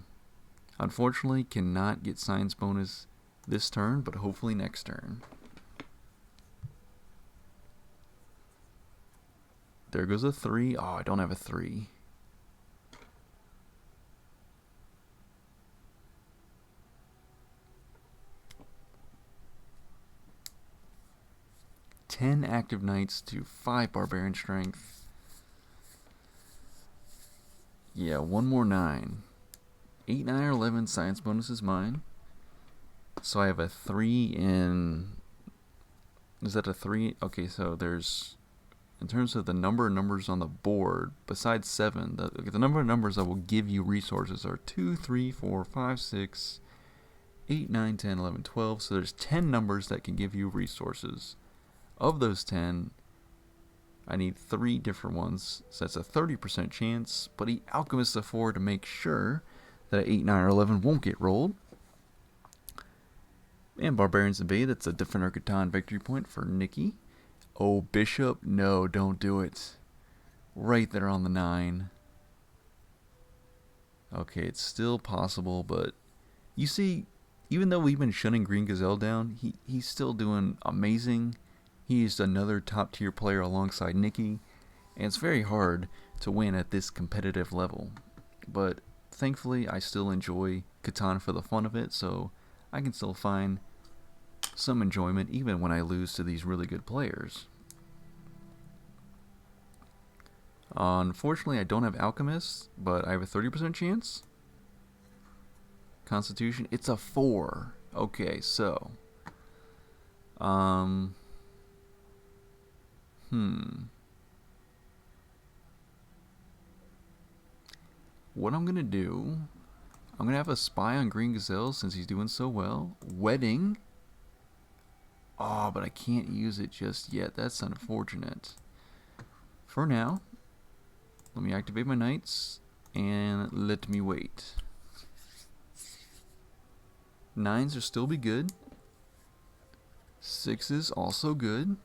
unfortunately cannot get science bonus this turn, but hopefully next turn. There goes a 3. Oh, I don't have a 3. Ten active knights to 5 barbarian strength. Yeah, one more 9. 8, 9, or 11 science bonus is mine. So I have a 3 in... Is that a 3? Okay, so there's... In terms of the number of numbers on the board, besides 7, the number of numbers that will give you resources are 2, 3, 4, 5, 6, 8, 9, 10, 11, 12. So there's 10 numbers that can give you resources. Of those 10, I need 3 different ones. So that's a 30% chance, but he alchemists a 4 to make sure that 8, 9, or 11 won't get rolled. And Barbarians Invade, that's a different Catan victory point for Nikki. Oh, Bishop? No, don't do it. Right there on the 9. Okay, it's still possible, but you see, even though we've been shutting Green Gazelle down, he's still doing amazing. He's another top tier player alongside Nikki, and it's very hard to win at this competitive level. But thankfully, I still enjoy Catan for the fun of it, so I can still find some enjoyment even when I lose to these really good players. Unfortunately, I don't have Alchemist, but I have a 30% chance. Constitution, it's a 4. Okay, so um what I'm gonna do, I'm gonna have a spy on Green Gazelle since he's doing so well. Wedding. Oh, but I can't use it just yet. That's unfortunate. For now, let me activate my knights and let me wait. 9s will still be good. 6s also good.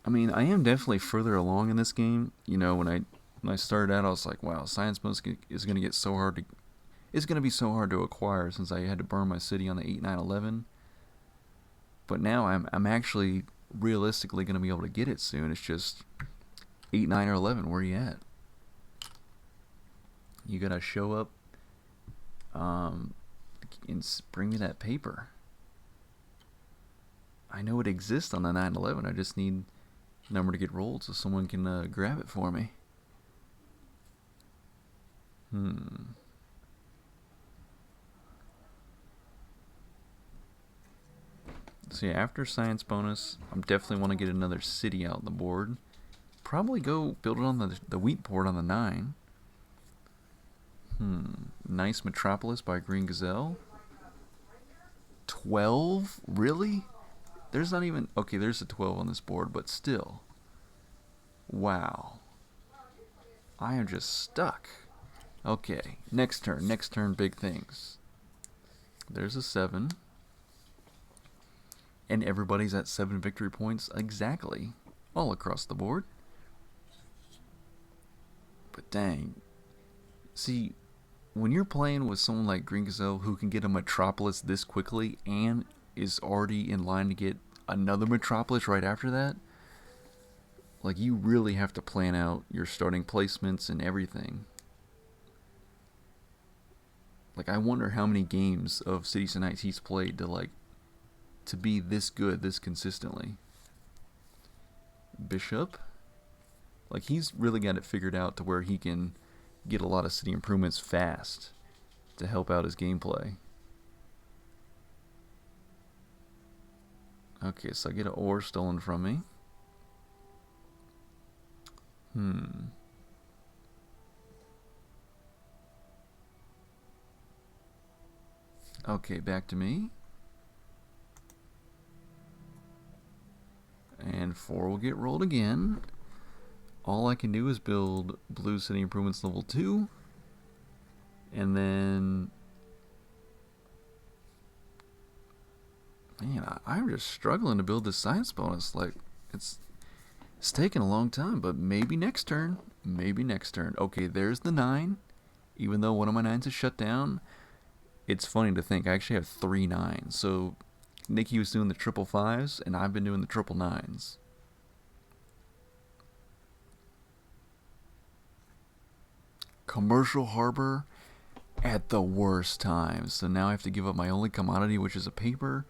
I mean, I am definitely further along in this game. You know, when I started out, I was like, wow, science bonus is going to get so hard to, it's going to be so hard to acquire since I had to burn my city on the 8, 9, 11. But now I'm actually realistically going to be able to get it soon. It's just 8, 9, or 11. Where are you at? You got to show up and bring me that paper. I know it exists on the 9, 11. I just need a number to get rolled so someone can grab it for me. So yeah, after science bonus, I definitely want to get another city out on the board. Probably go build it on the wheat port on the 9. Nice Metropolis by Green Gazelle. 12? Really? There's not even... Okay, there's a 12 on this board, but still. Wow. I am just stuck. Okay, next turn, big things. There's a 7. And everybody's at 7 victory points exactly. All across the board. But dang. See, when you're playing with someone like Green Gazelle who can get a Metropolis this quickly and is already in line to get another Metropolis right after that, like, you really have to plan out your starting placements and everything. Like, I wonder how many games of Cities and Nights he's played to be this good, this consistently. Bishop. Like, he's really got it figured out to where he can get a lot of city improvements fast to help out his gameplay. Okay, so I get an ore stolen from me. Okay, back to me. And 4 will get rolled again. All I can do is build Blue City Improvements level 2. And then... Man, I'm just struggling to build this science bonus. Like, it's taking a long time, but maybe next turn. Maybe next turn. Okay, there's the 9. Even though one of my 9s is shut down, it's funny to think I actually have 3 9s. So Nikki was doing the triple 5s, and I've been doing the triple 9s. Commercial Harbor at the worst time. So now I have to give up my only commodity, which is a paper.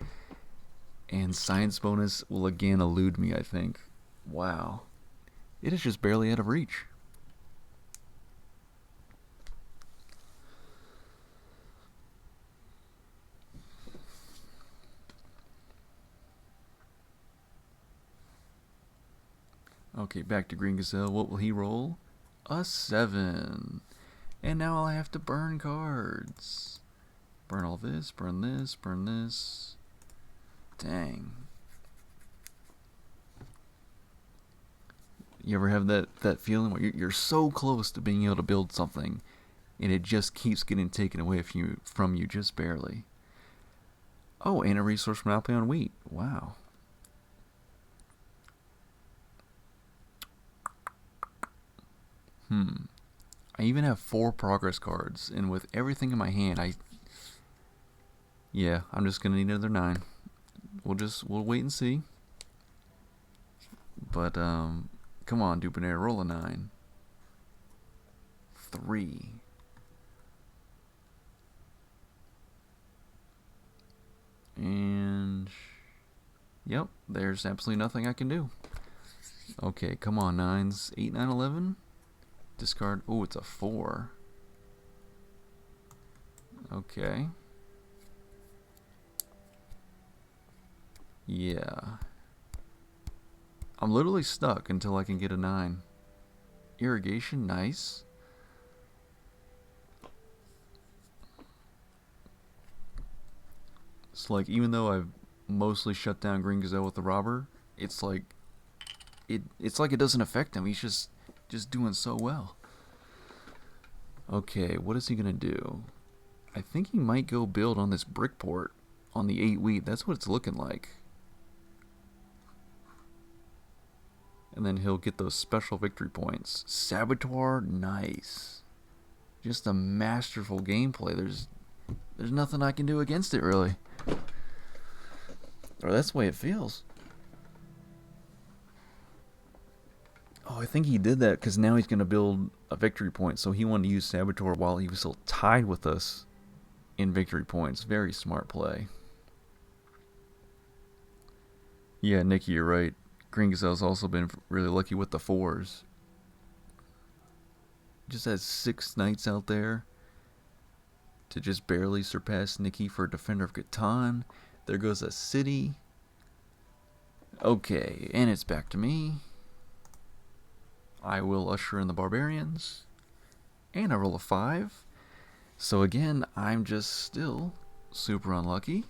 And science bonus will again elude me, I think. Wow. It is just barely out of reach. Okay, back to Green Gazelle. What will he roll? A 7. And now I have to burn cards. Burn all this, burn this, burn this. Dang. You ever have that feeling where you're so close to being able to build something, and it just keeps getting taken away from you just barely? Oh, and a resource monopoly on wheat. Wow. I even have 4 progress cards, and with everything in my hand, yeah, I'm just gonna need another 9. We'll wait and see. But come on, Dupinator, roll a 9. 3. And yep, there's absolutely nothing I can do. Okay, come on, 9s. 8, 9, 11. Discard. Oh, it's a 4. Okay. Yeah. I'm literally stuck until I can get a 9. Irrigation, nice. It's like, even though I've mostly shut down Green Gazelle with the robber, it's like it's like it doesn't affect him. He's just doing so well. Okay, what is he gonna do? I think he might go build on this brickport on the 8 wheat. That's what it's looking like. And then he'll get those special victory points. Saboteur, nice. Just a masterful gameplay. There's nothing I can do against it, really. Or that's the way it feels. Oh, I think he did that because now he's going to build a victory point. So he wanted to use Saboteur while he was still tied with us in victory points. Very smart play. Yeah, Nikki, you're right. Green Gazelle's also been really lucky with the 4s. Just has 6 knights out there to just barely surpass Nikki for Defender of Catan. There goes a city. Okay, and it's back to me. I will usher in the barbarians. And I roll a 5. So again, I'm just still super unlucky.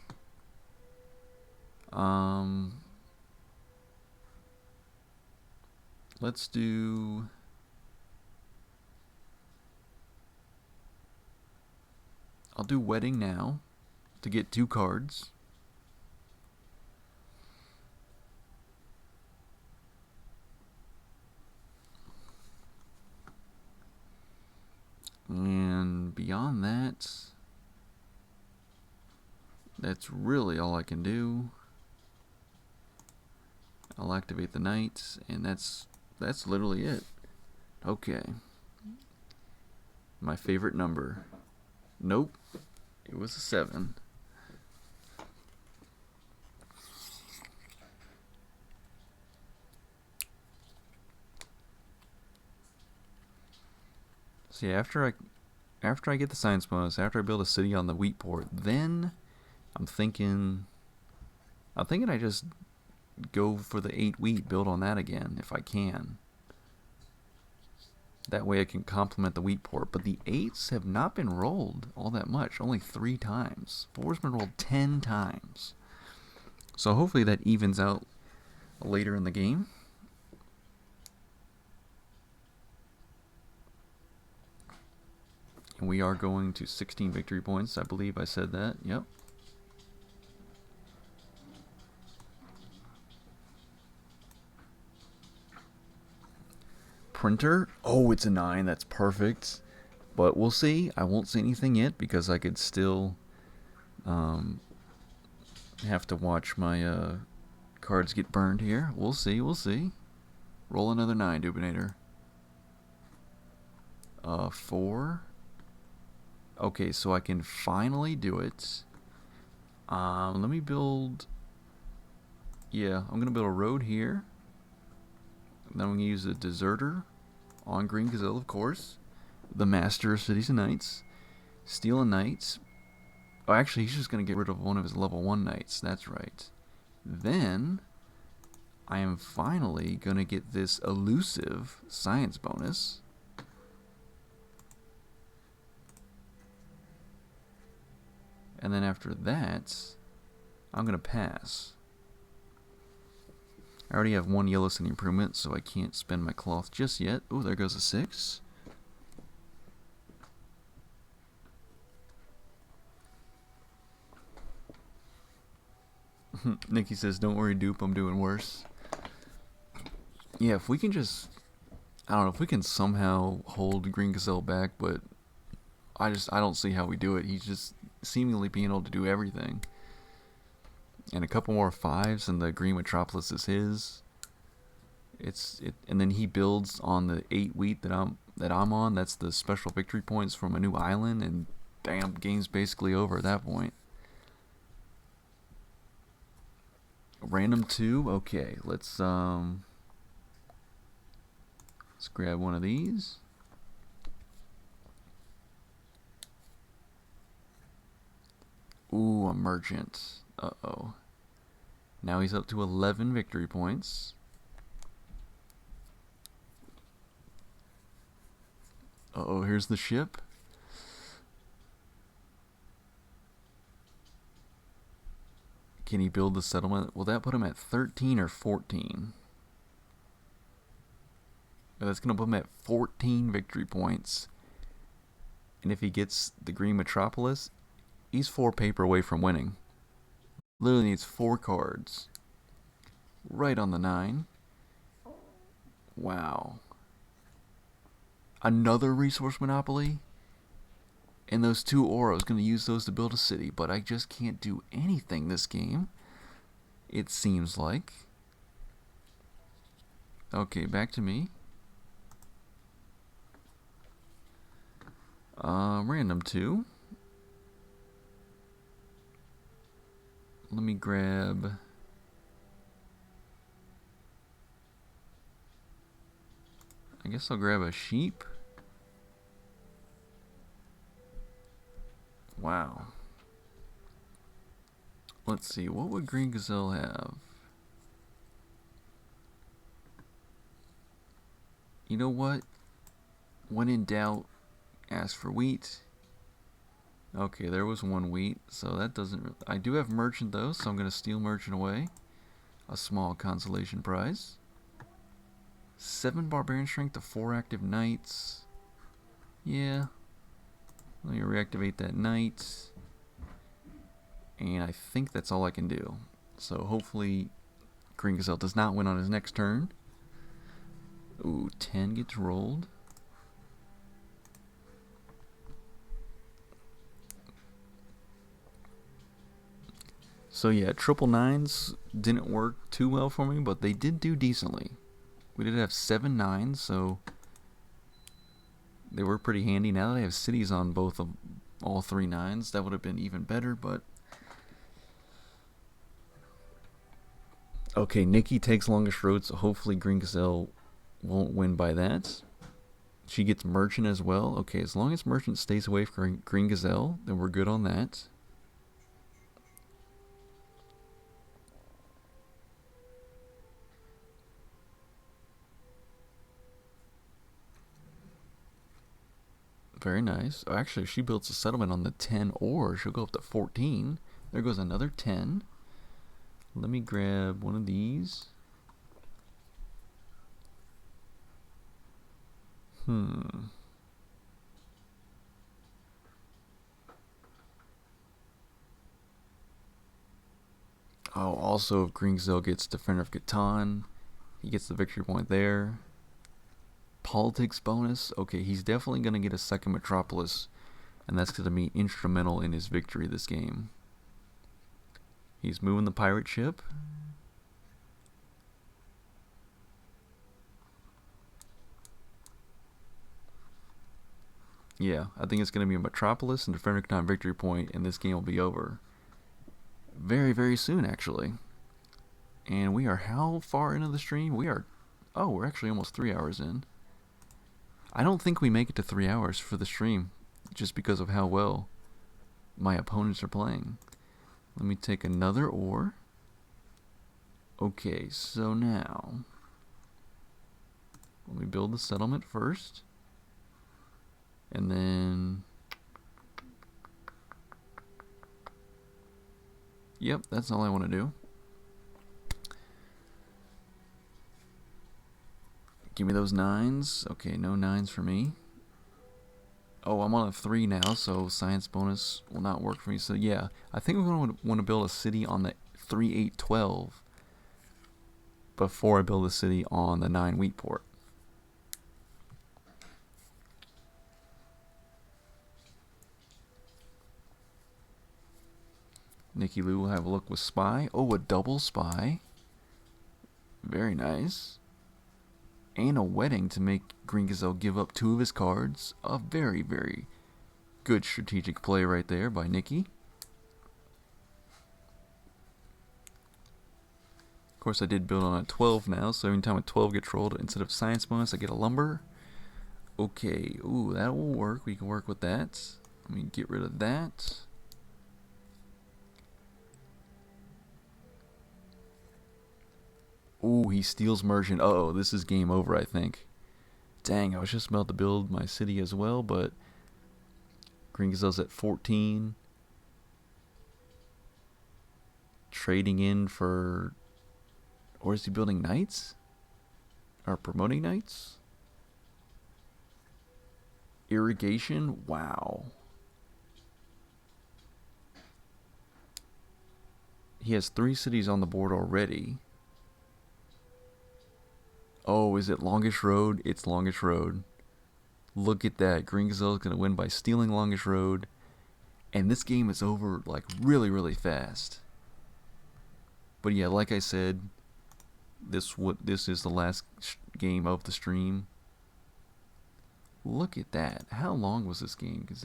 Let's do... I'll do Wedding now to get 2 cards. And beyond that, that's really all I can do. I'll activate the knights, and that's literally it. Okay. My favorite number. Nope. It was a 7. See, after I get the science bonus, after I build a city on the wheat port, then I'm thinking I just go for the 8 wheat, build on that again if I can. That way I can complement the wheat port. But the 8s have not been rolled all that much, only 3 times. 4's been rolled 10 times. So hopefully that evens out later in the game. And we are going to 16 victory points. I believe I said that. Yep. Printer. Oh, it's a 9. That's perfect. But we'll see. I won't say anything yet because I could still have to watch my cards get burned here. We'll see. We'll see. Roll another 9, Dubinator. 4. Okay, so I can finally do it. Let me build... Yeah, I'm going to build a road here. Then I'm going to use a deserter on Green Gazelle, of course. The Master of Cities and Knights. Steal a knight. Oh, actually, he's just going to get rid of one of his level 1 knights. That's right. Then, I am finally going to get this elusive science bonus. And then after that, I'm going to pass. I already have 1 yellow city improvement, so I can't spend my cloth just yet. Oh, there goes a 6. Nikki says, don't worry, dupe, I'm doing worse. Yeah, if we can just... I don't know, if we can somehow hold Green Gazelle back, but I don't see how we do it. He's just seemingly being able to do everything. And a couple more 5s and the Green Metropolis is his. And then he builds on the 8 wheat that I'm on. That's the special victory points from a new island, and damn, game's basically over at that point. Random 2. Okay, let's grab one of these. Ooh, a merchant. Uh-oh. Now he's up to 11 victory points. Uh-oh, here's the ship. Can he build the settlement? Will that put him at 13 or 14? That's going to put him at 14 victory points. And if he gets the Green Metropolis, he's 4 paper away from winning. Literally needs 4 cards. Right on the 9. Wow. Another resource monopoly? And those 2 ore, I was going to use those to build a city, but I just can't do anything this game, it seems like. Okay, back to me. Random 2. Let me grab... I guess I'll grab a sheep. Wow. Let's see, what would Green Gazelle have? You know what? When in doubt, ask for wheat. Okay, there was 1 wheat, so that doesn't... I do have merchant though, so I'm going to steal merchant away. A small consolation prize. 7 barbarian strength to 4 active knights. Yeah. Let me reactivate that knight. And I think that's all I can do. So hopefully Green Gazelle does not win on his next turn. Ooh, 10 gets rolled. So yeah, triple 9s didn't work too well for me, but they did do decently. We did have 7 9s, so they were pretty handy. Now that I have cities on all 3 9s, that would have been even better, but... Okay, Nikki takes longest road, so hopefully Green Gazelle won't win by that. She gets merchant as well. Okay, as long as merchant stays away from Green Gazelle, then we're good on that. Very nice. Oh, actually, if she builds a settlement on the 10 ore, she'll go up to 14. There goes another 10. Let me grab one of these. Oh, also if Green Gazelle gets Defender of Catan, he gets the victory point there. Politics bonus. Okay, he's definitely going to get a second Metropolis, and that's going to be instrumental in his victory this game. He's moving the pirate ship. Yeah, I think it's going to be a Metropolis and Defender of Catan victory point, and this game will be over. Very, very soon, actually. And we are how far into the stream? We're actually almost 3 hours in. I don't think we make it to 3 hours for the stream, just because of how well my opponents are playing. Let me take another ore. Okay, so now let me build the settlement first, and then yep, that's all I want to do. Give me those 9s. Okay, no 9s for me. Oh, I'm on a 3 now, so science bonus will not work for me. So yeah, I think we're going to want to build a city on the 3-8-12 before I build a city on the 9 wheat port. Nikki Lou will have a look with spy. Oh, a double spy. Very nice. And a wedding to make Green Gazelle give up 2 of his cards. A very, very good strategic play right there by Nikki. Of course, I did build on a 12 now, so every time a 12 gets rolled, instead of science bonus, I get a lumber. Okay, ooh, that will work. We can work with that. Let me get rid of that. Ooh, he steals merchant. Uh-oh, this is game over, I think. Dang, I was just about to build my city as well, but Green Gazelle's at 14. Trading in for... Or is he building knights? Or promoting knights? Irrigation? Wow. He has 3 cities on the board already. Oh, is it Longish Road? It's Longish Road. Look at that. Green Gazelle is going to win by stealing Longish Road. And this game is over like really, really fast. But yeah, like I said, this is the last game of the stream. Look at that. How long was this game? Because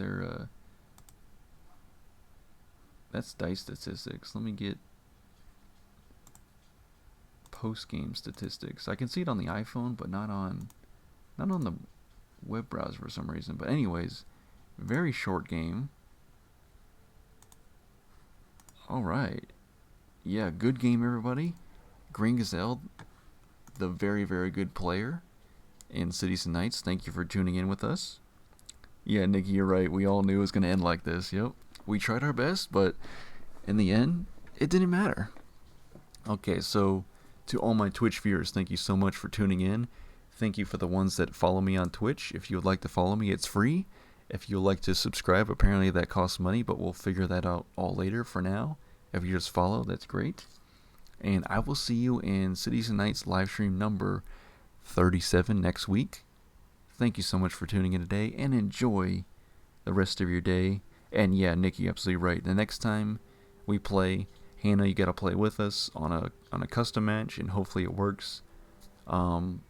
that's dice statistics. Let me get post-game statistics. I can see it on the iPhone, but not on the web browser for some reason. But anyways, very short game. Alright. Yeah, good game, everybody. Green Gazelle, the very, very good player in Cities and Knights. Thank you for tuning in with us. Yeah, Nikki, you're right. We all knew it was going to end like this. Yep. We tried our best, but in the end, it didn't matter. Okay, so to all my Twitch viewers, thank you so much for tuning in. Thank you for the ones that follow me on Twitch. If you would like to follow me, it's free. If you would like to subscribe, apparently that costs money, but we'll figure that out all later. For now, if you just follow, that's great. And I will see you in Cities and Knights livestream number 37 next week. Thank you so much for tuning in today, and enjoy the rest of your day. And yeah, Nikki, absolutely right. The next time we play, Hannah, you gotta play with us on a custom match, and hopefully it works. And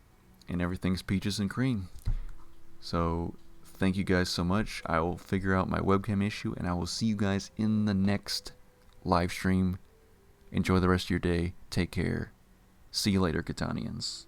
everything's peaches and cream. So thank you guys so much. I will figure out my webcam issue, and I will see you guys in the next live stream. Enjoy the rest of your day. Take care. See you later, Catanians.